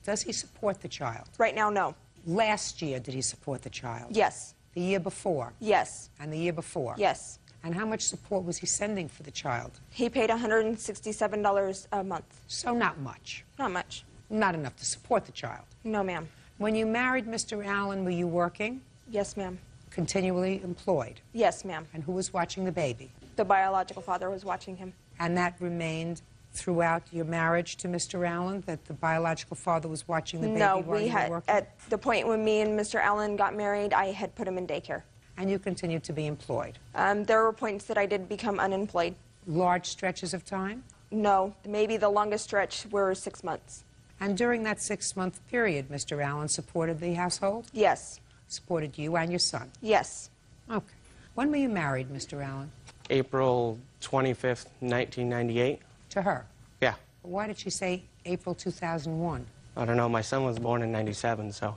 Does he support the child? Right now, no. Last year, did he support the child? Yes. The year before? Yes. And the year before? Yes. And how much support was he sending for the child? He paid $167 a month. So not much? Not much. Not enough to support the child? No, ma'am. When you married Mr. Allen, were you working? Yes, ma'am. Continually employed? Yes, ma'am. And who was watching the baby? The biological father was watching him. And that remained throughout your marriage to Mr. Allen, that the biological father was watching the baby while you were working? At the point when me and Mr. Allen got married, I had put him in daycare. And you continued to be employed? There were points that I did become unemployed. Large stretches of time? No, maybe the longest stretch were 6 months. And during that 6-month period, Mr. Allen supported the household? Yes. Supported you and your son? Yes. Okay. When were you married, Mr. Allen? April 25th, 1998. To her? Yeah. Why did she say April 2001? I don't know. My son was born in 97, so.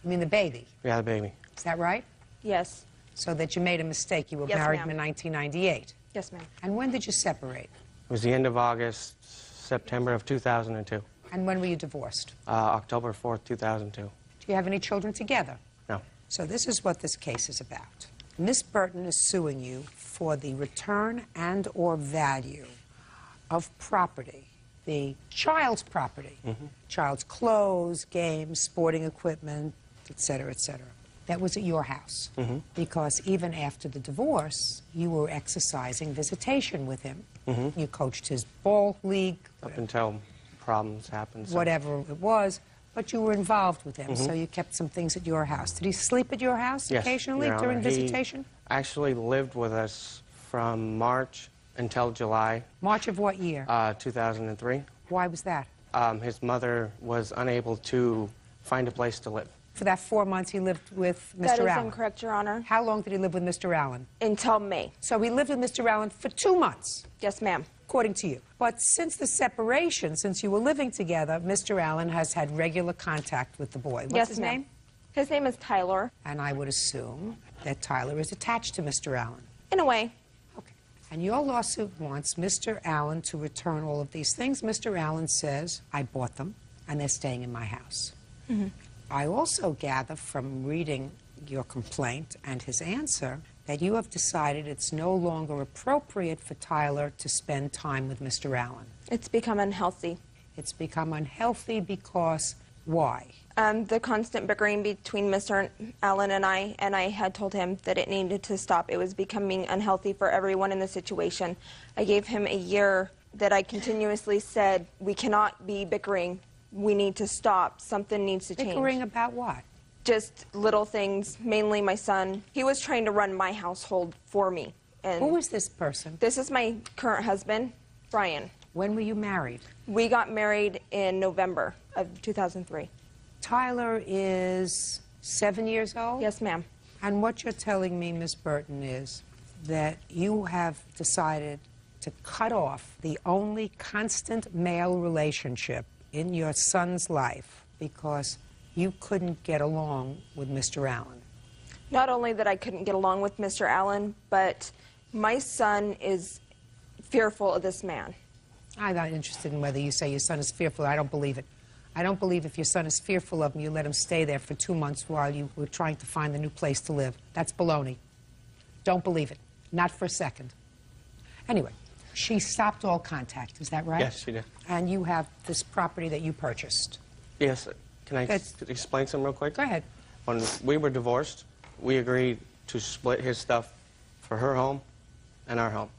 You mean the baby? Yeah, the baby. Is that right? Yes. So that you made a mistake. You were Yes, married ma'am. in 1998. Yes, ma'am. And when did you separate? It was the end of August, September of 2002. And when were you divorced? October 4th, 2002. Do you have any children together? No. So this is what this case is about. Miss Burton is suing you for the return and or value of property, the child's property, child's clothes, games, sporting equipment, etc., etc. That was at your house. Because even after the divorce, you were exercising visitation with him. You coached his ball league. Up until problems happened. So. Whatever it was, but you were involved with him, so you kept some things at your house. Did he sleep at your house Yes, occasionally Your Honor. during visitation? He actually lived with us from March until July. March of what year? 2003. Why was that? His mother was unable to find a place to live. For that 4 months he lived with Mr. That is Allen? incorrect, Your Honor. How long did he live with Mr. Allen? Until May. So he lived with Mr. Allen for 2 months? Yes, ma'am. According to you. But since the separation, since you were living together, Mr. Allen has had regular contact with the boy. What's Yes, his ma'am. name? His name is Tyler. And I would assume that Tyler is attached to Mr. Allen. In a way. Okay. And your lawsuit wants Mr. Allen to return all of these things. Mr. Allen says, I bought them, and they're staying in my house. I also gather from reading your complaint and his answer that you have decided it's no longer appropriate for Tyler to spend time with Mr. Allen. It's become unhealthy. It's become unhealthy because why? The constant bickering between Mr. Allen and I had told him that it needed to stop. It was becoming unhealthy for everyone in the situation. I gave him a year that I continuously said, we cannot be bickering. We need to stop. Something needs to change. Bickering about what? Just little things, mainly my son. He was trying to run my household for me. And who is this person? This is my current husband, Brian. When were you married? We got married in November of 2003. Tyler is 7 years old? Yes, ma'am. And what you're telling me, Miss Burton, is that you have decided to cut off the only constant male relationship in your son's life because you couldn't get along with Mr. Allen. Not only that I couldn't get along with Mr. Allen, but my son is fearful of this man. I'm not interested in whether you say your son is fearful. I don't believe it. I don't believe if your son is fearful of him, you let him stay there for 2 months while you were trying to find a new place to live. That's baloney. Don't believe it. Not for a second. Anyway, she stopped all contact. Is that right? Yes, she did. And you have this property that you purchased. Yes. Can I explain something real quick? Go ahead. When we were divorced, we agreed to split his stuff for her home and our home.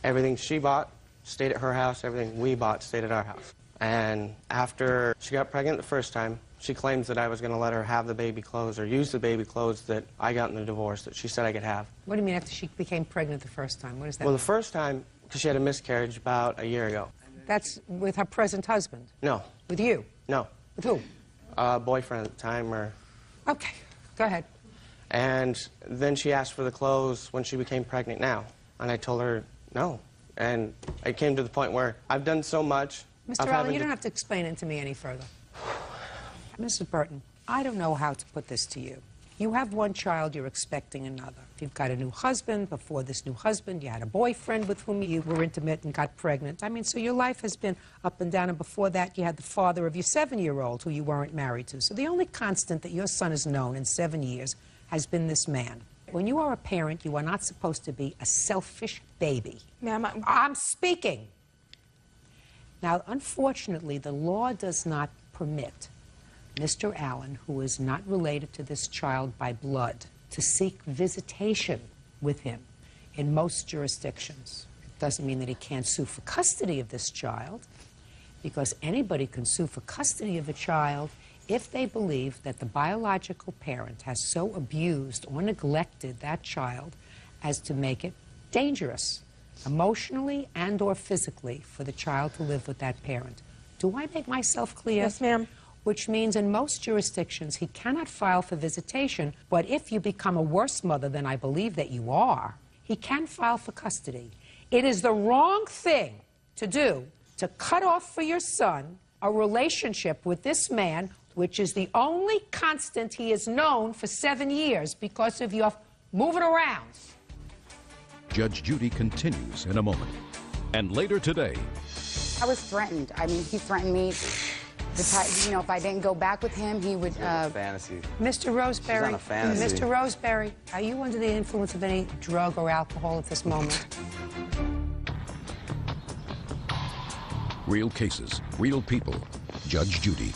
Everything she bought stayed at her house. Everything we bought stayed at our house. And after she got pregnant the first time, she claims that I was going to let her have the baby clothes or use the baby clothes that I got in the divorce that she said I could have. What do you mean after she became pregnant the first time? What is that? Well, the first time, because she had a miscarriage about a year ago. That's with her present husband? No. With you? No. With who? Boyfriend at the time, or... Okay, go ahead. And then she asked for the clothes when she became pregnant now. And I told her no. And it came to the point where I've done so much... Mr. Allen, you don't have to explain it to me any further. Mrs. Burton, I don't know how to put this to you. You have one child, you're expecting another. You've got a new husband. Before this new husband, you had a boyfriend with whom you were intimate and got pregnant. I mean, so your life has been up and down, and before that, you had the father of your 7-year-old who you weren't married to. So the only constant that your son has known in 7 years has been this man. When you are a parent, you are not supposed to be a selfish baby. Ma'am, I'm speaking. Now, unfortunately, the law does not permit Mr. Allen, who is not related to this child by blood, to seek visitation with him in most jurisdictions. It doesn't mean that he can't sue for custody of this child, because anybody can sue for custody of a child if they believe that the biological parent has so abused or neglected that child as to make it dangerous, emotionally and or physically, for the child to live with that parent. Do I make myself clear? Yes, ma'am. Which means in most jurisdictions he cannot file for visitation, but if you become a worse mother than I believe that you are, he can file for custody. It is the wrong thing to do to cut off for your son a relationship with this man, which is the only constant he has known for 7 years because of your moving around. Judge Judy continues in a moment. And later today... I was threatened. I mean, he threatened me. You know, if I didn't go back with him, he would... fantasy. Mr. Roseberry, She's on a fantasy. Mr. Roseberry, are you under the influence of any drug or alcohol at this moment? Real cases, real people. Judge Judy.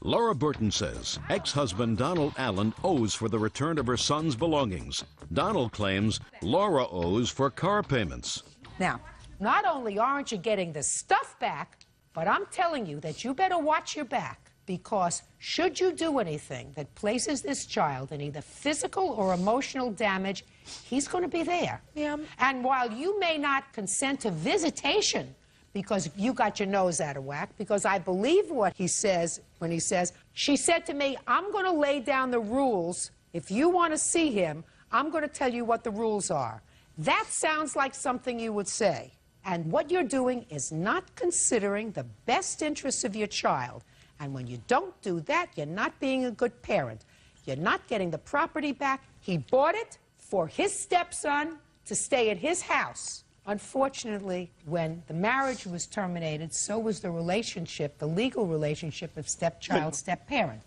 Laura Burton says ex-husband Donald Allen owes for the return of her son's belongings. Donald claims Laura owes for car payments. Now, not only aren't you getting the stuff back, but I'm telling you that you better watch your back, because should you do anything that places this child in either physical or emotional damage, he's going to be there. Ma'am. And while you may not consent to visitation because you got your nose out of whack, because I believe what he says when he says, she said to me, I'm going to lay down the rules. If you want to see him, I'm going to tell you what the rules are. That sounds like something you would say. And what you're doing is not considering the best interests of your child. And when you don't do that, you're not being a good parent. You're not getting the property back. He bought it for his stepson to stay at his house. Unfortunately, when the marriage was terminated, so was the relationship, the legal relationship of stepchild, step-parent.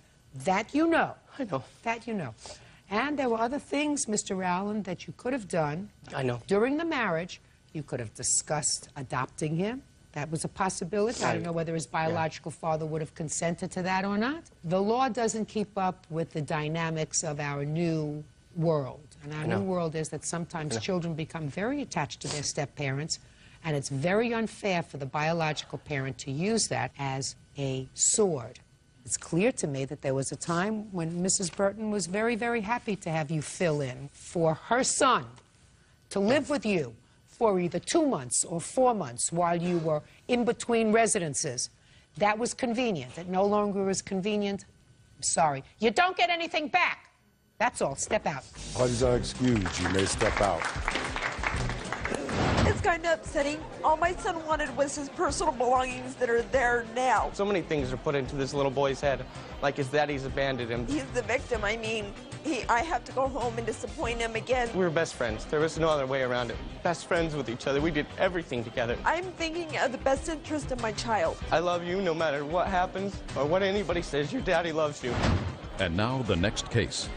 That you know. I know. That you know. And there were other things, Mr. Allen, that you could have done. I know. During the marriage, you could have discussed adopting him. That was a possibility. I don't know whether his biological father would have consented to that or not. The law doesn't keep up with the dynamics of our new world. And our new world is that sometimes children become very attached to their step-parents, and it's very unfair for the biological parent to use that as a sword. It's clear to me that there was a time when Mrs. Burton was very, very happy to have you fill in for her son to live with you for either 2 months or 4 months while you were in between residences. That was convenient. It no longer is convenient. I'm sorry. You don't get anything back. That's all. Step out. Parties are excused. You may step out. It's kind of upsetting. All my son wanted was his personal belongings that are there now. So many things are put into this little boy's head, like his daddy's abandoned him. He's the victim. I mean, I have to go home and disappoint him again. We were best friends. There was no other way around it. Best friends with each other. We did everything together. I'm thinking of the best interest of my child. I love you no matter what happens or what anybody says. Your daddy loves you. And now the next case.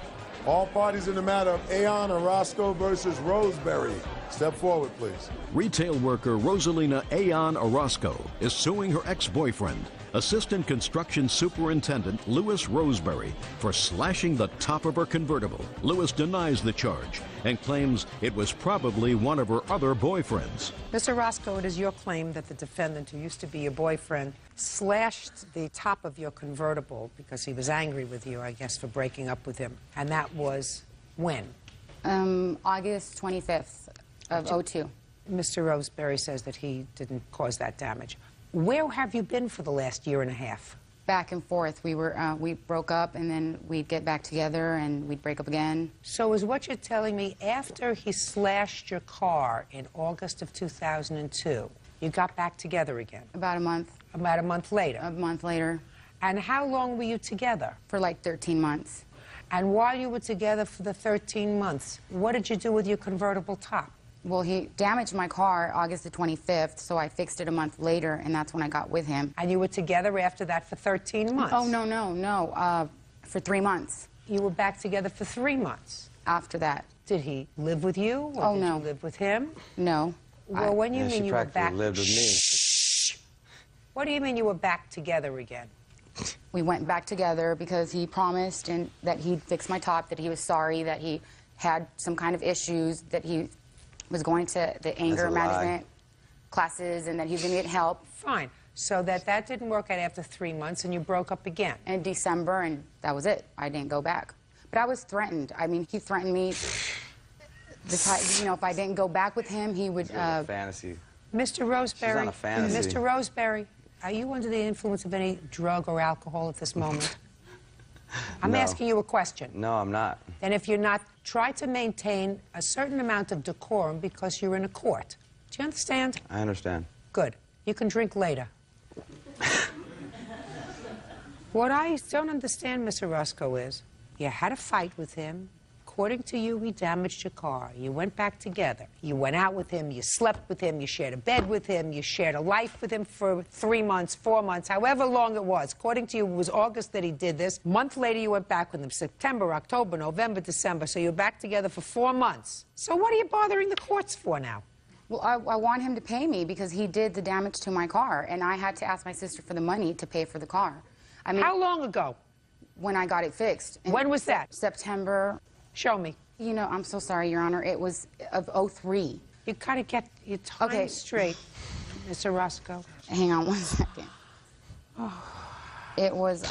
All parties in the matter of Aon Orozco versus Roseberry. Step forward, please. Retail worker Rosalina Aon Orozco is suing her ex-boyfriend, Assistant Construction Superintendent Louis Roseberry, for slashing the top of her convertible. Louis denies the charge and claims it was probably one of her other boyfriends. Mr. Roscoe, it is your claim that the defendant, who used to be your boyfriend, slashed the top of your convertible because he was angry with you, I guess, for breaking up with him. And that was when? August 25th of 02. Mr. Roseberry says that he didn't cause that damage. Where have you been for the last year and a half? Back and forth. We broke up, and then we'd get back together, and we'd break up again. So is what you're telling me, after he slashed your car in August of 2002, you got back together again? About a month. About a month later? A month later. And how long were you together? For like 13 months. And while you were together for the 13 months, what did you do with your convertible top? Well, he damaged my car August the 25th, so I fixed it a month later, and that's when I got with him. And you were together after that for 13 months? Oh, no. For 3 months. You were back together for 3 months? After that. Did he live with you, or did you live with him? No. Well, when you mean you were back... lived with me. What do you mean you were back together again? We went back together because he promised that he'd fix my top, that he was sorry, that he had some kind of issues, that he was going to the anger management classes, and that he was going to get help. Fine. So that didn't work out after 3 months, and you broke up again. In December, and that was it. I didn't go back. But I was threatened. I mean, he threatened me. If I didn't go back with him, he would... fantasy. Mr. Roseberry. She's on a fantasy. Mr. Roseberry, are you under the influence of any drug or alcohol at this moment? I'm asking you a question. No, I'm not. And if you're not, try to maintain a certain amount of decorum because you're in a court. Do you understand? I understand. Good. You can drink later. What I don't understand, Mr. Roscoe, is you had a fight with him. According to you, he damaged your car. You went back together. You went out with him. You slept with him. You shared a bed with him. You shared a life with him for 3 months, 4 months, however long it was. According to you, it was August that he did this. A month later, you went back with him. September, October, November, December. So you're back together for 4 months. So what are you bothering the courts for now? Well, I want him to pay me because he did the damage to my car, and I had to ask my sister for the money to pay for the car. I mean, how long ago? When I got it fixed. When was that? September. Show me. You know, I'm so sorry, Your Honor. It was of 03. You gotta get your time straight, Mr. Roscoe. Hang on 1 second. It was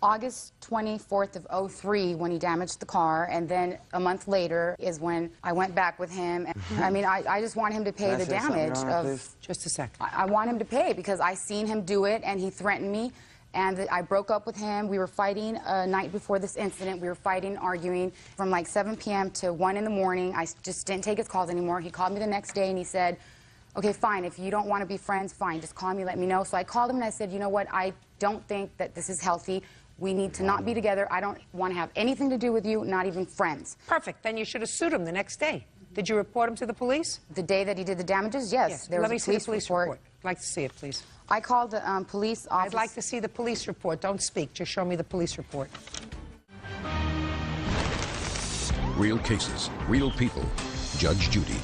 August 24th of 03 when he damaged the car, and then a month later is when I went back with him. I mean, I just want him to pay the damage of... Just a second. I want him to pay because I seen him do it, and he threatened me. And I broke up with him. We were fighting a night before this incident. We were fighting, arguing from like 7 p.m. to 1 in the morning. I just didn't take his calls anymore. He called me the next day and he said, okay, fine, if you don't want to be friends, fine, just call me, let me know. So I called him and I said, you know what, I don't think that this is healthy. We need to not be together. I don't want to have anything to do with you, not even friends. Perfect. Then you should have sued him the next day. Did you report him to the police? The day that he did the damages, yes. There Let was me a see the police report. I'd like to see it, please. I called the police office. I'd like to see the police report. Don't speak. Just show me the police report. Real cases, real people. Judge Judy.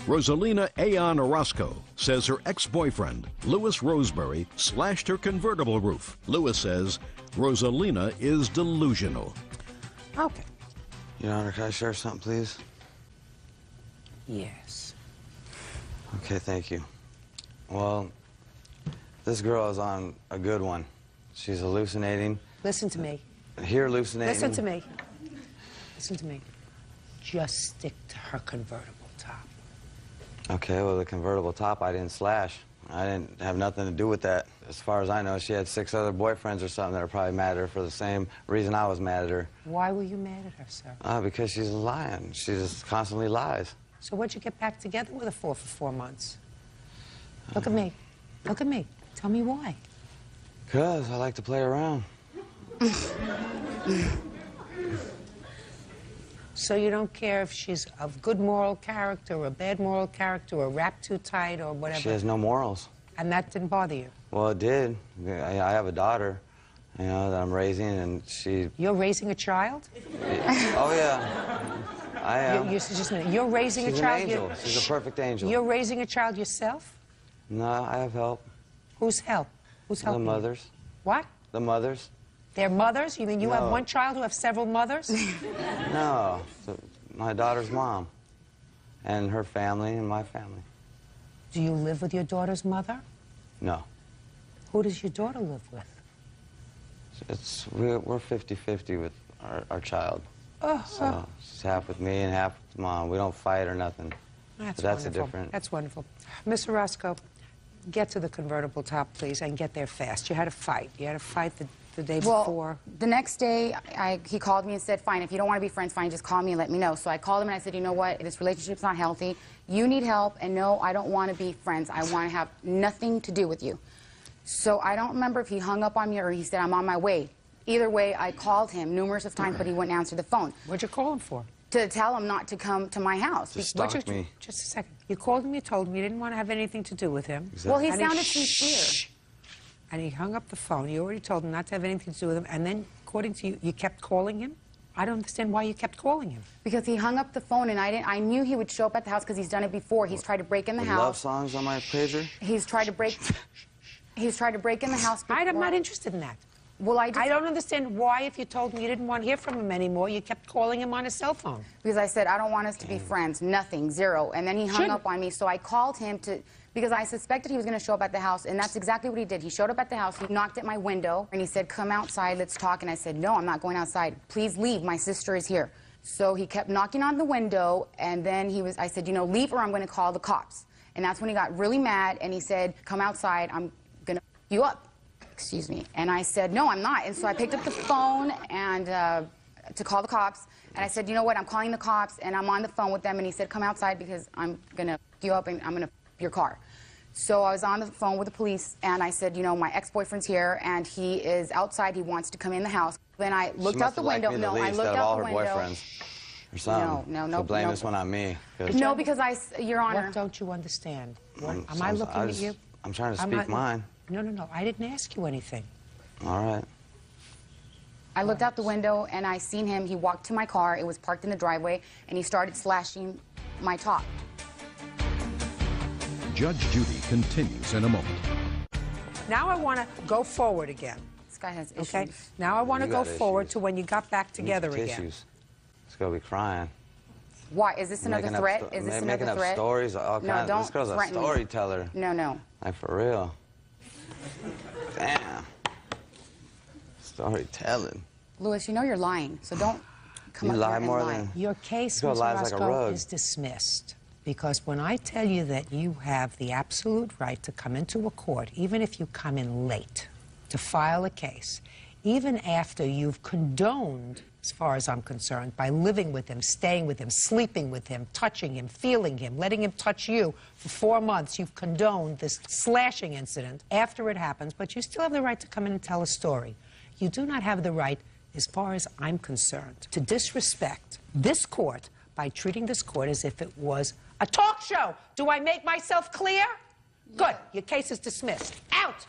Rosalina Aon Orozco says her ex-boyfriend, Louis Roseberry, slashed her convertible roof. Louis says Rosalina is delusional. Okay. Your Honor, can I share something, please? Yes. Okay, thank you. Well, this girl is on a good one. She's hallucinating. Listen to me. Here hallucinating. Listen to me. Listen to me. Just stick to her convertible top. Okay, well, the convertible top I didn't slash. I didn't have nothing to do with that. As far as I know, she had 6 other boyfriends or something that are probably mad at her for the same reason I was mad at her. Why were you mad at her, sir? Because she's lying. She just constantly lies. So what'd you get back together with her for 4 months? Look at me. Look at me. Tell me why. Because I like to play around. So you don't care if she's of good moral character or bad moral character or wrapped too tight or whatever? She has no morals. And that didn't bother you? Well, it did. I have a daughter, you know, that I'm raising, and she... You're raising a child? Oh, yeah. I am. Just a minute. You're raising She's a child? an angel. She's a perfect angel. You're raising a child yourself? No, I have help. Who's help? Who's helping? The mothers. What? The mothers. They're mothers? You mean you have No. one child who have several mothers? No, my daughter's mom, and her family, and my family. Do you live with your daughter's mother? No. Who does your daughter live with? We're 50-50 with our child. Oh, So she's half with me and half with mom. We don't fight or nothing. That's But that's wonderful. a different... That's wonderful. Miss Orozco, get to the convertible top, please, and get there fast. You had a fight. You had a fight the day before. The next day, he called me and said, fine, if you don't want to be friends, fine, just call me and let me know. So I called him and I said, you know what, this relationship's not healthy. You need help, and no, I don't want to be friends. I want to have nothing to do with you. So I don't remember if he hung up on me or he said, I'm on my way. Either way, I called him numerous of times, but he wouldn't answer the phone. What'd you call him for? To tell him not to come to my house. To stalk me. Just a second. You called him, you told him you didn't want to have anything to do with him. Exactly. Well, he And sounded sincere. And he hung up the phone. You already told him not to have anything to do with him. And then, according to you, you kept calling him? I don't understand why you kept calling him. Because he hung up the phone, and I knew he would show up at the house because he's done it before. He's tried to break in the With house. love songs on my pager? He's tried to break in the house before. I'm not interested in that. Well, I don't understand why, if you told me you didn't want to hear from him anymore, you kept calling him on his cell phone. Because I said, I don't want us to be friends. Nothing. Zero. And then he hung up on me, so I called him because I suspected he was going to show up at the house, and that's exactly what he did. He showed up at the house, he knocked at my window, and he said, come outside, let's talk. And I said, no, I'm not going outside. Please leave. My sister is here. So he kept knocking on the window, and then I said, you know, leave or I'm going to call the cops. And that's when he got really mad, and he said, come outside, I'm going to you up. Excuse me. And I said, no, I'm not. And so I picked up the phone and to call the cops. And I said, you know what, I'm calling the cops, and I'm on the phone with them. And he said, come outside because I'm going to you up and I'm going to your car. So I was on the phone with the police, and I said, you know, my ex-boyfriend's here, and he is outside. He wants to come in the house. Then I looked out the window. No, I looked out the window. Boyfriends or something. No. So blame this one on me. No, because Your Honor. What don't you understand? Am I'm- I looking at you? I'm trying to I'm speak not- mine. No. I didn't ask you anything. All right. I looked out the window, and I seen him. He walked to my car. It was parked in the driveway, and he started slashing my top. Judge Judy continues in a moment. Now I want to go forward again. This guy has issues. Okay? Now I want to You go got forward issues. to when you got back You need together some again. tissues. It's gonna be crying. Why? Is this another Making up threat? sto- Is this making another up threat? stories, all No, kinds. don't This girl's a threaten me. storyteller. No. Like, for real. Damn. Storytelling. Louis, you know you're lying, so don't come You up lie here and more lie. than- Your case, This girl Ms. lies like a Orozco, rug. is dismissed. Because when I tell you that you have the absolute right to come into a court, even if you come in late, to file a case, even after you've condoned, as far as I'm concerned, by living with him, staying with him, sleeping with him, touching him, feeling him, letting him touch you for 4 months, you've condoned this slashing incident after it happens, but you still have the right to come in and tell a story. You do not have the right, as far as I'm concerned, to disrespect this court by treating this court as if it was a talk show. Do I make myself clear? Good. Your case is dismissed. Out.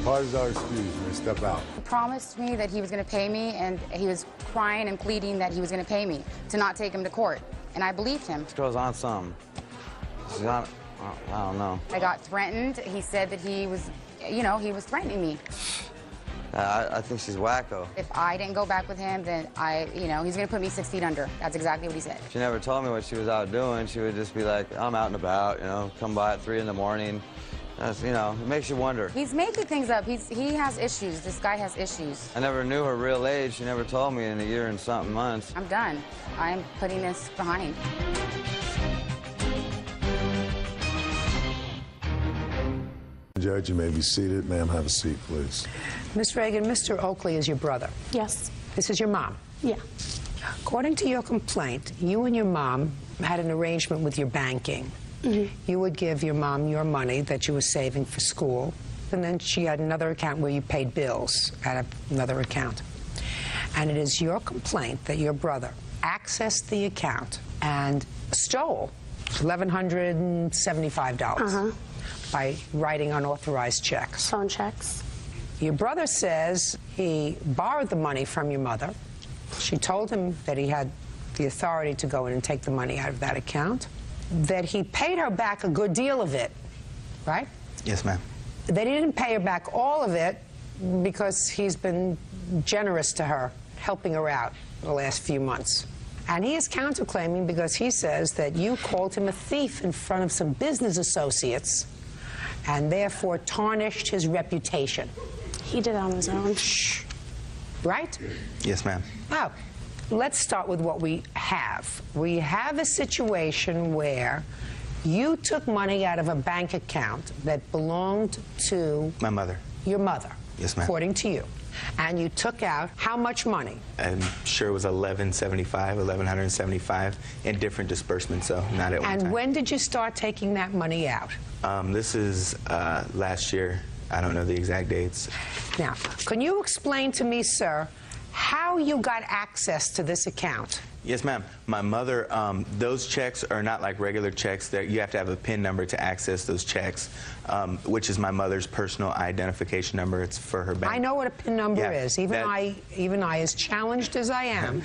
Parties are excused. You may step out. He promised me that he was going to pay me, and he was crying and pleading that he was going to pay me to not take him to court. And I believed him. This girl's on something. She's on, I don't know. I got threatened. He said that he was, you know, he was threatening me. I think she's wacko. If I didn't go back with him, then he's going to put me 6 feet under. That's exactly what he said. She never told me what she was out doing. She would just be like, I'm out and about, you know, come by at 3 in the morning. That's, you know, it makes you wonder. He's making things up. He has issues. This guy has issues. I never knew her real age. She never told me in a year and something months. I'm done. I'm putting this behind. Judge, you may be seated. Ma'am, have a seat, please. Miss Reagan, Mr. Oakley is your brother. Yes. This is your mom. Yeah. According to your complaint, you and your mom had an arrangement with your banking. You would give your mom your money that you were saving for school, and then she had another account where you paid bills at another account. And it is your complaint that your brother accessed the account and stole $1,175 by writing unauthorized checks. Phone checks. Your brother says he borrowed the money from your mother. She told him that he had the authority to go in and take the money out of that account, that he paid her back a good deal of it, right? Yes, ma'am. That he didn't pay her back all of it because he's been generous to her, helping her out the last few months. And he is counterclaiming because he says that you called him a thief in front of some business associates and therefore tarnished his reputation. He did it on his own. Shh. Right? Yes, ma'am. Oh, let's start with what we have. We have a situation where you took money out of a bank account that belonged to... My mother. Your mother. Yes, ma'am. According to you. And you took out how much money? I'm sure it was $1,175 in different disbursements, so not at one time. And when did you start taking that money out? This is last year. I don't know the exact dates. Now, can you explain to me, sir, how you got access to this account? Yes, ma'am. My mother, those checks are not like regular checks. You have to have a PIN number to access those checks, which is my mother's personal identification number. It's for her bank. I know what a PIN number is. Even I, as challenged as I am,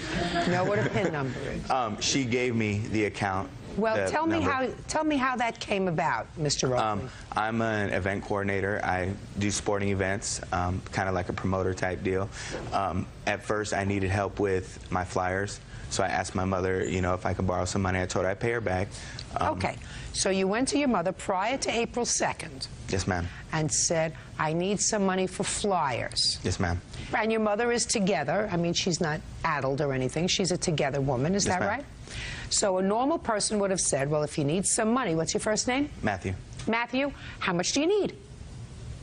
know what a PIN number is. She gave me the account. Well, tell me how that came about, Mr. Robley. I'm an event coordinator. I do sporting events, kind of like a promoter type deal. At first, I needed help with my flyers. So I asked my mother, you know, if I could borrow some money. I told her I'd pay her back. Okay. So you went to your mother prior to April 2nd. Yes, ma'am. And said, I need some money for flyers. Yes, ma'am. And your mother is together. I mean, she's not addled or anything. She's a together woman. Is that right? So a normal person would have said, well, if you need some money, what's your first name? Matthew. Matthew, how much do you need?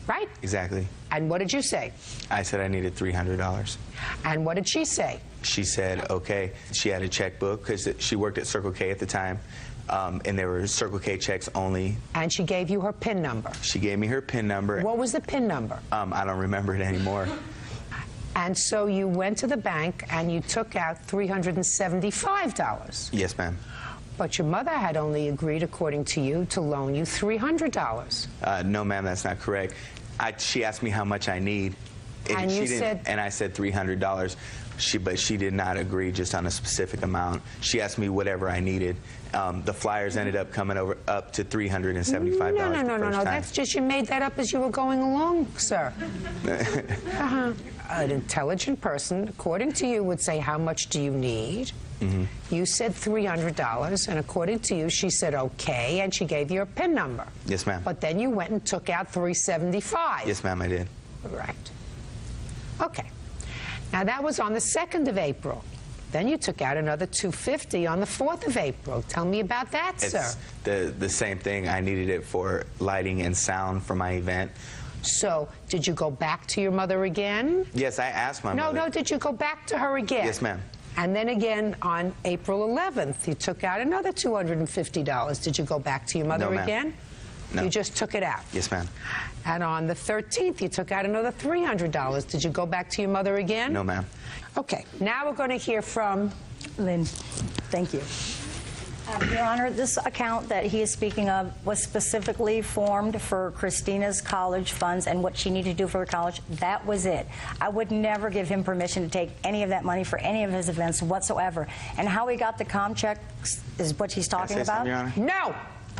Right? Exactly. And what did you say? I said I needed $300. And what did she say? She said, okay. She had a checkbook because she worked at Circle K at the time, and there were Circle K checks only. And she gave you her PIN number? She gave me her PIN number. What was the PIN number? I don't remember it anymore. And so you went to the bank and you took out $375. Yes, ma'am. But your mother had only agreed, according to you, to loan you $300. No, ma'am, that's not correct. She asked me how much I need, and you said, and I said $300. But she did not agree just on a specific amount. She asked me whatever I needed. The flyers ended up coming up to $375. No. That's just, you made that up as you were going along, sir. An intelligent person, according to you, would say, how much do you need? You said $300, and according to you, she said okay, and she gave you a PIN number. Yes, ma'am. But then you went and took out $375. Yes, ma'am, I did. Correct. Okay. Now that was on the 2nd of April. Then you took out another $250 on the 4th of April. Tell me about that, sir. It's the same thing. I needed it for lighting and sound for my event. So, did you go back to your mother again? Yes, I asked my mother. No, did you go back to her again? Yes, ma'am. And then again on April 11th, you took out another $250. Did you go back to your mother again? No. You just took it out? Yes, ma'am. And on the 13th, you took out another $300. Did you go back to your mother again? No, ma'am. Okay, now we're going to hear from Lynn. Thank you. Your Honor, this account that he is speaking of was specifically formed for Christina's college funds and what she needed to do for her college. That was it. I would never give him permission to take any of that money for any of his events whatsoever. And how he got the comm checks is what he's talking about? Your Honor? No!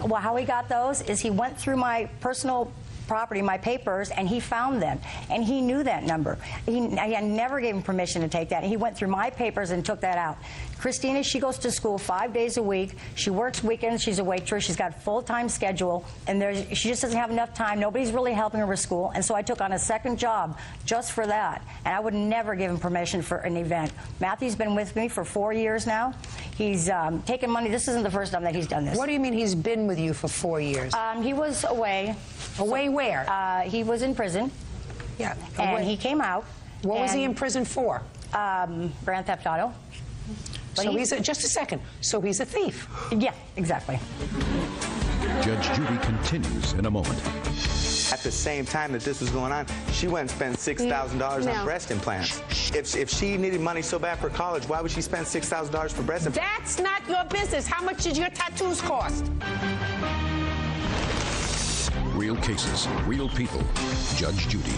Well, how he got those is he went through my personal property, my papers, and he found them. And he knew that number. I never gave him permission to take that. He went through my papers and took that out. Christina, she goes to school 5 days a week. She works weekends. She's a waitress. She's got a full-time schedule. And she just doesn't have enough time. Nobody's really helping her with school. And so I took on a second job just for that. And I would never give him permission for an event. Matthew's been with me for 4 years now. He's taken money. This isn't the first time that he's done this. What do you mean he's been with you for 4 years? He was away. Away where? He was in prison. Yeah. And he came out. What was he in prison for? Grand Theft Auto. But so he's just a second. So he's a thief. Yeah, exactly. Judge Judy continues in a moment. at the same time that this was going on, she went and spent $6,000 on breast implants. If she needed money so bad for college, why would she spend $6,000 for breast implants? That's not your business. How much did your tattoos cost? Real cases, real people. Judge Judy.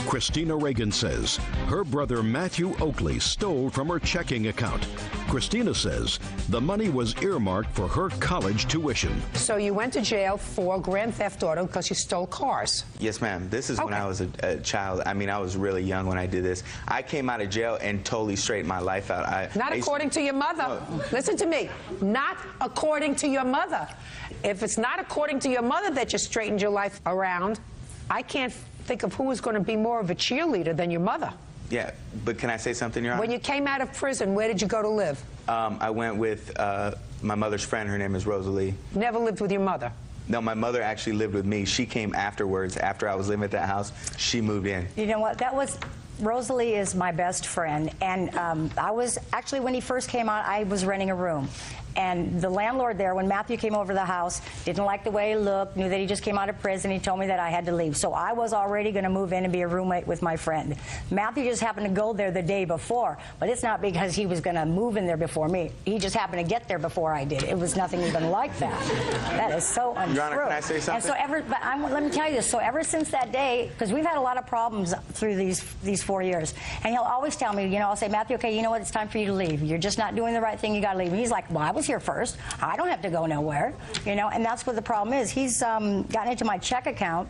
Christina Reagan says her brother Matthew Oakley stole from her checking account. Christina says the money was earmarked for her college tuition. So you went to jail for grand theft auto because you stole cars. Yes, ma'am. This is when I was a child. I mean, I was really young when I did this. I came out of jail and totally straightened my life out. Not according to your mother. Listen to me. Not according to your mother. If it's not according to your mother that you straightened your life around, I can't think of who is going to be more of a cheerleader than your mother. Yeah, but can I say something, Your Honor? When you came out of prison, where did you go to live? I went with my mother's friend. Her name is Rosalie. Never lived with your mother? No, my mother actually lived with me. She came afterwards. After I was living at that house, she moved in. You know what? Rosalie is my best friend, and I was actually, when he first came out, I was renting a room. And the landlord there, when Matthew came over to the house, didn't like the way he looked, knew that he just came out of prison. He told me that I had to leave. So I was already going to move in and be a roommate with my friend. Matthew just happened to go there the day before, but it's not because he was going to move in there before me. He just happened to get there before I did. It was nothing even like that. That is so untrue. Your Honor, can I say something? And so let me tell you this. So ever since that day, because we've had a lot of problems through these 4 years, and he'll always tell me, you know, I'll say, Matthew, okay, you know what? It's time for you to leave. You're just not doing the right thing. You got to leave. And he's like, well, I was here first. I don't have to go nowhere, you know, and that's what the problem is. He's gotten into my check account,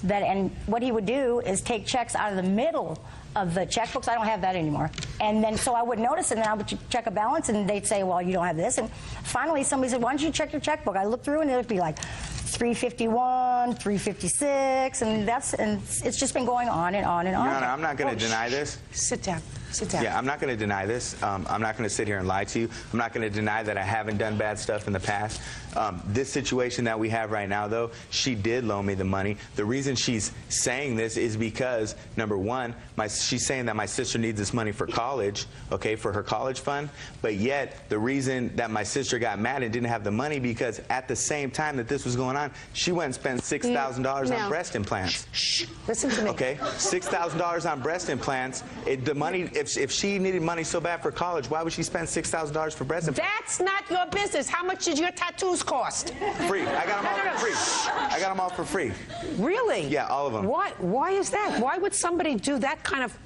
and what he would do is take checks out of the middle of the checkbooks. I don't have that anymore. And then so I would notice it, and I would check a balance, and they'd say, well, you don't have this. And finally, somebody said, why don't you check your checkbook? I looked through, and it would be like $351, $356, and it's just been going on and on and on. Your Honor, I'm not going to deny this. Sit down. Sit down. Yeah, I'm not going to deny this. I'm not going to sit here and lie to you. I'm not going to deny that I haven't done bad stuff in the past. This situation that we have right now, though, she did loan me the money. The reason she's saying this is because, number one, she's saying that my sister needs this money for college, okay, for her college fund. But yet, the reason that my sister got mad and didn't have the money because at the same time that this was going on, she went and spent $6,000 on breast implants. Shh. Listen to me. Okay, $6,000 on breast implants. The money, if she needed money so bad for college, why would she spend $6,000 for breast implants? That's not your business. How much did your tattoos cost? Free. I got them all for free. I got them all for free. Really? Yeah, all of them. Why is that? Why would somebody do that kind of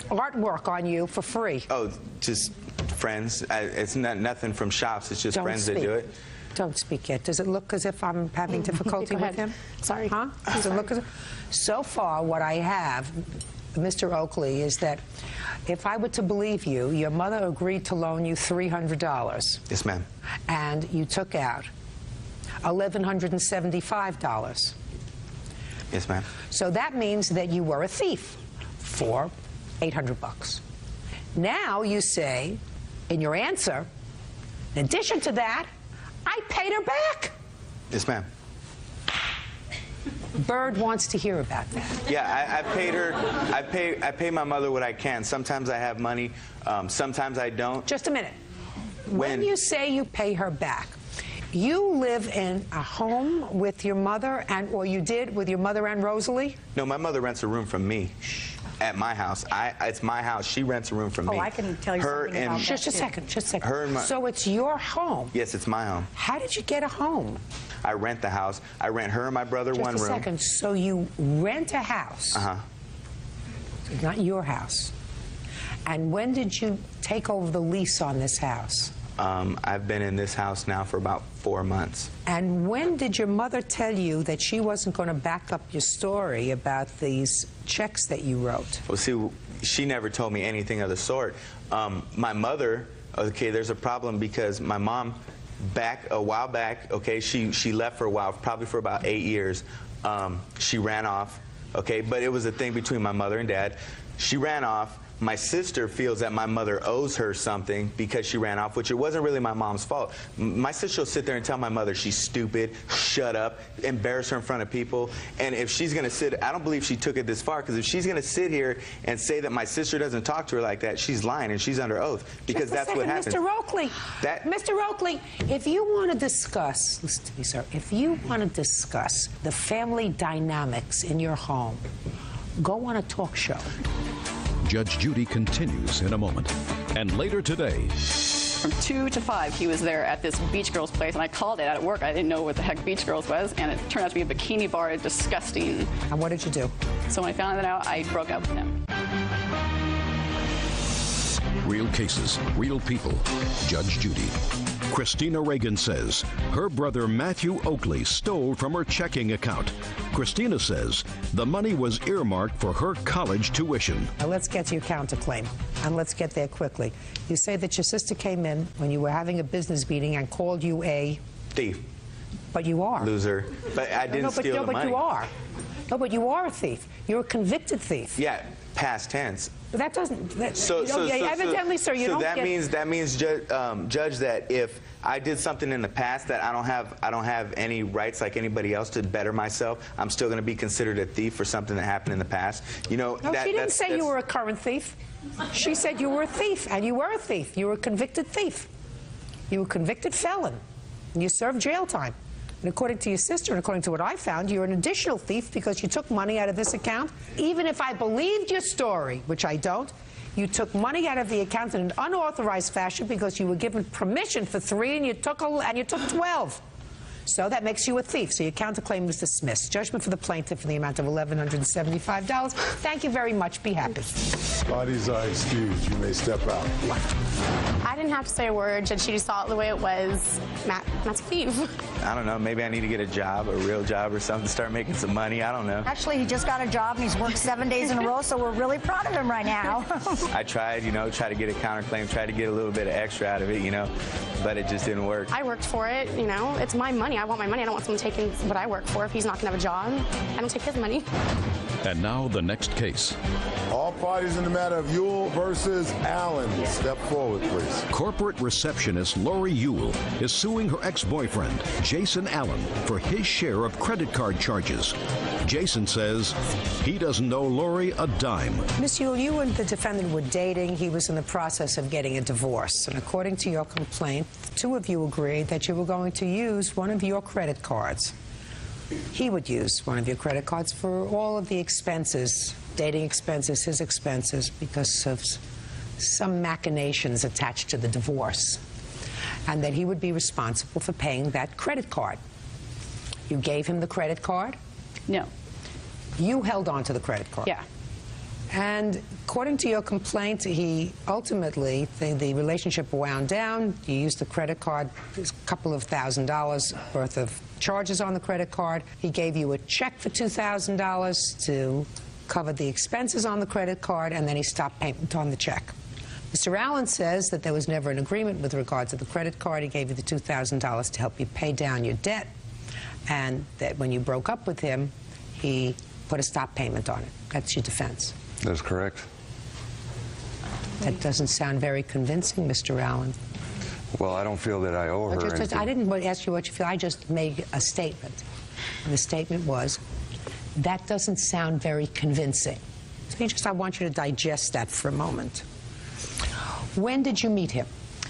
artwork on you for free? Oh, just friends. It's nothing from shops. It's just friends that do it. Don't speak yet. Does it look as if I'm having difficulty with him? Sorry. Huh? Does it look as so far, what I have, Mr. Oakley, is that if I were to believe you, your mother agreed to loan you $300. Yes, ma'am. And you took out $1,175. Yes, ma'am. So that means that you were a thief for $800. Now you say, in your answer, in addition to that, I paid her back. Yes, ma'am. Bird wants to hear about that. Yeah, I paid her. I pay my mother what I can. Sometimes I have money. Sometimes I don't. Just a minute. When you say you pay her back, you live in a home with your mother, or you did with your mother and Rosalie? No, my mother rents a room from me. At my house. It's my house. She rents a room from me. Oh, I can tell you something about that. Just a second. So it's your home? Yes, it's my home. How did you get a home? I rent the house. I rent her and my brother one room. Just a second. So you rent a house? Uh-huh. It's not your house. And when did you take over the lease on this house? I've been in this house now for about 4 months. And when did your mother tell you that she wasn't going to back up your story about these checks that you wrote? Well, see, she never told me anything of the sort. My mother, okay, there's a problem because my mom, a while back, okay, she left for a while, probably for about 8 years. She ran off, okay, but it was a thing between my mother and dad. She ran off. My sister feels that my mother owes her something because she ran off, which it wasn't really my mom's fault. My sister will sit there and tell my mother she's stupid, shut up, embarrass her in front of people. And if she's going to sit, I don't believe she took it this far, because if she's going to sit here and say that my sister doesn't talk to her like that, she's lying and she's under oath, because that's what happens. Mr. Oakley, Mr. Oakley, if you want to discuss, listen to me, sir, if you want to discuss the family dynamics in your home, go on a talk show. Judge Judy continues in a moment. And later today, from 2 to 5, he was there at this Beach Girls place, and I called it at work. I didn't know what the heck Beach Girls was, and it turned out to be a bikini bar. Disgusting. And what did you do? So when I found that out, I broke up with him. real cases, real people. Judge Judy. Christina Reagan says her brother Matthew Oakley stole from her checking account. Christina says the money was earmarked for her college tuition. Now let's get to your counterclaim, and let's get there quickly. You say that your sister came in when you were having a business meeting and called you a... thief. But you are. Loser. But I didn't steal the money. No, but you are. No, but you are a thief. You're a convicted thief. Yeah, past tense. That doesn't. Evidently, sir, you don't that get... means, Judge, that if I did something in the past that I don't have any rights like anybody else to better myself, I'm still going to be considered a thief for something that happened in the past. You know. No, she didn't say you were a current thief. She said you were a thief, and you were a thief. You were a convicted thief. You were a convicted felon, and you served jail time. And according to your sister, and according to what I found, you're an additional thief because you took money out of this account. Even if I believed your story, which I don't, you took money out of the account in an unauthorized fashion because you were given permission for 3 and you took 12. So that makes you a thief. So your counterclaim was dismissed. Judgment for the plaintiff in the amount of $1,175. Thank you very much. Be happy. Parties are excused. You may step out. I didn't have to say a word. Judge Judy saw it the way it was. Matt's a thief. I don't know. Maybe I need to get a job, a real job or something, start making some money. I don't know. Actually, he just got a job and he's worked 7 days in a row, so we're really proud of him right now. I tried, try to get a counterclaim, try to get a little bit of extra out of it, but it just didn't work. I worked for it, It's my money. I want my money. I don't want someone taking what I work for. If he's not going to have a job, I don't take his money. And now the next case. All parties in the matter of Ewell versus Allen. Step forward, please. Corporate receptionist Lori Ewell is suing her ex-boyfriend, Jason Allen, for his share of credit card charges. Jason says he doesn't owe Lori a dime. Miss Ewell, you and the defendant were dating. He was in the process of getting a divorce. And according to your complaint, the two of you agreed that you were going to use one of your credit cards. He would use one of your credit cards for all of the expenses, dating expenses, his expenses, because of some machinations attached to the divorce, and that he would be responsible for paying that credit card. You gave him the credit card? No. You held on to the credit card? Yeah. And according to your complaint, he ultimately, the relationship wound down. You used the credit card, a couple of $1,000s worth of charges on the credit card. He gave you a check for $2,000 to cover the expenses on the credit card, and then he stopped payment on the check. Mr. Allen says that there was never an agreement with regard to the credit card. He gave you the $2,000 to help you pay down your debt, and that when you broke up with him, he put a stop payment on it. That's your defense. That's correct. That doesn't sound very convincing, Mr. Allen. Well, I don't feel that I owe her anything. I didn't ask you what you feel. I just made a statement. And the statement was, that doesn't sound very convincing. So I want you to digest that for a moment. When did you meet him?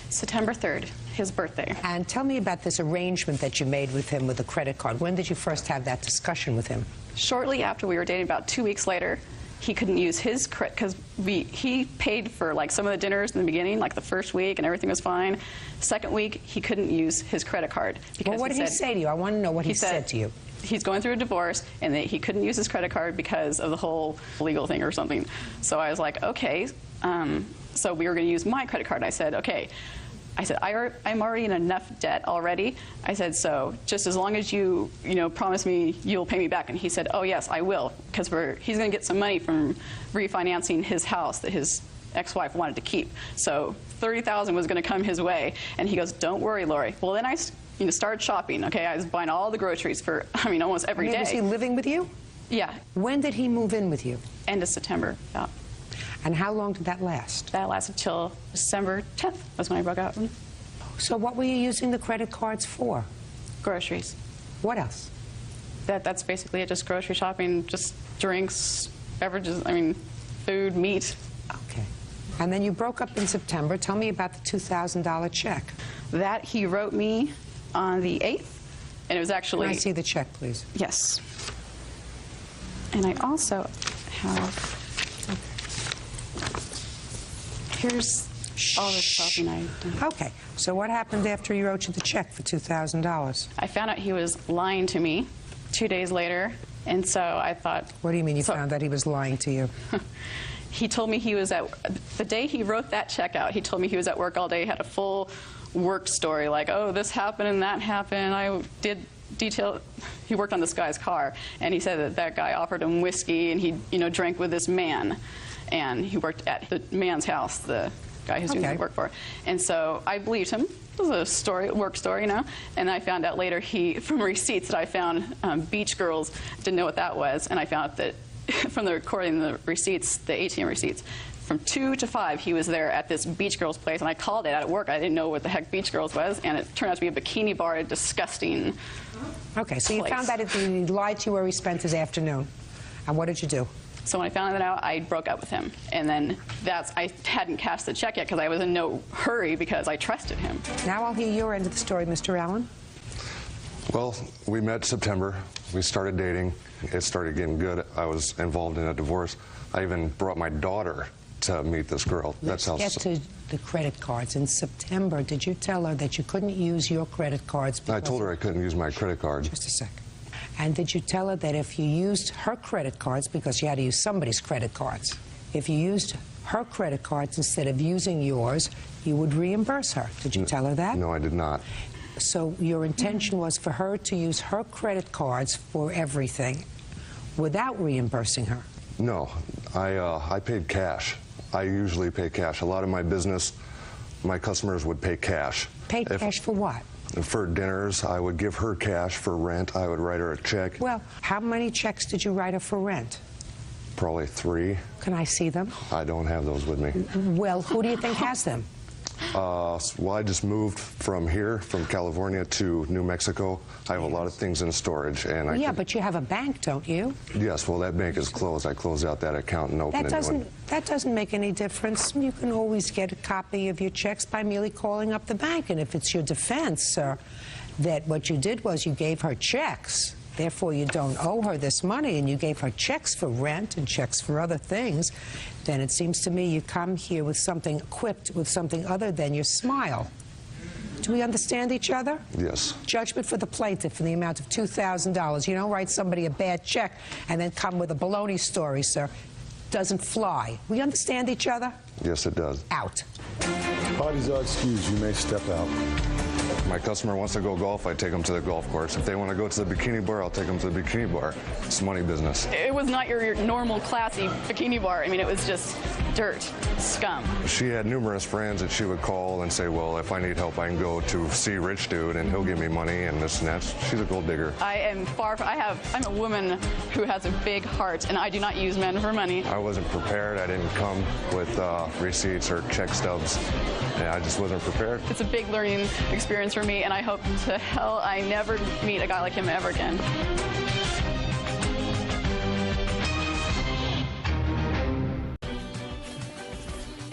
September 3rd, his birthday. And tell me about this arrangement that you made with him with the credit card. When did you first have that discussion with him? Shortly after we were dating, about 2 weeks later, he couldn't use his credit because he paid for some of the dinners in the beginning, like the first week, and everything was fine. Second week, he couldn't use his credit card because well, what did he say to you? I want to know what he said to you. He's going through a divorce and that he couldn't use his credit card because of the whole legal thing or something. So I was like, okay. So we were going to use my credit card. I said, okay. I said, I'm already in enough debt already. I said, so just as long as you promise me you'll pay me back. And he said, oh, yes, I will, because he's going to get some money from refinancing his house that his ex-wife wanted to keep. So $30,000 was going to come his way. And he goes, don't worry, Lori. Well, then I started shopping, okay? I was buying all the groceries for, almost every day. Was he living with you? Yeah. When did he move in with you? End of September, yeah. And how long did that last? That lasted till December 10th was when I broke out. So what were you using the credit cards for? Groceries. What else? That's basically it, just grocery shopping, just drinks, beverages, food, meat. Okay. And then you broke up in September. Tell me about the $2,000 check. That he wrote me on the 8th, and it was actually... Can I see the check, please? Yes. And I also have... Here's all the shopping I've done. Okay. So what happened after he wrote you the check for $2,000? I found out he was lying to me 2 days later, and so I thought... What do you mean you found out he was lying to you? He told me he was at... The day he wrote that check out, he told me he was at work all day. He had a full work story, like, oh, this happened and that happened. I did detail... He worked on this guy's car, and he said that that guy offered him whiskey, and he, drank with this man. And he worked at the man's house, the guy who's doing the work for. And so I believed him. It was a story, work story, And I found out later from receipts that I found, beach girls didn't know what that was. And I found out that from the recording, the receipts, the ATM receipts, from 2 to 5, he was there at this beach girls place. And I called it out at work. I didn't know what the heck beach girls was. And it turned out to be a bikini bar, a disgusting Okay, so you place. found that he lied to you where he spent his afternoon. And what did you do? So when I found that out, I broke up with him. And then I hadn't cashed the check yet because I was in no hurry because I trusted him. Now I'll hear your end of the story, Mr. Allen. Well, we met September. We started dating. It started getting good. I was involved in a divorce. I even brought my daughter to meet this girl. Let's get to the credit cards. In September, did you tell her that you couldn't use your credit cards? I told her I couldn't use my credit card. Just a second. And did you tell her that if you used her credit cards, because you had to use somebody's credit cards, if you used her credit cards instead of using yours, you would reimburse her? Did you tell her that? No, I did not. So your intention was for her to use her credit cards for everything without reimbursing her? No, I paid cash. I usually pay cash. A lot of my business, my customers would pay cash. Pay cash for what? For dinners, I would give her cash. For rent, I would write her a check. Well, how many checks did you write her for rent? Probably 3. Can I see them? I don't have those with me. Well, who do you think has them? Well, I just moved from here, from California to New Mexico. I have a lot of things in storage, and Yeah, but you have a bank, don't you? Yes, well, that bank is closed. I closed out that account and opened a new one. That doesn't make any difference. You can always get a copy of your checks by merely calling up the bank. And if it's your defense that what you did was you gave her checks, therefore you don't owe her this money, and you gave her checks for rent and checks for other things, then it seems to me you come here with something equipped with something other than your smile. Do we understand each other? Yes. Judgment for the plaintiff in the amount of $2,000. You don't write somebody a bad check and then come with a baloney story, sir. Doesn't fly. We understand each other? Yes, it does. Out. Parties are excused. You may step out. My customer wants to go golf, I take them to the golf course. If they want to go to the bikini bar, I'll take them to the bikini bar. It's money business. It was not your normal classy bikini bar. I mean, it was just dirt, scum. She had numerous friends that she would call and say, well, if I need help, I can go to see Rich Dude and he'll give me money and this and that. She's a gold digger. I am I'm a woman who has a big heart, and I do not use men for money. I wasn't prepared. I didn't come with receipts or check stubs. And I just wasn't prepared. It's a big learning experience for me, and I hope to hell I never meet a guy like him ever again.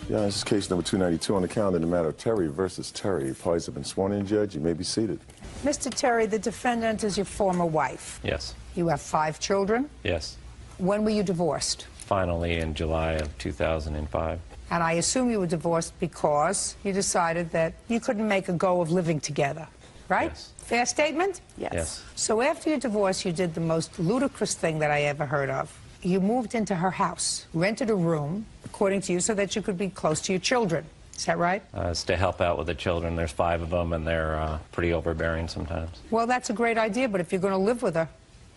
Yeah, this is case number 292 on the calendar in the matter of Terry versus Terry. Parties have been sworn in, Judge. You may be seated. Mr. Terry, the defendant is your former wife. Yes. You have 5 children. Yes. When were you divorced? Finally, in July of 2005. And I assume you were divorced because you decided that you couldn't make a go of living together, right? Yes. Fair statement? Yes. So after your divorce, you did the most ludicrous thing that I ever heard of. You moved into her house, rented a room, according to you, so that you could be close to your children. Is that right? It's to help out with the children. There's 5 of them, and they're pretty overbearing sometimes. Well, that's a great idea, but if you're going to live with her,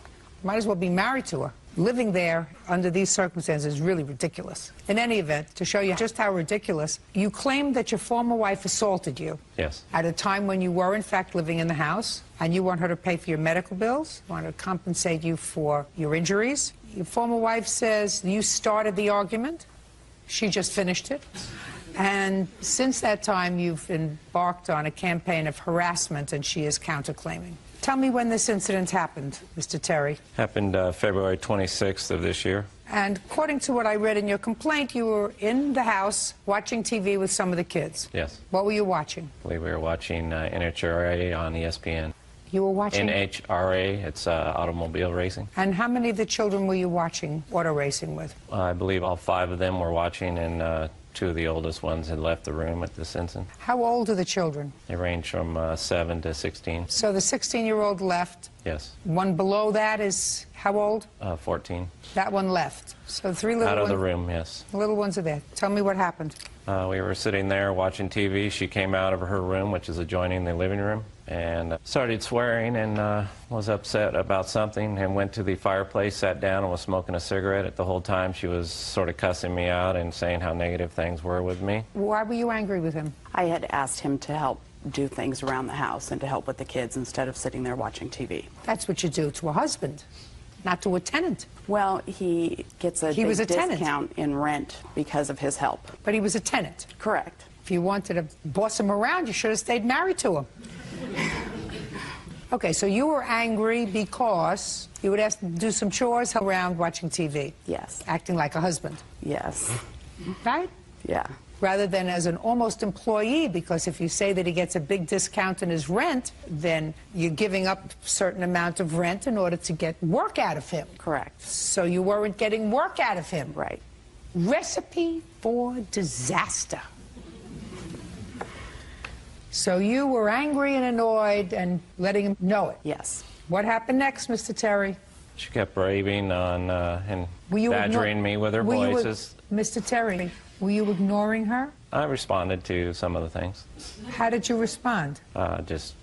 you might as well be married to her. Living there under these circumstances is really ridiculous. In any event, to show you just how ridiculous, you claim that your former wife assaulted you. Yes. At a time when you were, in fact, living in the house, and you want her to pay for your medical bills, you want her to compensate you for your injuries. Your former wife says you started the argument. She just finished it. And since that time, you've embarked on a campaign of harassment, and she is counterclaiming. Tell me when this incident happened, Mr. Terry. Happened February 26th of this year. And according to what I read in your complaint, you were in the house watching TV with some of the kids. Yes. What were you watching? I believe we were watching NHRA on ESPN. You were watching? NHRA, it's automobile racing. And how many of the children were you watching auto racing with? I believe all 5 of them were watching, and 2 of the oldest ones had left the room at this incident. How old are the children? They range from 7 to 16. So the 16-year-old left. Yes. One below that is how old? 14. That one left. So 3 little ones. Out of the room, yes. The little ones are there. Tell me what happened. We were sitting there watching TV. She came out of her room, which is adjoining the living room, and started swearing and was upset about something, and went to the fireplace, sat down, and was smoking a cigarette. At the whole time, she was sort of cussing me out and saying how negative things were with me. Why were you angry with him? I had asked him to help do things around the house and to help with the kids instead of sitting there watching TV. That's what you do to a husband, not to a tenant. Well, he gets a big discount in rent because of his help. But he was a tenant. Correct. If you wanted to boss him around, you should have stayed married to him. Okay, so you were angry because you would ask him to do some chores around watching TV. Yes. Acting like a husband. Yes. Right? Yeah. Rather than as an almost employee, because if you say that he gets a big discount in his rent, then you're giving up a certain amount of rent in order to get work out of him. Correct. So you weren't getting work out of him. Right. Recipe for disaster. So you were angry and annoyed and letting him know it. Yes. What happened next, Mr. Terry? She kept raving on and badgering me with her voices. Mr. Terry, were you ignoring her? I responded to some of the things. How did you respond? Just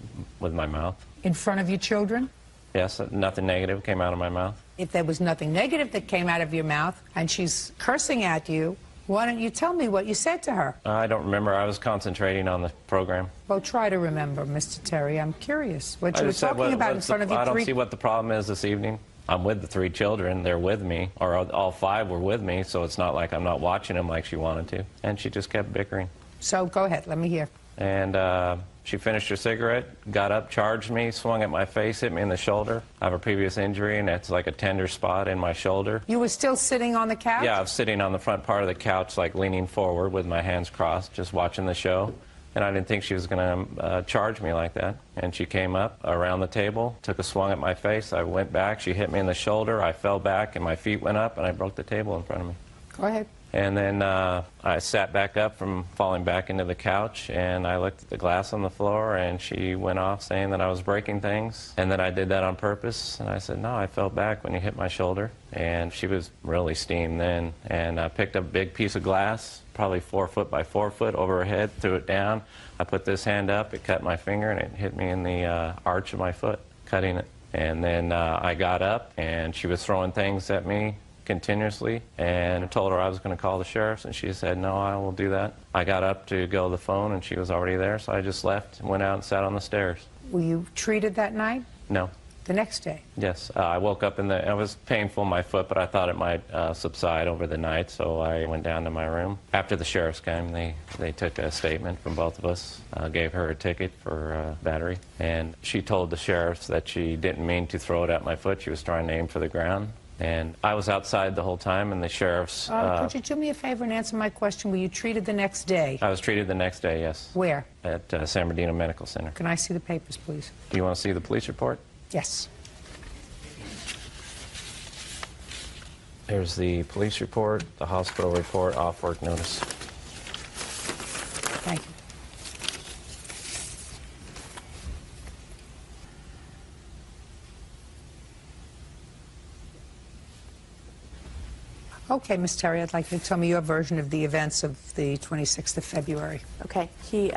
with my mouth. In front of your children? Yes, nothing negative came out of my mouth. If there was nothing negative that came out of your mouth and she's cursing at you, why don't you tell me what you said to her? I don't remember. I was concentrating on the program. Well, try to remember, Mr. Terry. I'm curious what you were talking about in front of your I don't see what the problem is this evening. I'm with the 3 children. They're with me, or all 5 were with me, so it's not like I'm not watching them like she wanted to. And she just kept bickering. So go ahead. Let me hear. And she finished her cigarette, got up, charged me, swung at my face, hit me in the shoulder. I have a previous injury, and it's like a tender spot in my shoulder. You were still sitting on the couch? Yeah, I was sitting on the front part of the couch, like leaning forward with my hands crossed, just watching the show. And I didn't think she was going to charge me like that. And she came up around the table, took a swung at my face. I went back. She hit me in the shoulder. I fell back, and my feet went up, and I broke the table in front of me. Go ahead. And then I sat back up from falling back into the couch, and I looked at the glass on the floor, and she went off saying that I was breaking things and that I did that on purpose. And I said, no, I fell back when you hit my shoulder. And she was really steamed then. And I picked up a big piece of glass, probably 4 foot by 4 foot, over her head, threw it down. I put this hand up, it cut my finger, and it hit me in the arch of my foot, cutting it. And then I got up, and she was throwing things at me continuously, and I told her I was going to call the sheriffs, and she said, no, I will do that. I got up to go to the phone, and she was already there, so I just left and went out and sat on the stairs. Were you treated that night? No. The next day? Yes. I woke up it was painful in my foot, but I thought it might subside over the night, so I went down to my room. After the sheriffs came, they took a statement from both of us, gave her a ticket for battery, and she told the sheriffs that she didn't mean to throw it at my foot. She was trying to aim for the ground. And I was outside the whole time, and the sheriffs... could you do me a favor and answer my question? Were you treated the next day? I was treated the next day, yes. Where? At San Bernardino Medical Center. Can I see the papers, please? Do you want to see the police report? Yes. There's the police report, the hospital report, off-work notice. Thank you. Okay, Ms. Terry, I'd like you to tell me your version of the events of the 26th of February. Okay. He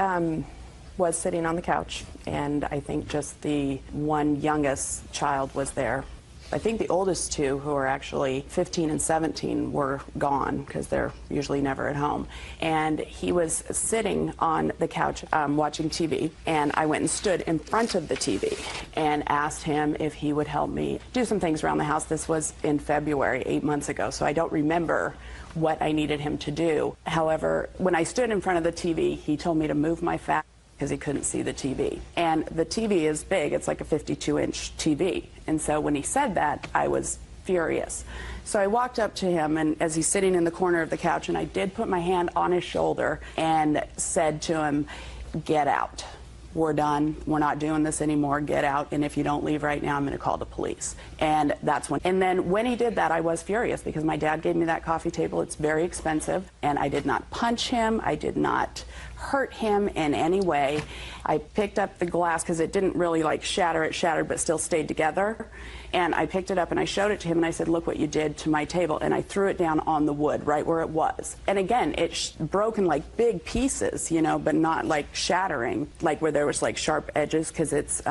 was sitting on the couch, and I think just the one youngest child was there. I think the oldest two, who are actually 15 and 17, were gone because they're usually never at home. And he was sitting on the couch watching TV, and I went and stood in front of the TV and asked him if he would help me do some things around the house. This was in February, 8 months ago, so I don't remember what I needed him to do. However, when I stood in front of the TV, he told me to move my fat because he couldn't see the TV. And the TV is big. It's like a 52-inch TV. And so when he said that, I was furious. So I walked up to him, and as he's sitting in the corner of the couch, and I did put my hand on his shoulder and said to him, "Get out. We're done. We're not doing this anymore. Get out. And if you don't leave right now, I'm going to call the police." And that's when. And then when he did that, I was furious because my dad gave me that coffee table. It's very expensive. And I did not punch him. I did not hurt him in any way. I picked up the glass because it didn't really like shatter. It shattered but still stayed together. And I picked it up and I showed it to him and I said, "Look what you did to my table." And I threw it down on the wood right where it was. And again, it broke in like big pieces, you know, but not like shattering, like where there was like sharp edges because it's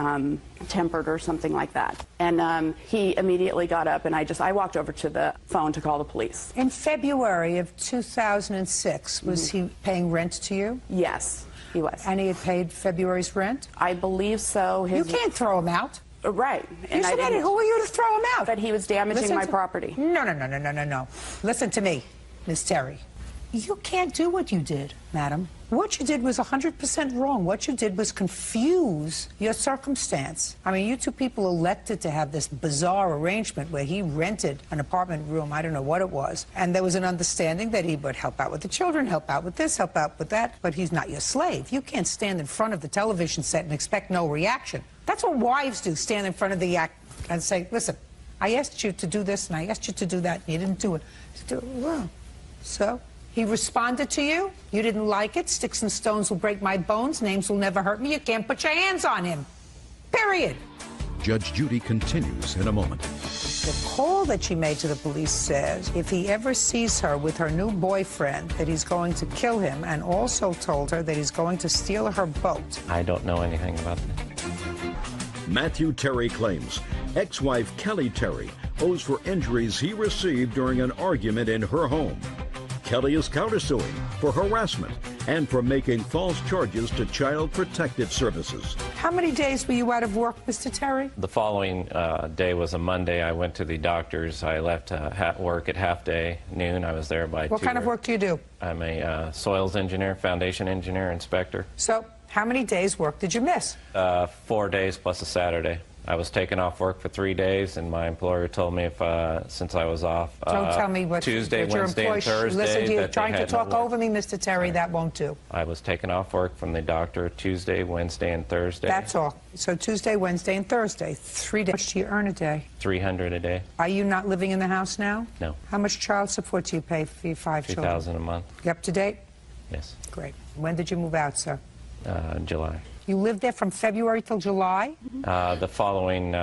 tempered or something like that. And he immediately got up and I walked over to the phone to call the police. In February of 2006, was he paying rent to you? Yes, he was. And he had paid February's rent? I believe so. You can't throw him out. Right. And who are you to throw him out? But he was damaging my property. No. Listen to me, Miss Terry. You can't do what you did, madam. What you did was 100% wrong. What you did was confuse your circumstance. I mean, you two people elected to have this bizarre arrangement where he rented an apartment room, I don't know what it was, and there was an understanding that he would help out with the children, help out with this, help out with that, but he's not your slave. You can't stand in front of the television set and expect no reaction. That's what wives do, stand in front of the act and say, "Listen, I asked you to do this and I asked you to do that, and you didn't do it." Well, so he responded to you. You didn't like it. Sticks and stones will break my bones. Names will never hurt me. You can't put your hands on him. Period. Judge Judy continues in a moment. The call that she made to the police says if he ever sees her with her new boyfriend, that he's going to kill him, and also told her that he's going to steal her boat. I don't know anything about that. Matthew Terry claims ex-wife Kelly Terry owes for injuries he received during an argument in her home. Kelly is countersuing for harassment and for making false charges to Child Protective Services. How many days were you out of work, Mr. Terry? The following day was a Monday. I went to the doctor's. I left work at half day, noon. I was there by 2. What kind of work do you do? I'm a soils engineer, foundation engineer, inspector. So how many days' work did you miss? 4 days plus a Saturday. I was taken off work for 3 days, and my employer told me if, since I was off, don't tell me what Tuesday, what your Wednesday, and Thursday, listen to you that trying they to had talk no work. over me, Mr. Terry. That won't do. I was taken off work from the doctor Tuesday, Wednesday, and Thursday. That's all. So Tuesday, Wednesday, and Thursday, 3 days. How much do you earn a day? $300 a day. Are you not living in the house now? No. How much child support do you pay for your 5 children? $2,000 a month. You up to date? Yes. Great. When did you move out, sir? July. You lived there from February till July? The following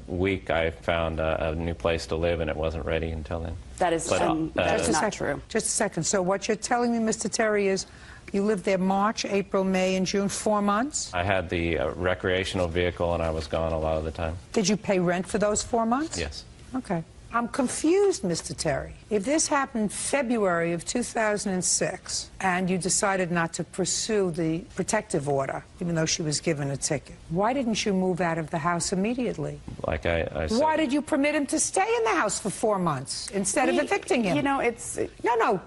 week, I found a new place to live, and it wasn't ready until then. That is not true. Just a second. So what you're telling me, Mr. Terry, is you lived there March, April, May, and June, 4 months? I had the recreational vehicle, and I was gone a lot of the time. Did you pay rent for those 4 months? Yes. Okay. I'm confused, Mr. Terry. If this happened February of 2006 and you decided not to pursue the protective order, even though she was given a ticket, why didn't you move out of the house immediately? Like I said. Why did you permit him to stay in the house for 4 months instead of evicting him? You know, it's... No.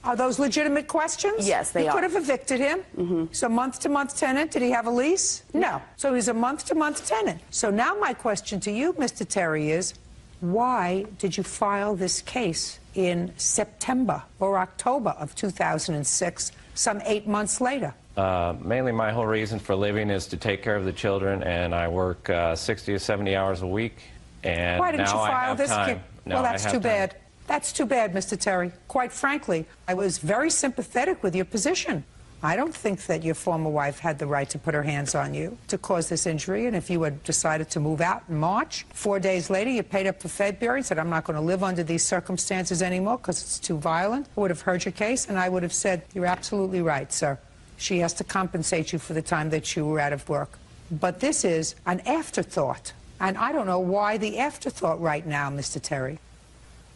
Are those legitimate questions? Yes, they are. You could have evicted him. So month-to-month tenant, did he have a lease? No. So he's a month-to-month tenant. So now my question to you, Mr. Terry, is why did you file this case in September or October of 2006, some 8 months later? Mainly my whole reason for living is to take care of the children, and I work 60 to 70 hours a week, and why didn't now you file I have this time. Well, that's too bad. That's too bad, Mr. Terry. Quite frankly, I was very sympathetic with your position. I don't think that your former wife had the right to put her hands on you to cause this injury, and if you had decided to move out in March, 4 days later you paid up for February and said, I'm not going to live under these circumstances anymore because it's too violent, I would have heard your case, and I would have said, you're absolutely right, sir. She has to compensate you for the time that you were out of work. But this is an afterthought. And I don't know why the afterthought right now, Mr. Terry.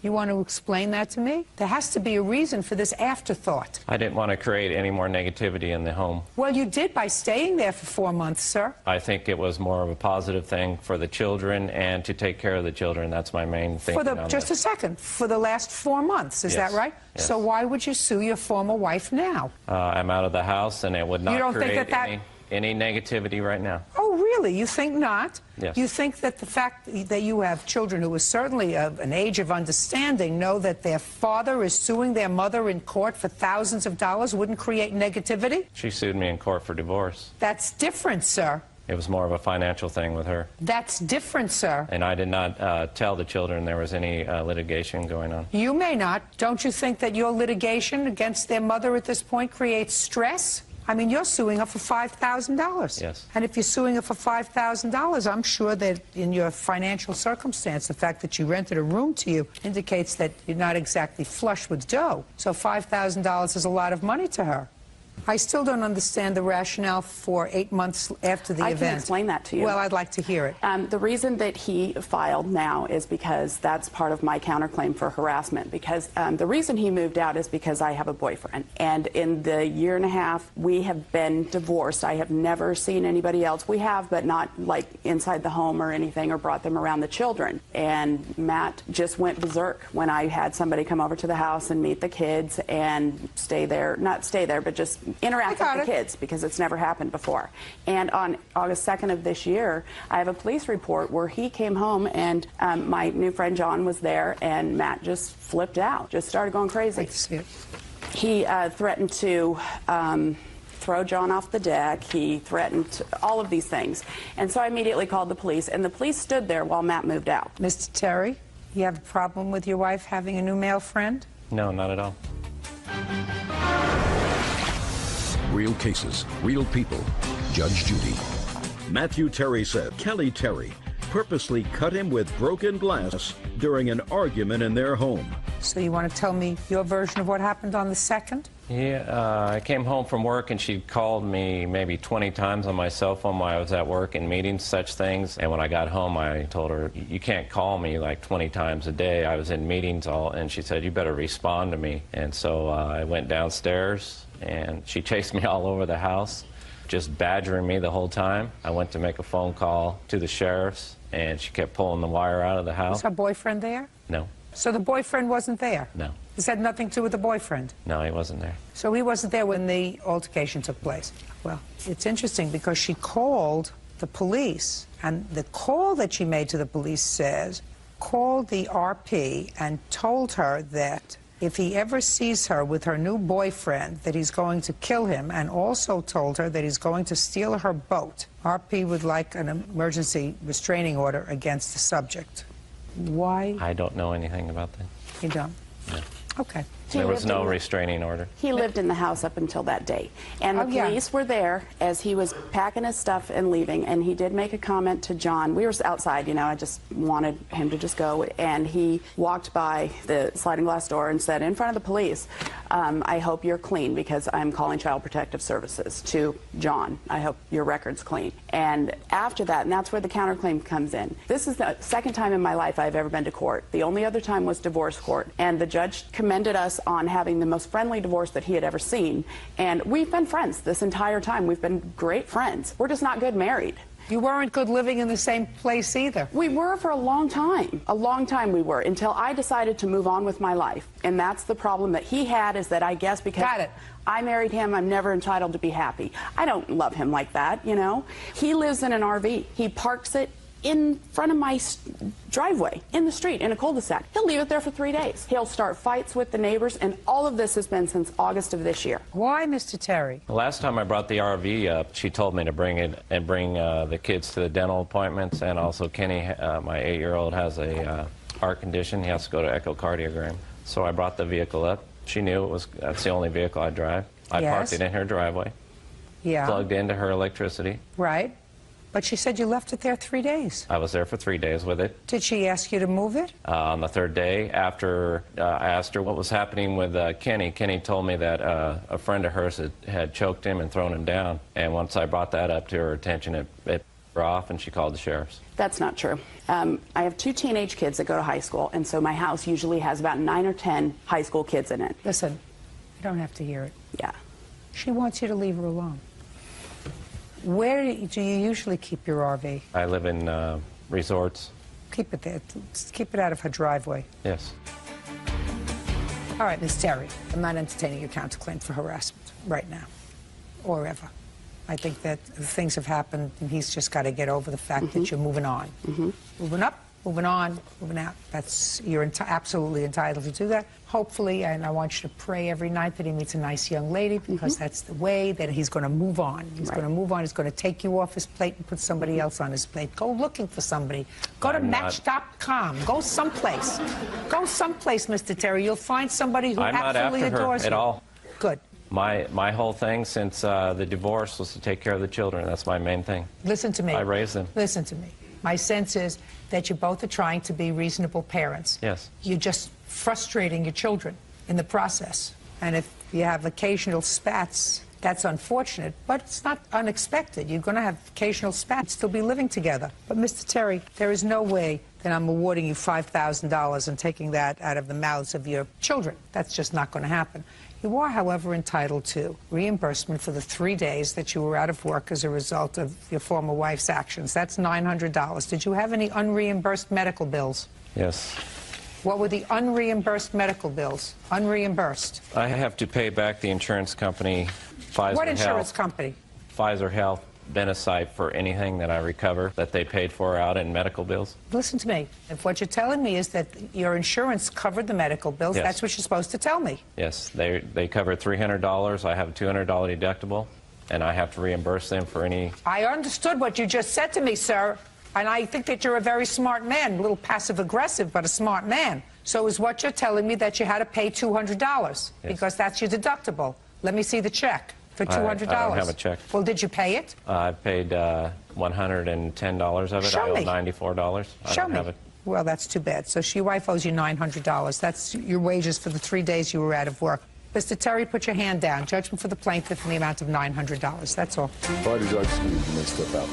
You want to explain that to me? There has to be a reason for this afterthought. I didn't want to create any more negativity in the home. Well, you did by staying there for 4 months, sir. I think it was more of a positive thing for the children and to take care of the children. That's my main thing. Just a second. For the last 4 months, is that right? Yes. So why would you sue your former wife now? I'm out of the house, and it would not create any negativity right now. Oh, really? You think not? Yes. You think that the fact that you have children who are certainly of an age of understanding know that their father is suing their mother in court for thousands of dollars wouldn't create negativity? She sued me in court for divorce. That's different, sir. It was more of a financial thing with her. That's different, sir. And I did not tell the children there was any litigation going on. You may not. Don't you think that your litigation against their mother at this point creates stress? I mean, you're suing her for $5,000. Yes. And if you're suing her for $5,000, I'm sure that in your financial circumstance, the fact that you rented a room to you indicates that you're not exactly flush with dough. So $5,000 is a lot of money to her. I still don't understand the rationale for 8 months after the event. I can explain that to you. Well, I'd like to hear it. The reason that he filed now is because that's part of my counterclaim for harassment. Because the reason he moved out is because I have a boyfriend. And in the year and a half, we have been divorced. I have never seen anybody else. We have, but not like inside the home or anything, or brought them around the children. And Matt just went berserk when I had somebody come over to the house and meet the kids and stay there. Not stay there, but just interact with the kids, because it's never happened before. And on August 2nd of this year, I have a police report where he came home and my new friend John was there, and Matt just flipped out, just started going crazy. He threatened to throw John off the deck. He threatened all of these things. And so I immediately called the police, and the police stood there while Matt moved out. Mr. Terry, you have a problem with your wife having a new male friend? No, not at all. Real cases, real people. Judge Judy. Matthew Terry said Kelly Terry purposely cut him with broken glass during an argument in their home. So you want to tell me your version of what happened on the 2nd? Yeah, I came home from work and she called me maybe 20 times on my cell phone while I was at work in meetings, such things. And when I got home, I told her, you can't call me like 20 times a day. I was in meetings and she said, you better respond to me. And so I went downstairs and she chased me all over the house, just badgering me the whole time. I went to make a phone call to the sheriff's and she kept pulling the wire out of the house. Was her boyfriend there? No. So the boyfriend wasn't there? No. This had nothing to do with the boyfriend? No, he wasn't there. So he wasn't there when the altercation took place? Well, it's interesting because she called the police, and the call that she made to the police says, called the RP and told her that if he ever sees her with her new boyfriend, that he's going to kill him, and also told her that he's going to steal her boat. RP would like an emergency restraining order against the subject. Why? I don't know anything about that. You don't? No. Okay. There was no restraining order. He lived in the house up until that day. And the police were there as he was packing his stuff and leaving. And he did make a comment to John. We were outside, you know, I just wanted him to just go. And he walked by the sliding glass door and said in front of the police, I hope you're clean because I'm calling Child Protective Services to John. I hope your record's clean. And after that, and that's where the counterclaim comes in. This is the second time in my life I've ever been to court. The only other time was divorce court. And the judge commended us on having the most friendly divorce that he had ever seen. And we've been friends this entire time. We've been great friends. We're just not good married. You weren't good living in the same place either. We were for a long time. A long time we were, until I decided to move on with my life. And that's the problem that he had, is that I guess because I married him, I'm never entitled to be happy. I don't love him like that, you know. He lives in an RV. He parks it in front of my driveway, in the street, in a cul-de-sac. He'll leave it there for 3 days. He'll start fights with the neighbors, and all of this has been since August of this year. Why, Mr. Terry? The last time I brought the RV up, she told me to bring it and bring the kids to the dental appointments, and also Kenny, my 8-year-old, has a heart condition. He has to go to echocardiogram. So I brought the vehicle up. She knew that's the only vehicle I drive. I parked it in her driveway. Yeah. Plugged into her electricity. Right. But she said you left it there 3 days. I was there for 3 days with it. Did she ask you to move it? On the third day, after I asked her what was happening with Kenny, Kenny told me that a friend of hers had choked him and thrown him down. And once I brought that up to her attention, it her off and she called the sheriffs. That's not true. I have 2 teenage kids that go to high school, and so my house usually has about 9 or 10 high school kids in it. Listen, you don't have to hear it. Yeah. She wants you to leave her alone. Where do you usually keep your RV? I live in resorts. Keep it there. Just keep it out of her driveway. Yes. All right, Miss Terry, I'm not entertaining your counterclaim for harassment right now or ever. I think that things have happened, and he's just got to get over the fact that you're moving on. Moving up, moving on, moving out. You're absolutely entitled to do that. Hopefully, and I want you to pray every night that he meets a nice young lady, because that's the way that he's going to move on. He's going to move on. He's going to take you off his plate and put somebody else on his plate. Go looking for somebody. Go to Match.com. Go someplace. Go someplace, Mr. Terry. You'll find somebody who absolutely adores you. At all. Good. My whole thing since the divorce was to take care of the children. That's my main thing. Listen to me. I raised them. Listen to me. My sense is that you both are trying to be reasonable parents. Yes. You're just frustrating your children in the process. And if you have occasional spats, that's unfortunate, but it's not unexpected. You're going to have occasional spats, still be living together. But Mr. Terry, there is no way that I'm awarding you $5,000 and taking that out of the mouths of your children. That's just not going to happen. You are, however, entitled to reimbursement for the 3 days that you were out of work as a result of your former wife's actions. That's $900. Did you have any unreimbursed medical bills? Yes. What were the unreimbursed medical bills? Unreimbursed. I have to pay back the insurance company, Pfizer What insurance Health, company? Pfizer Health, Benesite, for anything that I recover that they paid for out in medical bills. Listen to me. If what you're telling me is that your insurance covered the medical bills, Yes. that's what you're supposed to tell me. Yes, they covered $300. I have a $200 deductible, and I have to reimburse them for any... I understood what you just said to me, sir, and I think that you're a very smart man, a little passive-aggressive, but a smart man. So is what you're telling me that you had to pay $200 because that's your deductible. Let me see the check for $200. I don't have a check. Well, did you pay it? I paid $110 of it. Show I owe me. $94. I Show don't me. have it. Well, that's too bad. So your wife owes you $900. That's your wages for the 3 days you were out of work. Mr. Terry, put your hand down. Judgment for the plaintiff in the amount of $900. That's all. Why did Judge Judy step out?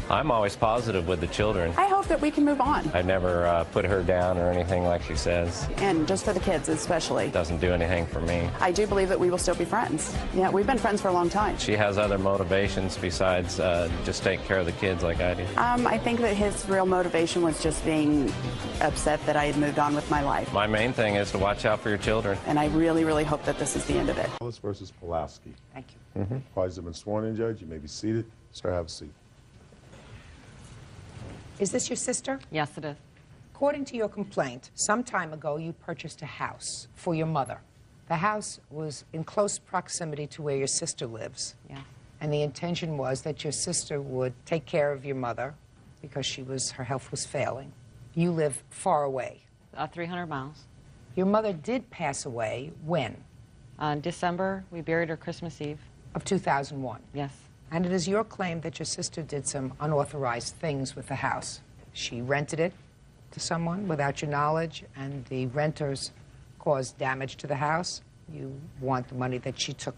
I'm always positive with the children. I hope that we can move on. I never put her down or anything like she says. And just for the kids, especially. Doesn't do anything for me. I do believe that we will still be friends. Yeah, we've been friends for a long time. She has other motivations besides just take care of the kids like I do. I think that his real motivation was just being upset that I had moved on with my life. My main thing is to watch out for your children. And I really, really hope that this is the end of it. Ellis versus Pulaski. Thank you. Parties have been sworn in, Judge. You may be seated. Sir, have a seat. Is this your sister? Yes, it is. According to your complaint, some time ago you purchased a house for your mother. The house was in close proximity to where your sister lives. Yeah. And the intention was that your sister would take care of your mother because her health was failing. You live far away. 300 miles. Your mother did pass away when? December. We buried her Christmas Eve. Of 2001. Yes. And it is your claim that your sister did some unauthorized things with the house. She rented it to someone without your knowledge, and the renters caused damage to the house. You want the money that she took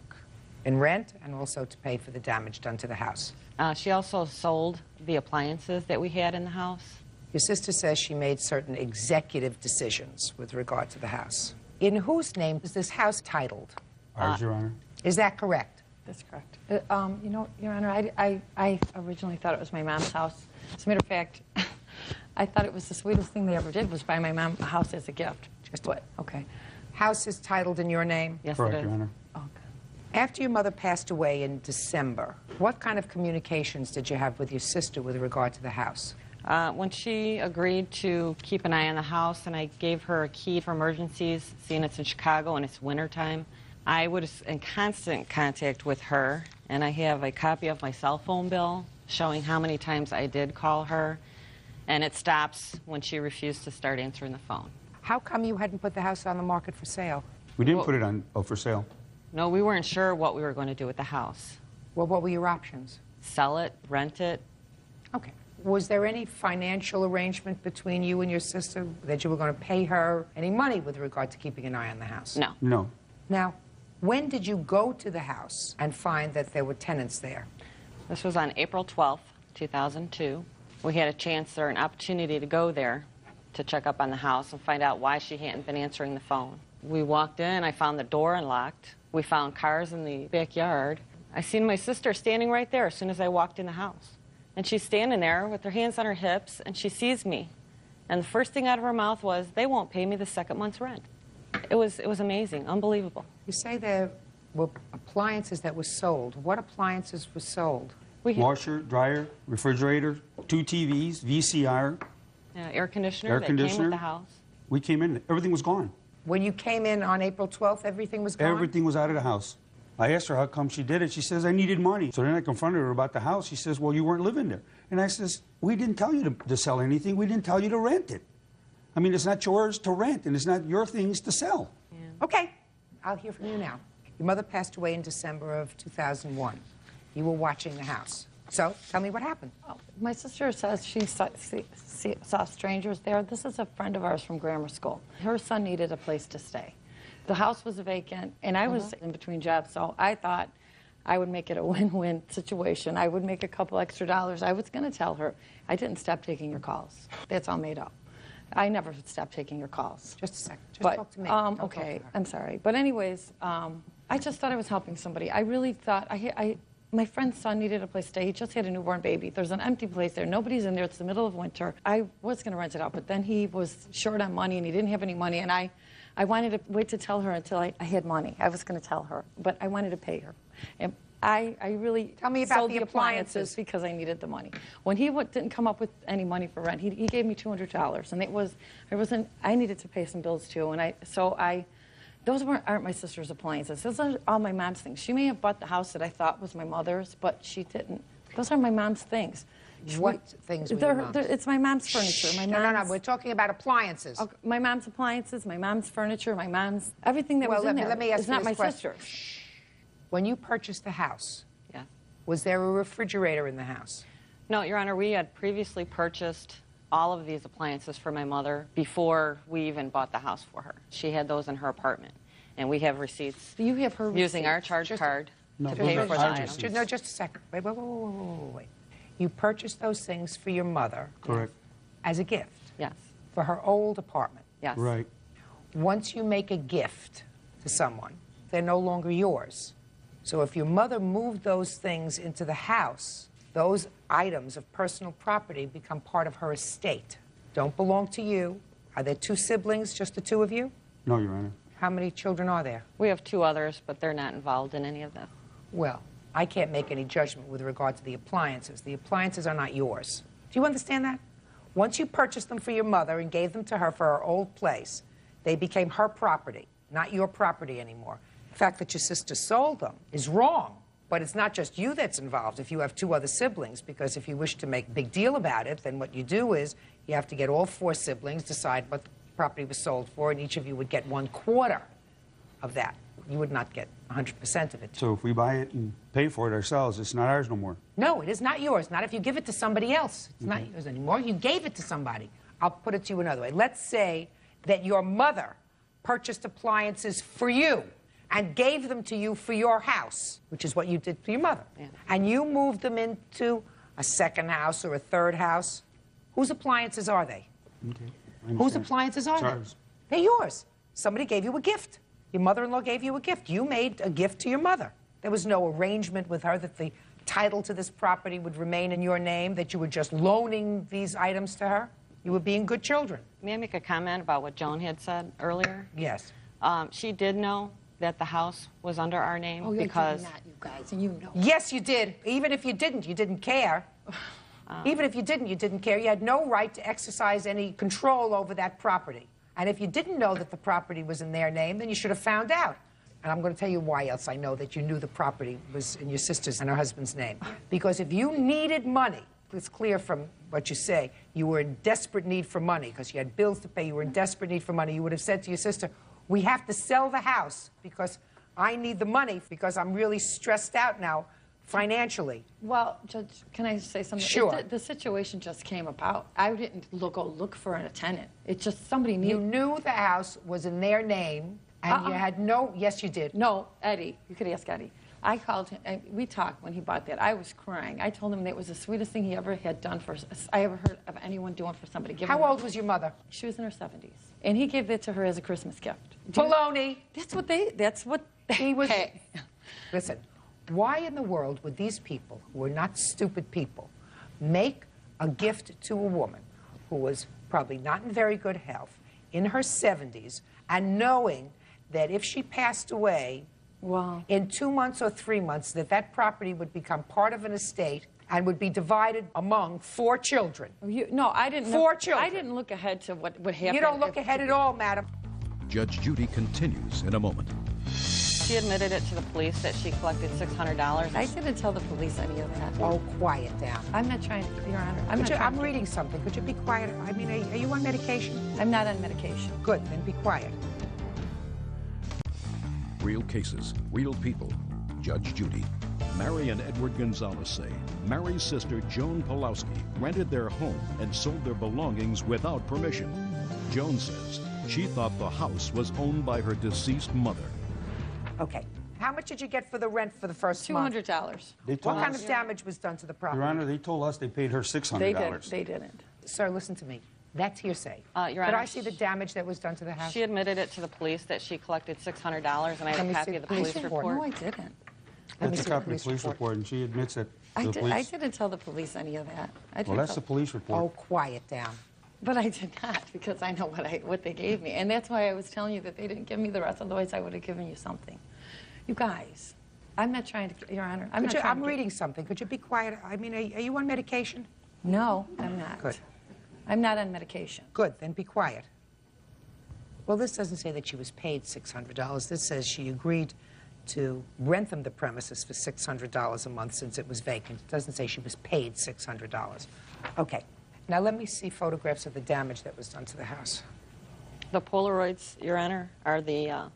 in rent and also to pay for the damage done to the house. She also sold the appliances that we had in the house. Your sister says she made certain executive decisions with regard to the house. In whose name is this house titled? Ours, Your Honor. Is that correct? That's correct. You know, Your Honor, I originally thought it was my mom's house. As a matter of fact, I thought it was the sweetest thing they ever did was buy my mom a house as a gift. Just what? Okay. House is titled in your name? Yes, Correct, it is. Your Honor. After your mother passed away in December, what kind of communications did you have with your sister with regard to the house? When she agreed to keep an eye on the house and I gave her a key for emergencies, seeing it's in Chicago and it's wintertime, I was in constant contact with her, and I have a copy of my cell phone bill showing how many times I did call her, and it stops when she refused to start answering the phone. How come you hadn't put the house on the market for sale? We didn't put it on for sale. No, we weren't sure what we were going to do with the house. Well, what were your options? Sell it, rent it. Okay. Was there any financial arrangement between you and your sister that you were going to pay her any money with regard to keeping an eye on the house? No. No. Now, when did you go to the house and find that there were tenants there? This was on April 12th. 2002. We had a chance or an opportunity to go there to check up on the house and find out why she hadn't been answering the phone. We walked in, I found the door unlocked. We found cars in the backyard. I seen my sister standing right there as soon as I walked in the house. And she's standing there with her hands on her hips, and she sees me. And the first thing out of her mouth was, "They won't pay me the second month's rent." It was amazing, unbelievable. You say there were appliances that were sold. What appliances were sold? Washer, dryer, refrigerator, 2 TVs, VCR. Air conditioner that came with the house. We came in, everything was gone. When you came in on April 12th, everything was gone? Everything was out of the house. I asked her how come she did it. She says, I needed money. So then I confronted her about the house. She says, well, you weren't living there. And I says, we didn't tell you to sell anything. We didn't tell you to rent it. I mean, it's not yours to rent, and it's not your things to sell. Yeah. Okay, I'll hear from you now. Your mother passed away in December of 2001. You were watching the house. So, tell me what happened. Oh, my sister says she saw strangers there. This is a friend of ours from grammar school. Her son needed a place to stay. The house was vacant, and I was in between jobs, so I thought I would make it a win-win situation. I would make a couple extra dollars. I was going to tell her, I didn't stop taking your calls. That's all made up. I never stopped taking your calls. Just a second. Just talk to me. Okay, I'm sorry. But anyways, I just thought I was helping somebody. I really thought, my friend's son needed a place to stay. He just had a newborn baby. There's an empty place there. Nobody's in there. It's the middle of winter. I was going to rent it out, but then he was short on money, and he didn't have any money, and I wanted to wait to tell her until I had money. I was going to tell her, but I wanted to pay her. And I really tell me about sold the appliances because I needed the money. When he didn't come up with any money for rent, he gave me $200, and I needed to pay some bills too, and those aren't my sister's appliances. Those are all my mom's things. She may have bought the house that I thought was my mother's, but she didn't. Those are my mom's things. What things were your mom's? It's my mom's furniture. No, we're talking about appliances. Okay, my mom's appliances, my mom's furniture, my mom's everything that was in there. Let me ask you not this my question. sister's. When you purchased the house, yeah, was there a refrigerator in the house? No, Your Honor, we had previously purchased all of these appliances for my mother before we even bought the house for her. She had those in her apartment, and we have receipts. You have her using our charge card to pay for the items. No, just a second. Wait. You purchased those things for your mother. Correct. As a gift. Yes. For her old apartment. Yes. Right. Once you make a gift to someone, they're no longer yours. So if your mother moved those things into the house, those items of personal property become part of her estate. Don't belong to you. Are there 2 siblings, just the 2 of you? No, Your Honor. How many children are there? We have 2 others, but they're not involved in any of them. Well, I can't make any judgment with regard to the appliances. The appliances are not yours. Do you understand that? Once you purchased them for your mother and gave them to her for her old place, they became her property, not your property anymore. The fact that your sister sold them is wrong, but it's not just you that's involved if you have 2 other siblings, because if you wish to make a big deal about it, then what you do is you have to get all 4 siblings, decide what the property was sold for, and each of you would get 1/4 of that. You would not get 100% of it. So if we buy it and pay for it ourselves, it's not ours no more. No, it is not yours. Not if you give it to somebody else. It's not yours anymore. You gave it to somebody. I'll put it to you another way. Let's say that your mother purchased appliances for you and gave them to you for your house, which is what you did for your mother. Yeah. And you moved them into a second house or a third house. Whose appliances are they? Okay. Whose appliances are they? Ours. They're yours. Somebody gave you a gift. Your mother-in-law gave you a gift. You made a gift to your mother. There was no arrangement with her that the title to this property would remain in your name, that you were just loaning these items to her. You were being good children. May I make a comment about what Joan had said earlier? Yes. She did know that the house was under our name because... not, you guys, and you know. Yes, you did. Even if you didn't care. Even if you didn't care. You had no right to exercise any control over that property. And if you didn't know that the property was in their name, then you should have found out. And I'm going to tell you why else I know that you knew the property was in your sister's and her husband's name. Because if you needed money, it's clear from what you say, you were in desperate need for money because you had bills to pay, you were in desperate need for money, you would have said to your sister, we have to sell the house because I need the money because I'm really stressed out now financially. Well, Judge, can I say something? Sure. The situation just came about. I didn't go look for a tenant. It's just somebody needed... You knew the house was in their name, and you had no... Yes, you did. No, Eddie. You could ask Eddie. I called him. We talked when he bought that. I was crying. I told him that was the sweetest thing he ever had done for. I ever heard of anyone doing for somebody. How old was your mother? She was in her 70s, and he gave that to her as a Christmas gift. Baloney. That's what they. That's what he was. Hey, listen. Why in the world would these people, who are not stupid people, make a gift to a woman who was probably not in very good health, in her 70s, and knowing that if she passed away in 2 months or 3 months, that property would become part of an estate and would be divided among 4 children? No, I didn't. 4 children. I didn't look ahead to what would happen. You don't look ahead at all, madam. Judge Judy continues in a moment. She admitted it to the police that she collected $600. I didn't tell the police any of that. Oh, quiet down. I'm not trying to, Your Honor. I'm reading something. Could you be quiet? I mean, are you on medication? I'm not on medication. Good, then be quiet. Real cases, real people. Judge Judy. Mary and Edward Gonzalez say Mary's sister, Joan Pulowski, rented their home and sold their belongings without permission. Joan says she thought the house was owned by her deceased mother. Okay. How much did you get for the rent for the first month? $200. What kind of damage was done to the property? Your Honor, they told us they paid her $600. They didn't. Sir, listen to me. That's hearsay. Your Could Honor, I see the damage that was done to the house? She admitted it to the police that she collected $600, and I have a copy of the police report. No, I didn't. That's a copy of the police report, and she admits it to the police. I didn't tell the police any of that. Well, that's the police report. Oh, quiet down. But I did not, because I know what they gave me. And that's why I was telling you that they didn't give me the rest, otherwise I would have given you something. You guys, I'm not trying to, Your Honor, I'm reading something. Could you be quiet? I mean, are you on medication? No, I'm not. Good. I'm not on medication. Good, then be quiet. Well, this doesn't say that she was paid $600. This says she agreed to rent them the premises for $600 a month since it was vacant. It doesn't say she was paid $600. Okay. Now let me see photographs of the damage that was done to the house. The Polaroids, Your Honor, are the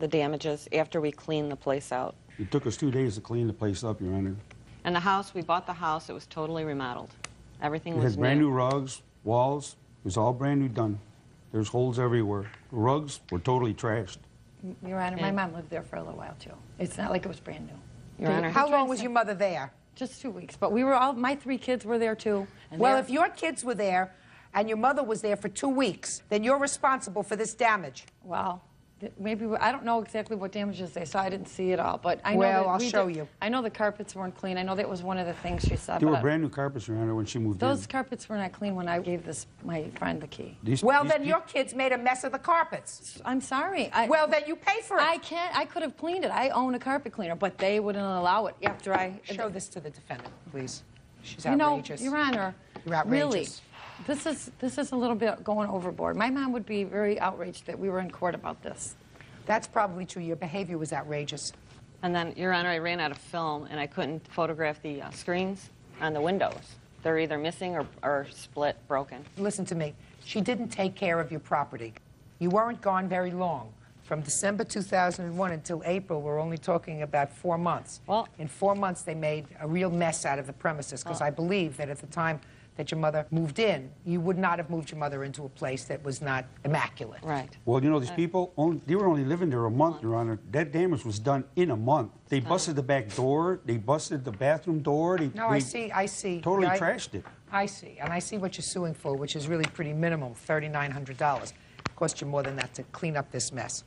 damages after we cleaned the place out. It took us 2 days to clean the place up, Your Honor. And the house, we bought the house, it was totally remodeled. Everything was It had brand new rugs, walls, it was all brand new done. There's holes everywhere. The rugs were totally trashed. Your Honor, my mom lived there for a little while, too. It's not like it was brand new. Your Honor. How long was your mother there? Just 2 weeks, but we were all, my 3 kids were there, too. Well, if your kids were there and your mother was there for 2 weeks, then you're responsible for this damage. Well, maybe, I don't know exactly what damages they saw. I didn't see it all, but I know Well, that I'll show you. I know the carpets weren't clean. I know that was one of the things she said. They were but brand new carpets, Your Honor, when she moved those in. carpets were not clean when I gave my friend the key. Well, then your kids made a mess of the carpets. I'm sorry. Well, then you pay for it. I could have cleaned it. I own a carpet cleaner, but they wouldn't allow it after I... Show this to the defendant, please. She's You know, outrageous. Your Honor, You're outrageous. really, this is a little bit going overboard. My mom would be very outraged that we were in court about this. That's probably true. Your behavior was outrageous. And then, Your Honor, I ran out of film, and I couldn't photograph the screens on the windows. They're either missing or split, broken. Listen to me. She didn't take care of your property. You weren't gone very long. From December 2001 until April, we're only talking about 4 months. Well, in 4 months, they made a real mess out of the premises, because I believe that at the time that your mother moved in, you would not have moved your mother into a place that was not immaculate. Right. Well, you know, these people, they were only living there a month, Your Honor. That damage was done in a month. They busted the back door. They busted the bathroom door. I see. Totally trashed it. I see. And I see what you're suing for, which is really pretty minimal, $3,900. It cost you more than that to clean up this mess.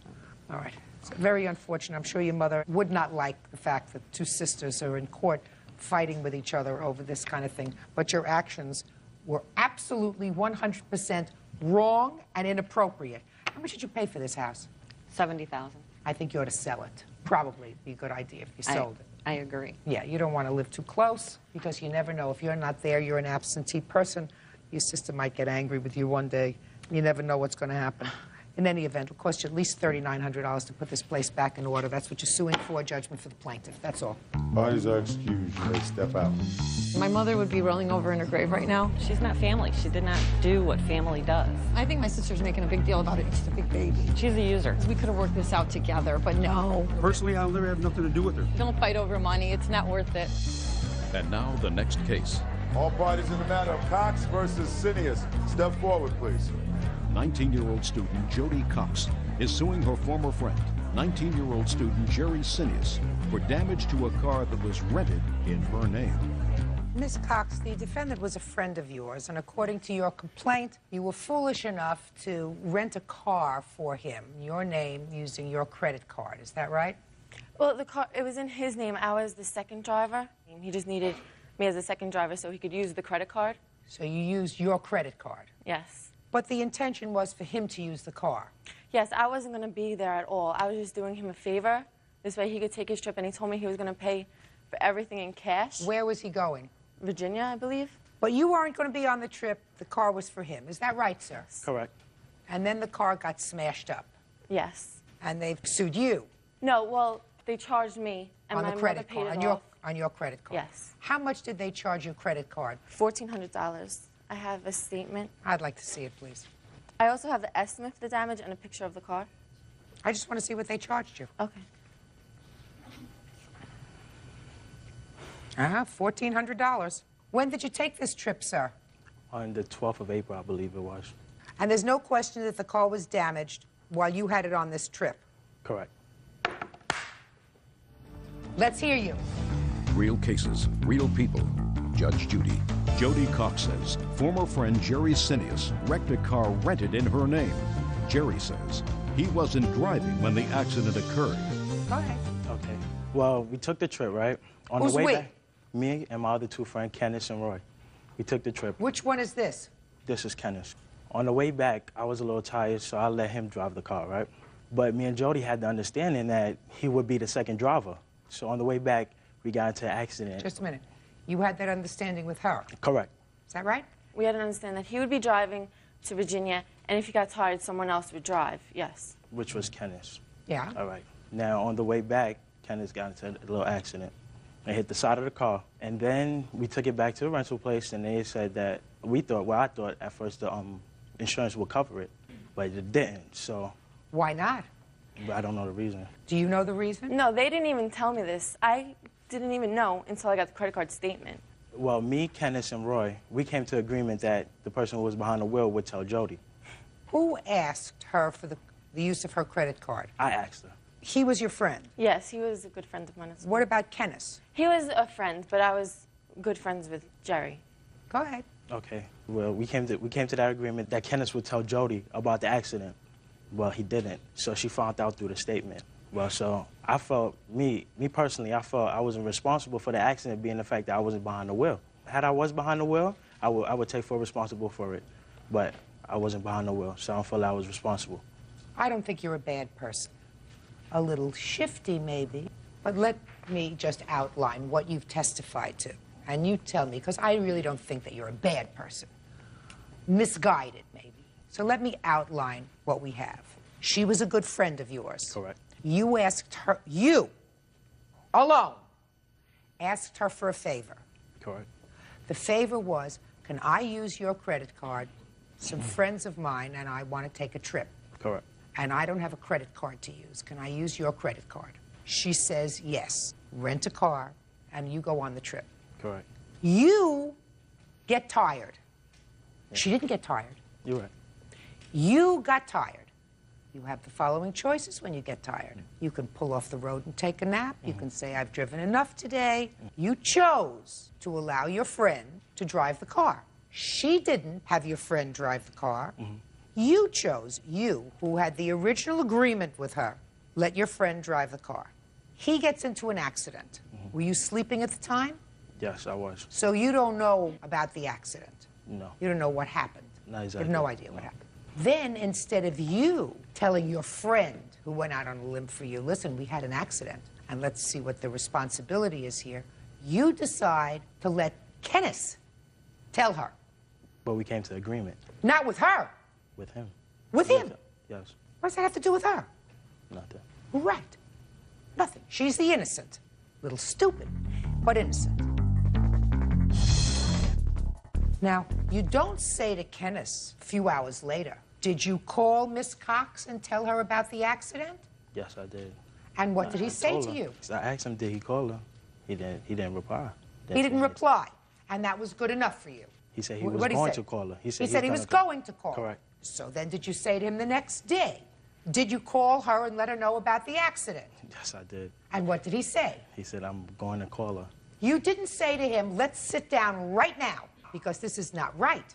All right. It's very unfortunate. I'm sure your mother would not like the fact that 2 sisters are in court fighting with each other over this kind of thing. But your actions were absolutely 100% wrong and inappropriate. How much did you pay for this house? $70,000. I think you ought to sell it. Probably be a good idea if you sold it. I agree. Yeah, you don't want to live too close, because you never know. If you're not there, you're an absentee person. Your sister might get angry with you one day. You never know what's going to happen. In any event, it'll cost you at least $3,900 to put this place back in order. That's what you're suing for, judgment for the plaintiff. That's all. Parties are excused. You may step out. My mother would be rolling over in her grave right now. She's not family. She did not do what family does. I think my sister's making a big deal about it. She's a big baby. She's a user. We could have worked this out together, but no. Personally, I'll never have nothing to do with her. Don't fight over money. It's not worth it. And now the next case. All parties in the matter of Cox versus Cineas. Step forward, please. 19-year-old student Jody Cox is suing her former friend, 19-year-old student Jerry Sinius for damage to a car that was rented in her name. Miss Cox, the defendant was a friend of yours, and according to your complaint, you were foolish enough to rent a car for him, your name, using your credit card. Is that right? Well, the car, it was in his name. I was the second driver. He just needed me as a second driver so he could use the credit card. So you used your credit card? Yes. But the intention was for him to use the car? Yes, I wasn't going to be there at all. I was just doing him a favor. This way he could take his trip, and he told me he was going to pay for everything in cash. Where was he going? Virginia, I believe. But you weren't going to be on the trip. The car was for him. Is that right, sir? Correct. And then the car got smashed up? Yes. And they've sued you? No, well, they charged me, and on my the credit mother paid card, it off. on your credit card? Yes. How much did they charge your credit card? $1,400. I have a statement. I'd like to see it, please. I also have the estimate for the damage and a picture of the car. I just want to see what they charged you. Okay. $1,400. When did you take this trip, sir? On the 12th of April, I believe it was. And there's no question that the car was damaged while you had it on this trip? Correct. Let's hear you. Real cases, real people. Judge Judy. Jody Cox says former friend Jerry Sinius wrecked a car rented in her name. Jerry says he wasn't driving when the accident occurred. Go ahead. Okay. Well, we took the trip, right? On Who's the way we? back, me and my other two friends, Kenneth and Roy. We took the trip. Which one is this? This is Kenneth. On the way back, I was a little tired, so I let him drive the car, right? But me and Jody had the understanding that he would be the second driver. So on the way back, we got into an accident. Just a minute. You had that understanding with her? Correct. Is that right? We had to understand that he would be driving to Virginia, and if he got tired, someone else would drive. Yes. Which was Kenneth. Yeah. All right. Now, on the way back, Kenneth got into a little accident. It hit the side of the car. And then we took it back to the rental place, and they said that I thought at first the insurance would cover it, but it didn't. So. Why not? I don't know the reason. Do you know the reason? No, they didn't even tell me this. I didn't even know until I got the credit card statement. Well, me, Kenneth, and Roy, we came to agreement that the person who was behind the wheel would tell Jody. Who asked her for the use of her credit card? I asked her. He was your friend? Yes, he was a good friend of mine as well. What about Kenneth? He was a friend, but I was good friends with Jerry. Go ahead. Okay. Well, we came to that agreement that Kenneth would tell Jody about the accident. Well, he didn't. So she found out through the statement. Well, so I felt, me personally, I felt I wasn't responsible for the accident being the fact that I wasn't behind the wheel. Had I was behind the wheel, I would take full responsible for it. But I wasn't behind the wheel, so I don't feel I was responsible. I don't think you're a bad person. A little shifty, maybe. But let me just outline what you've testified to. And you tell me, because I really don't think that you're a bad person. Misguided, maybe. So let me outline what we have. She was a good friend of yours. Correct. You asked her, you, alone, asked her for a favor. Correct. The favor was, can I use your credit card? Some friends of mine and I want to take a trip. Correct. And I don't have a credit card to use. Can I use your credit card? She says yes. Rent a car, and you go on the trip. Correct. You get tired. Yeah. She didn't get tired. You're right. You got tired. You have the following choices when you get tired. You can pull off the road and take a nap. You can say, I've driven enough today. You chose to allow your friend to drive the car. She didn't have your friend drive the car. You chose, you, who had the original agreement with her, let your friend drive the car. He gets into an accident. Were you sleeping at the time? Yes, I was. So you don't know about the accident? No. You don't know what happened? Not exactly. You have no idea what happened. Then, instead of you telling your friend who went out on a limb for you, listen, we had an accident, and let's see what the responsibility is here, you decide to let Kenneth tell her. But we came to agreement. Not with her. With him. With him? Yes. What does that have to do with her? Nothing. Right. Nothing. She's the innocent. Little stupid, but innocent. Now, you don't say to Kenneth a few hours later, did you call Miss Cox and tell her about the accident? Yes, I did. And what did he say to you? I asked him, did he call her? He didn't reply. He didn't reply, and that was good enough for you. He said he was going to call her. He said he was going to call her. Correct. So then did you say to him the next day, Did you call her and let her know about the accident? Yes, I did. And what did he say? He said, I'm going to call her. You didn't say to him, let's sit down right now, because this is not right.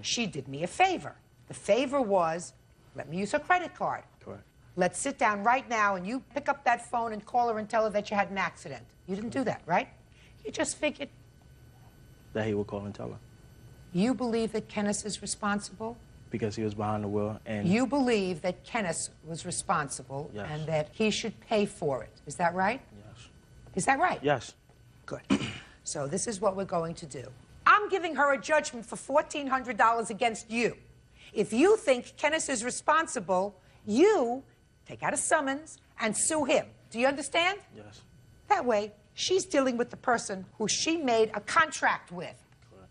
She did me a favor. The favor was, let me use her credit card. Correct. Let's sit down right now and you pick up that phone and call her and tell her that you had an accident. You didn't do that, right? You just figured. That he would call and tell her. You believe that Kenneth is responsible? Because he was behind the wheel and... You believe that Kenneth was responsible Yes. and that he should pay for it. Is that right? Yes. Is that right? Yes. Good. So this is what we're going to do. I'm giving her a judgment for $1,400 against you. If you think Kenneth is responsible, you take out a summons and sue him. Do you understand? Yes. That way, she's dealing with the person who she made a contract with.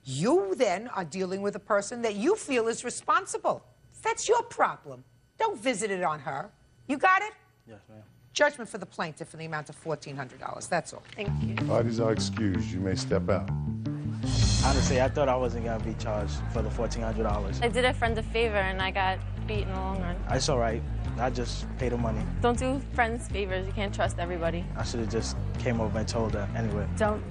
You then are dealing with a person that you feel is responsible. That's your problem. Don't visit it on her. You got it? Yes, ma'am. Judgment for the plaintiff in the amount of $1,400. That's all. Thank you. Parties are excused. You may step out. Honestly, I thought I wasn't going to be charged for the $1,400. I did a friend a favor and I got beat in the long run. It's all right. I just paid the money. Don't do friends favors. You can't trust everybody. I should have just came over and told her anyway. Don't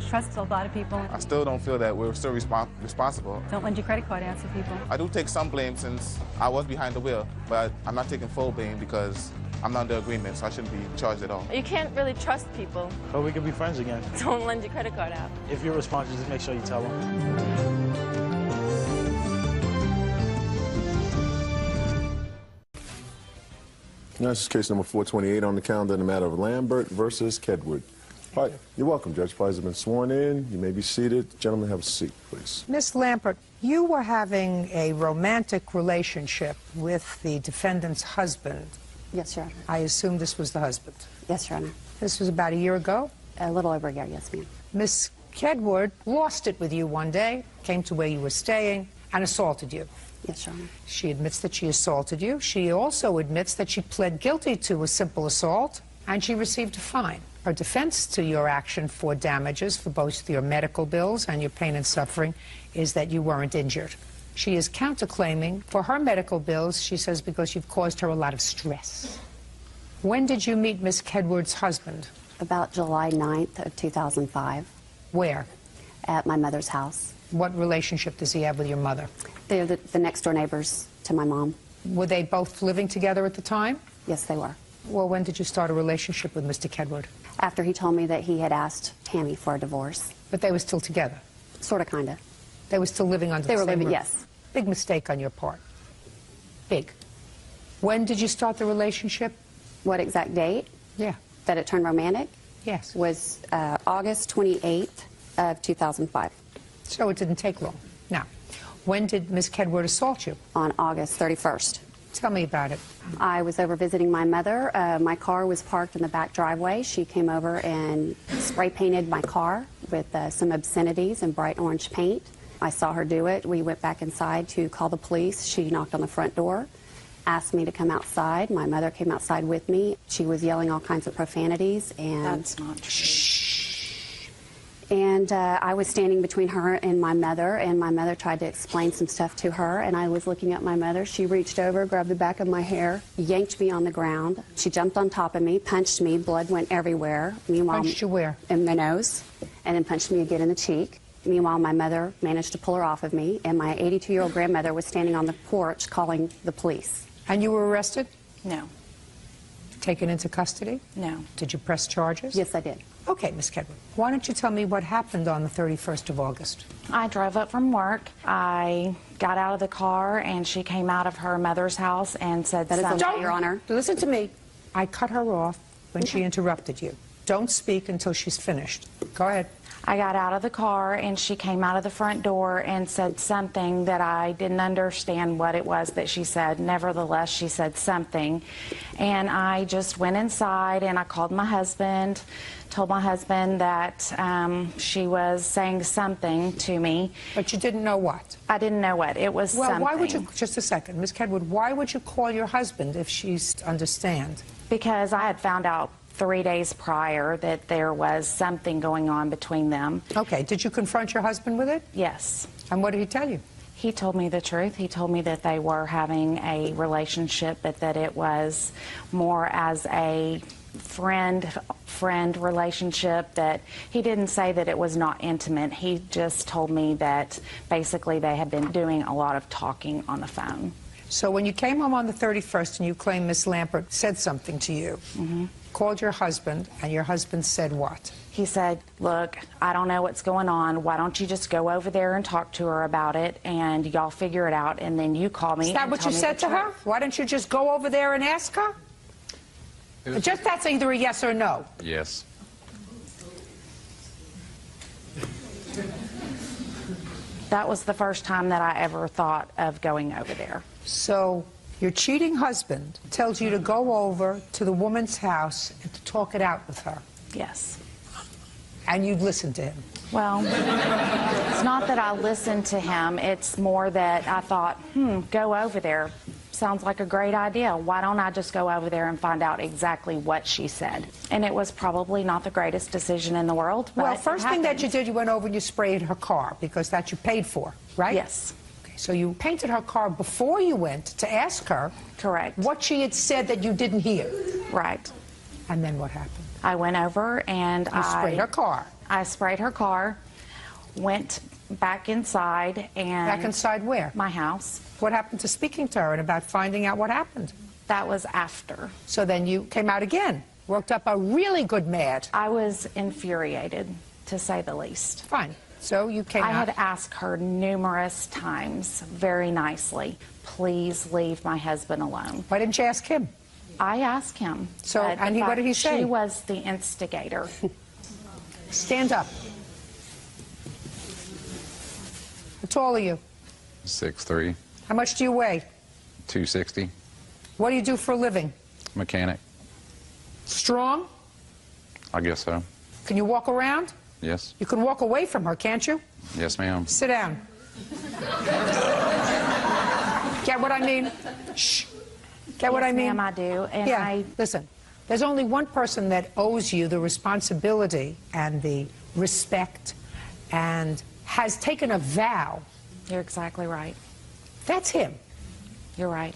trust a lot of people. I still don't feel that we're still responsible. Don't lend your credit card out to people. I do take some blame since I was behind the wheel, but I'm not taking full blame because I'm not under agreement, so I shouldn't be charged at all. You can't really trust people. But we could be friends again. Don't lend your credit card out. If you're responsible, just make sure you tell them. Now, this is case number 428 on the calendar in the matter of Lambert versus Kedwood. Hi, you're welcome. Judge Pies have been sworn in. You may be seated. Gentlemen, have a seat, please. Miss Lambert, you were having a romantic relationship with the defendant's husband. Yes, Your Honor. I assume this was the husband. Yes, Your Honor. This was about a year ago? A little over a year, yes, ma'am. Miss Kedwood lost it with you one day, came to where you were staying, and assaulted you. Yes, Your Honor. She admits that she assaulted you. She also admits that she pled guilty to a simple assault, and she received a fine. Her defense to your action for damages for both your medical bills and your pain and suffering is that you weren't injured. She is counterclaiming for her medical bills, she says, because you've caused her a lot of stress. When did you meet Miss Kedwood's husband? About July 9th of 2005. Where? At my mother's house. What relationship does he have with your mother? They're the next-door neighbors to my mom. Were they both living together at the time? Yes, they were. Well, when did you start a relationship with Mr. Kedwood? After he told me that he had asked Tammy for a divorce. But they were still together? Sort of, kind of. They were still living under They the were same living, roof? yes. Big mistake on your part. Big. When did you start the relationship? What exact date? Yeah. That it turned romantic? Yes. Was August 28th of 2005. So it didn't take long. Now, when did Miss Kedwood assault you? On August 31st. Tell me about it. I was over visiting my mother. My car was parked in the back driveway. She came over and spray painted my car with some obscenities and bright orange paint. I saw her do it. We went back inside to call the police. She knocked on the front door, asked me to come outside. My mother came outside with me. She was yelling all kinds of profanities. And That's not true. And I was standing between her and my mother tried to explain some stuff to her, and I was looking at my mother. She reached over, grabbed the back of my hair, yanked me on the ground. She jumped on top of me, punched me, blood went everywhere. Meanwhile, Punched you where? In the nose, and then punched me again in the cheek. Meanwhile, my mother managed to pull her off of me, and my 82-year-old grandmother was standing on the porch calling the police. And you were arrested? No. Taken into custody? No. Did you press charges? Yes, I did. Okay, Miss Kedwood. Why don't you tell me what happened on the 31st of August? I drove up from work. I got out of the car, and she came out of her mother's house and said That is something. a lie, Your Honor. Listen to me. I cut her off when she interrupted you. Don't speak until she's finished. Go ahead. I got out of the car, and she came out of the front door and said something that I didn't understand what it was that she said. Nevertheless, she said something. And I just went inside, and I called my husband, told my husband that she was saying something to me. But you didn't know what? I didn't know what. It was well, something. Why would you, just a second, Miss Kedwood, why would you call your husband if she's understand? Because I had found out 3 days prior that there was something going on between them. Okay, did you confront your husband with it? Yes. And what did he tell you? He told me the truth. He told me that they were having a relationship, but that it was more as a friend relationship. That he didn't say that it was not intimate. He just told me that basically they had been doing a lot of talking on the phone. So when you came home on the 31st and you claim Miss Lambert said something to you, called your husband, and your husband said what? He said, look, I don't know what's going on. Why don't you just go over there and talk to her about it, and y'all figure it out, and then you call me. Is that and what tell you me said the to her? truth." Why don't you just go over there and ask her? Just that's either a yes or no. Yes. That was the first time that I ever thought of going over there. So your cheating husband tells you to go over to the woman's house and to talk it out with her. Yes. And you'd listen to him. Well, it's not that I listened to him. It's more that I thought, go over there. Sounds like a great idea. Why don't I just go over there and find out exactly what she said? And it was probably not the greatest decision in the world, but Well, first thing that you did, you went over and you sprayed her car because that you paid for, right? Yes. Okay, so you painted her car before you went to ask her. Correct. What she had said that you didn't hear. Right. And then what happened? I went over and You sprayed her car. I sprayed her car, went back inside and... Back inside where? My house. What happened to speaking to her and about finding out what happened? That was after. So then you came out again, worked up a really good mad. I was infuriated, to say the least. Fine. So you came I out. had asked her numerous times, very nicely, please leave my husband alone. Why didn't you ask him? I asked him. So, but and the what did he fact say? She was the instigator. Stand up. How tall are you? 6'3", How much do you weigh? 260, What do you do for a living? mechanic. Strong? I guess so. Can you walk around? Yes. You can walk away from her, can't you? Yes, ma'am. Sit down. Get what I mean? Shh. Get what I mean? Yes, ma'am, I do. And yeah, listen. There's only one person that owes you the responsibility and the respect and has taken a vow. You're exactly right. That's him. You're right.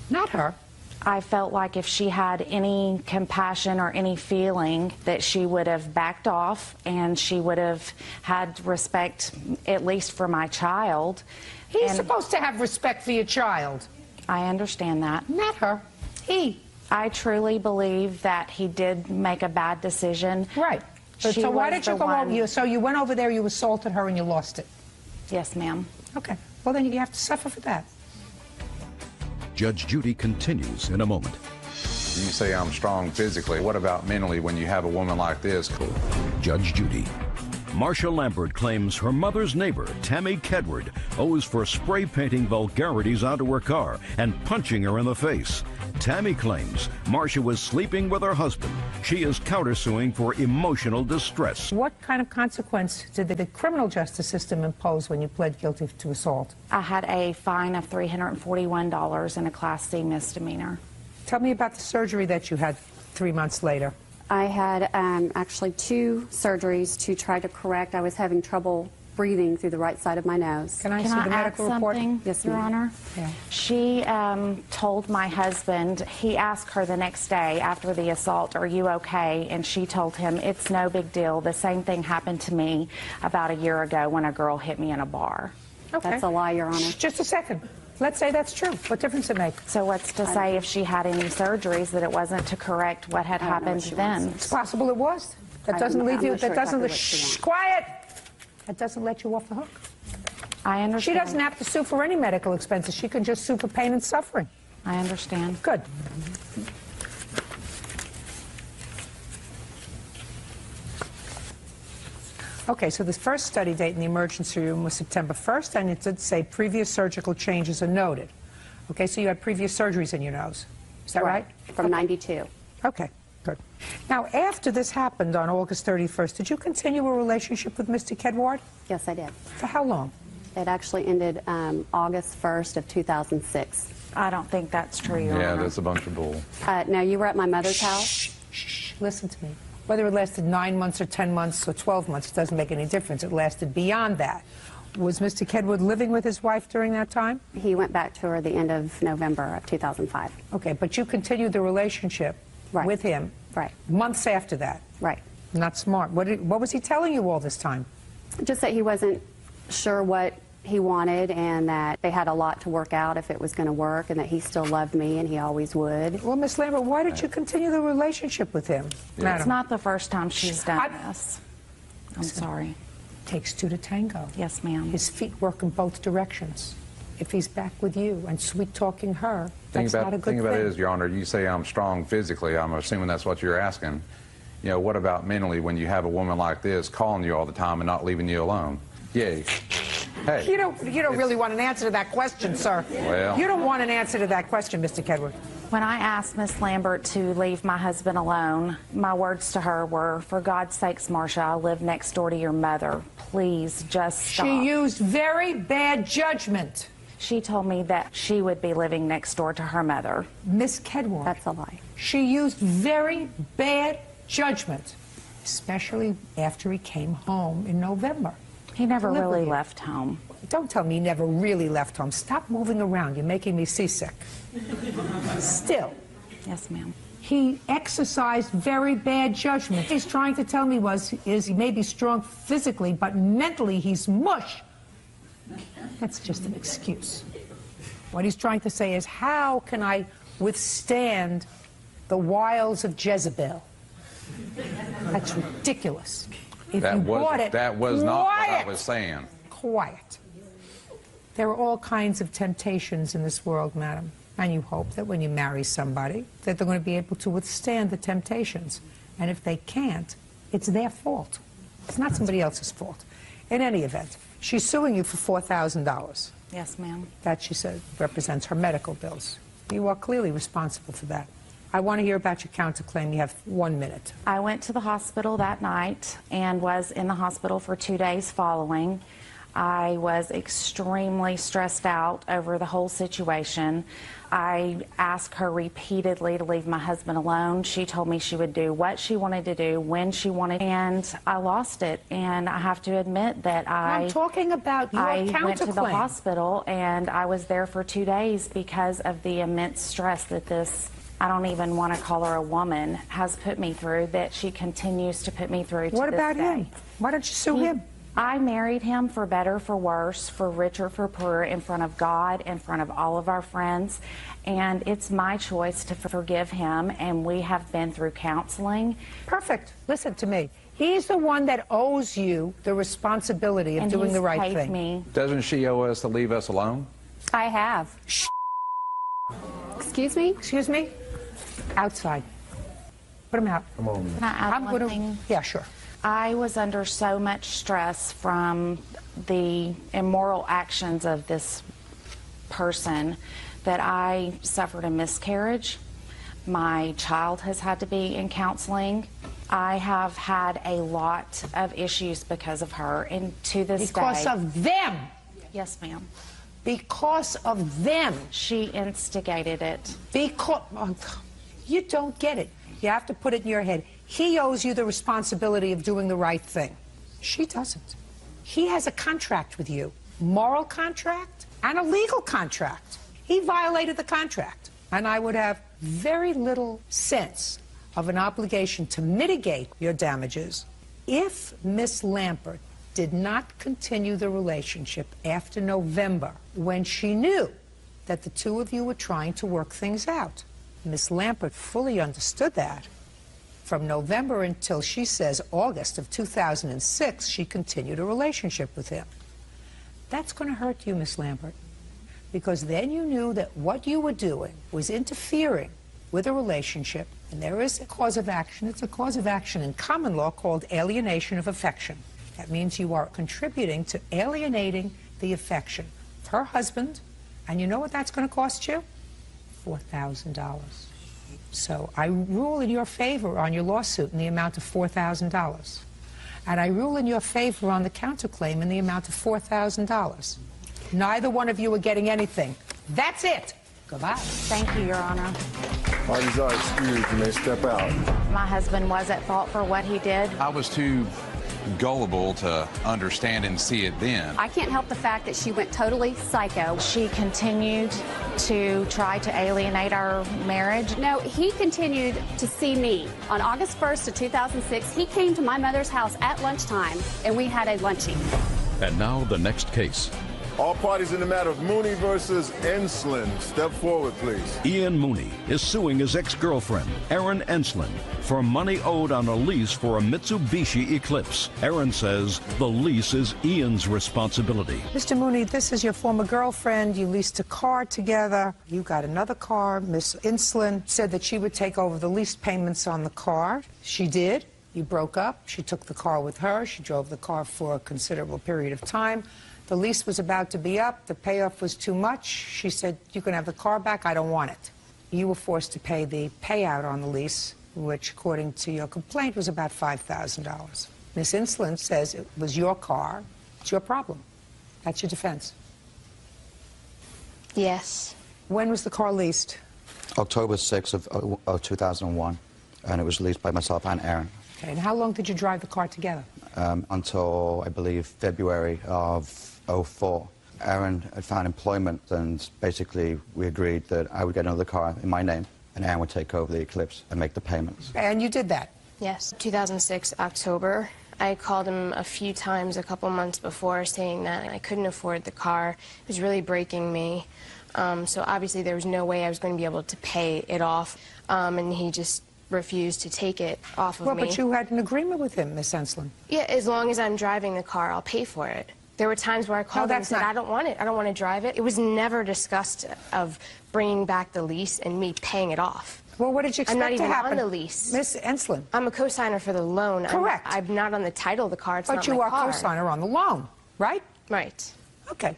Not her. I felt like if she had any compassion or any feeling that she would have backed off and she would have had respect, at least for my child. He's supposed to have respect for your child. I understand that. Not her. He. I truly believe that he did make a bad decision. Right. So why did you go over? So you went over there, you assaulted her, and you lost it. Yes, ma'am. Okay. Well, then you have to suffer for that. Judge Judy continues in a moment. You say I'm strong physically. What about mentally when you have a woman like this? Judge Judy. Marsha Lambert claims her mother's neighbor, Tammy Kedward, owes for spray painting vulgarities onto her car and punching her in the face. Tammy claims Marsha was sleeping with her husband. She is countersuing for emotional distress. What kind of consequence did the criminal justice system impose when you pled guilty to assault? I had a fine of $341 and a Class C misdemeanor. Tell me about the surgery that you had 3 months later. I had actually 2 surgeries to try to correct. I was having trouble breathing through the right side of my nose. Can I see the medical report? Yes, Your ma'am. Honor? Yeah. She told my husband, he asked her the next day after the assault, are you okay? And she told him, it's no big deal. The same thing happened to me about a year ago when a girl hit me in a bar. Okay. That's a lie, Your Honor. Just a second. Let's say that's true. What difference does it make? So what's to say if she had any surgeries that it wasn't to correct what had happened then? It's possible it was. That doesn't leave you. That doesn't. Shh, quiet. That doesn't let you off the hook. I understand. She doesn't have to sue for any medical expenses. She can just sue for pain and suffering. I understand. Good. Okay, so the first study date in the emergency room was September 1st, and it did say previous surgical changes are noted. Okay, so you had previous surgeries in your nose. Is that right? From 92. Okay, good. Now, after this happened on August 31st, did you continue a relationship with Mr. Kedward? Yes, I did. For how long? It actually ended August 1st of 2006. I don't think that's true, Your Yeah, Honor. that's a bunch of bull. Now, you were at my mother's house. Shh, listen to me. Whether it lasted 9 months or 10 months or 12 months, it doesn't make any difference. It lasted beyond that. Was Mr. Kedwood living with his wife during that time? He went back to her the end of November of 2005. Okay, but you continued the relationship with him months after that. Right. Not smart. What was he telling you all this time? Just that he wasn't sure what he wanted and that they had a lot to work out if it was going to work and that he still loved me and he always would. Well, Miss Lambert, why did you continue the relationship with him? Yeah. It's not the first time she's done this. I'm sorry. Takes two to tango. Yes, ma'am. His feet work in both directions. If he's back with you and sweet-talking her, that's not a good thing. The thing about it is, Your Honor, you say I'm strong physically. I'm assuming that's what you're asking. You know, what about mentally when you have a woman like this calling you all the time and not leaving you alone? Yay. Hey. You don't really want an answer to that question, sir. Well. You don't want an answer to that question, Mr. Kedwood. When I asked Miss Lambert to leave my husband alone, my words to her were, for God's sakes, Marcia, I live next door to your mother. Please just stop. She used very bad judgment. She told me that she would be living next door to her mother. Miss Kedwood. That's a lie. She used very bad judgment, especially after he came home in November. He never really left home. Don't tell me he never really left home. Stop moving around. You're making me seasick. Still. Yes, ma'am. He exercised very bad judgment. What he's trying to tell me is he may be strong physically, but mentally he's mush. That's just an excuse. What he's trying to say is, how can I withstand the wiles of Jezebel? That's ridiculous. If That you was, bought it, that was not what I quiet. was saying. Quiet. There are all kinds of temptations in this world, madam. And you hope that when you marry somebody, that they're going to be able to withstand the temptations. And if they can't, it's their fault. It's not somebody else's fault. In any event, she's suing you for $4,000. Yes, ma'am. That, she said, represents her medical bills. You are clearly responsible for that. I want to hear about your counterclaim. You have 1 minute. I went to the hospital that night and was in the hospital for 2 days following. I was extremely stressed out over the whole situation. I asked her repeatedly to leave my husband alone. She told me she would do what she wanted to do, when she wanted, and I lost it. And I have to admit that I'm talking about your I went to the counterclaim. hospital and I was there for 2 days because of the immense stress that this, I don't even want to call her a woman, has put me through, that she continues to put me through to What this about day. him? Why don't you sue him? I married him for better, for worse, for richer, for poorer, in front of God, in front of all of our friends. And it's my choice to forgive him, and we have been through counseling. Perfect. Listen to me. He's the one that owes you the responsibility of And doing he's the right paid thing. me. Doesn't she owe us to leave us alone? I have. Excuse me? Excuse me? Outside. Put him out. Come on. Can I add one thing? Yeah, sure. I was under so much stress from the immoral actions of this person that I suffered a miscarriage. My child has had to be in counseling. I have had a lot of issues because of her, and to this day... Because of them. Yes, ma'am. Because of them. She instigated it. Because... you don't get it. You have to put it in your head. He owes you the responsibility of doing the right thing. She doesn't. He has a contract with you. Moral contract and a legal contract. He violated the contract. And I would have very little sense of an obligation to mitigate your damages if Miss Lambert did not continue the relationship after November, when she knew that the two of you were trying to work things out. Miss Lambert fully understood that. From November until, she says, August of 2006, she continued a relationship with him. That's going to hurt you, Miss Lambert, because then you knew that what you were doing was interfering with a relationship, and there is a cause of action. It's a cause of action in common law called alienation of affection. That means you are contributing to alienating the affection of her husband, and you know what that's going to cost you? $4,000. So I rule in your favor on your lawsuit in the amount of $4,000. And I rule in your favor on the counterclaim in the amount of $4,000. Neither one of you are getting anything. That's it. Goodbye. Thank you, Your Honor. Parties are excused. You may step out. My husband was at fault for what he did. I was too gullible to understand and see it then. I can't help the fact that she went totally psycho. She continued to try to alienate our marriage. No, he continued to see me. On August 1st of 2006, he came to my mother's house at lunchtime, and we had a luncheon. And now the next case. All parties in the matter of Mooney versus Enslin. Step forward, please. Ian Mooney is suing his ex-girlfriend, Erin Enslin, for money owed on a lease for a Mitsubishi Eclipse. Erin says the lease is Ian's responsibility. Mr. Mooney, this is your former girlfriend. You leased a car together. You got another car. Miss Enslin said that she would take over the lease payments on the car. She did. You broke up. She took the car with her. She drove the car for a considerable period of time. The lease was about to be up. The payoff was too much. She said, you can have the car back. I don't want it. You were forced to pay the payout on the lease, which, according to your complaint, was about $5,000. Miss Enslin says it was your car. It's your problem. That's your defense. Yes. When was the car leased? October 6th of 2001, and it was leased by myself and Erin. Okay, and how long did you drive the car together? Until, I believe, February of 04. Erin had found employment, and basically we agreed that I would get another car in my name, and Erin would take over the Eclipse and make the payments. And you did that? Yes. 2006, October. I called him a few times a couple months before saying that I couldn't afford the car. It was really breaking me. So obviously there was no way I was going to be able to pay it off, and he just refused to take it off of me. Well, but you had an agreement with him, Miss Enslin. Yeah, as long as I'm driving the car, I'll pay for it. There were times where I called him and said, I don't want it. I don't want to drive it. It was never discussed of bringing back the lease and me paying it off. Well, what did you expect to happen? I'm not even happen? on the lease. Miss Enslin. I'm a co-signer for the loan. Correct. I'm not on the title of the car. It's but not you my are car. co-signer on the loan, right? Right. Okay.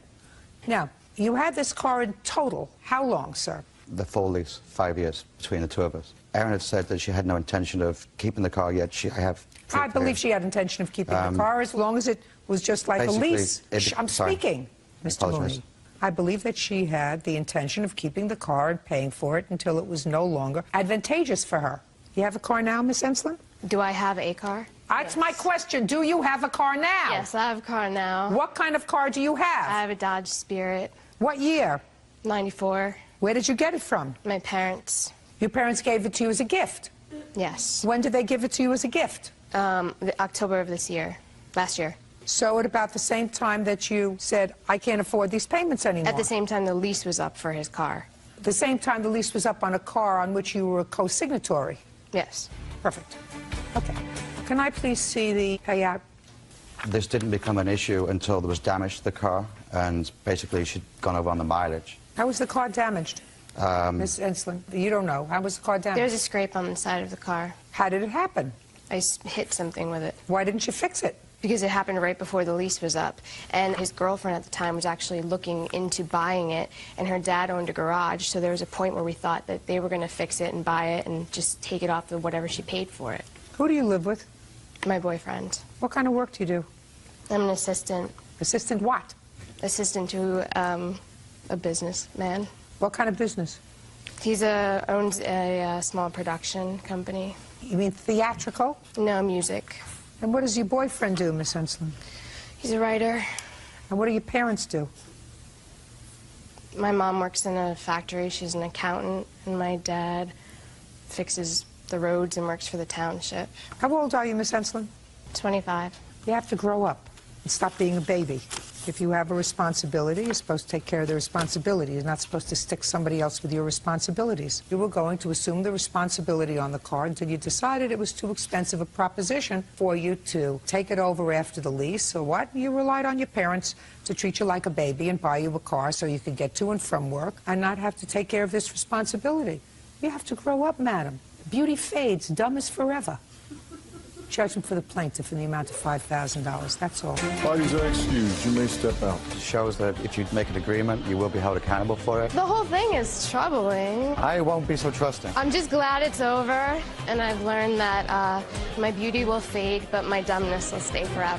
Now, you had this car in total. How long, sir? The full lease, 5 years between the two of us. Erin had said that she had no intention of keeping the car, yet I believe she had intention of keeping the car as long as it was just like a lease. I'm speaking, Mr. Mooney. I believe that she had the intention of keeping the car and paying for it until it was no longer advantageous for her. You have a car now, Miss Enslin? Do I have a car? That's my question. Do you have a car now? Yes, I have a car now. What kind of car do you have? I have a Dodge Spirit. What year? 94. Where did you get it from? My parents. Your parents gave it to you as a gift? Yes. When did they give it to you as a gift? October of this year. Last year. So at about the same time that you said, I can't afford these payments anymore? At the same time the lease was up for his car. The same time the lease was up on a car on which you were a co-signatory? Yes. Perfect. Okay. Can I please see the payout? This didn't become an issue until there was damage to the car, and basically she'd gone over on the mileage. How was the car damaged? Miss Enslin, you don't know. How was the car damaged? There was a scrape on the side of the car. How did it happen? I hit something with it. Why didn't you fix it? Because it happened right before the lease was up. And his girlfriend at the time was actually looking into buying it, and her dad owned a garage, so there was a point where we thought that they were going to fix it and buy it and just take it off of whatever she paid for it. Who do you live with? My boyfriend. What kind of work do you do? I'm an assistant. Assistant what? Assistant to a businessman. What kind of business? He owns a small production company. You mean theatrical? No, music. And what does your boyfriend do, Miss Enslin? He's a writer. And what do your parents do? My mom works in a factory. She's an accountant. And my dad fixes the roads and works for the township. How old are you, Miss Enslin? 25. You have to grow up and stop being a baby. If you have a responsibility, you're supposed to take care of the responsibility. You're not supposed to stick somebody else with your responsibilities. You were going to assume the responsibility on the car until you decided it was too expensive a proposition for you to take it over after the lease, or what? You relied on your parents to treat you like a baby and buy you a car so you could get to and from work and not have to take care of this responsibility. You have to grow up, madam. Beauty fades, dumb is forever. Judgment for the plaintiff in the amount of $5,000. That's all. Parties are excused. You may step out. It shows that if you make an agreement, you will be held accountable for it. The whole thing is troubling. I won't be so trusting. I'm just glad it's over, and I've learned that my beauty will fade, but my dumbness will stay forever.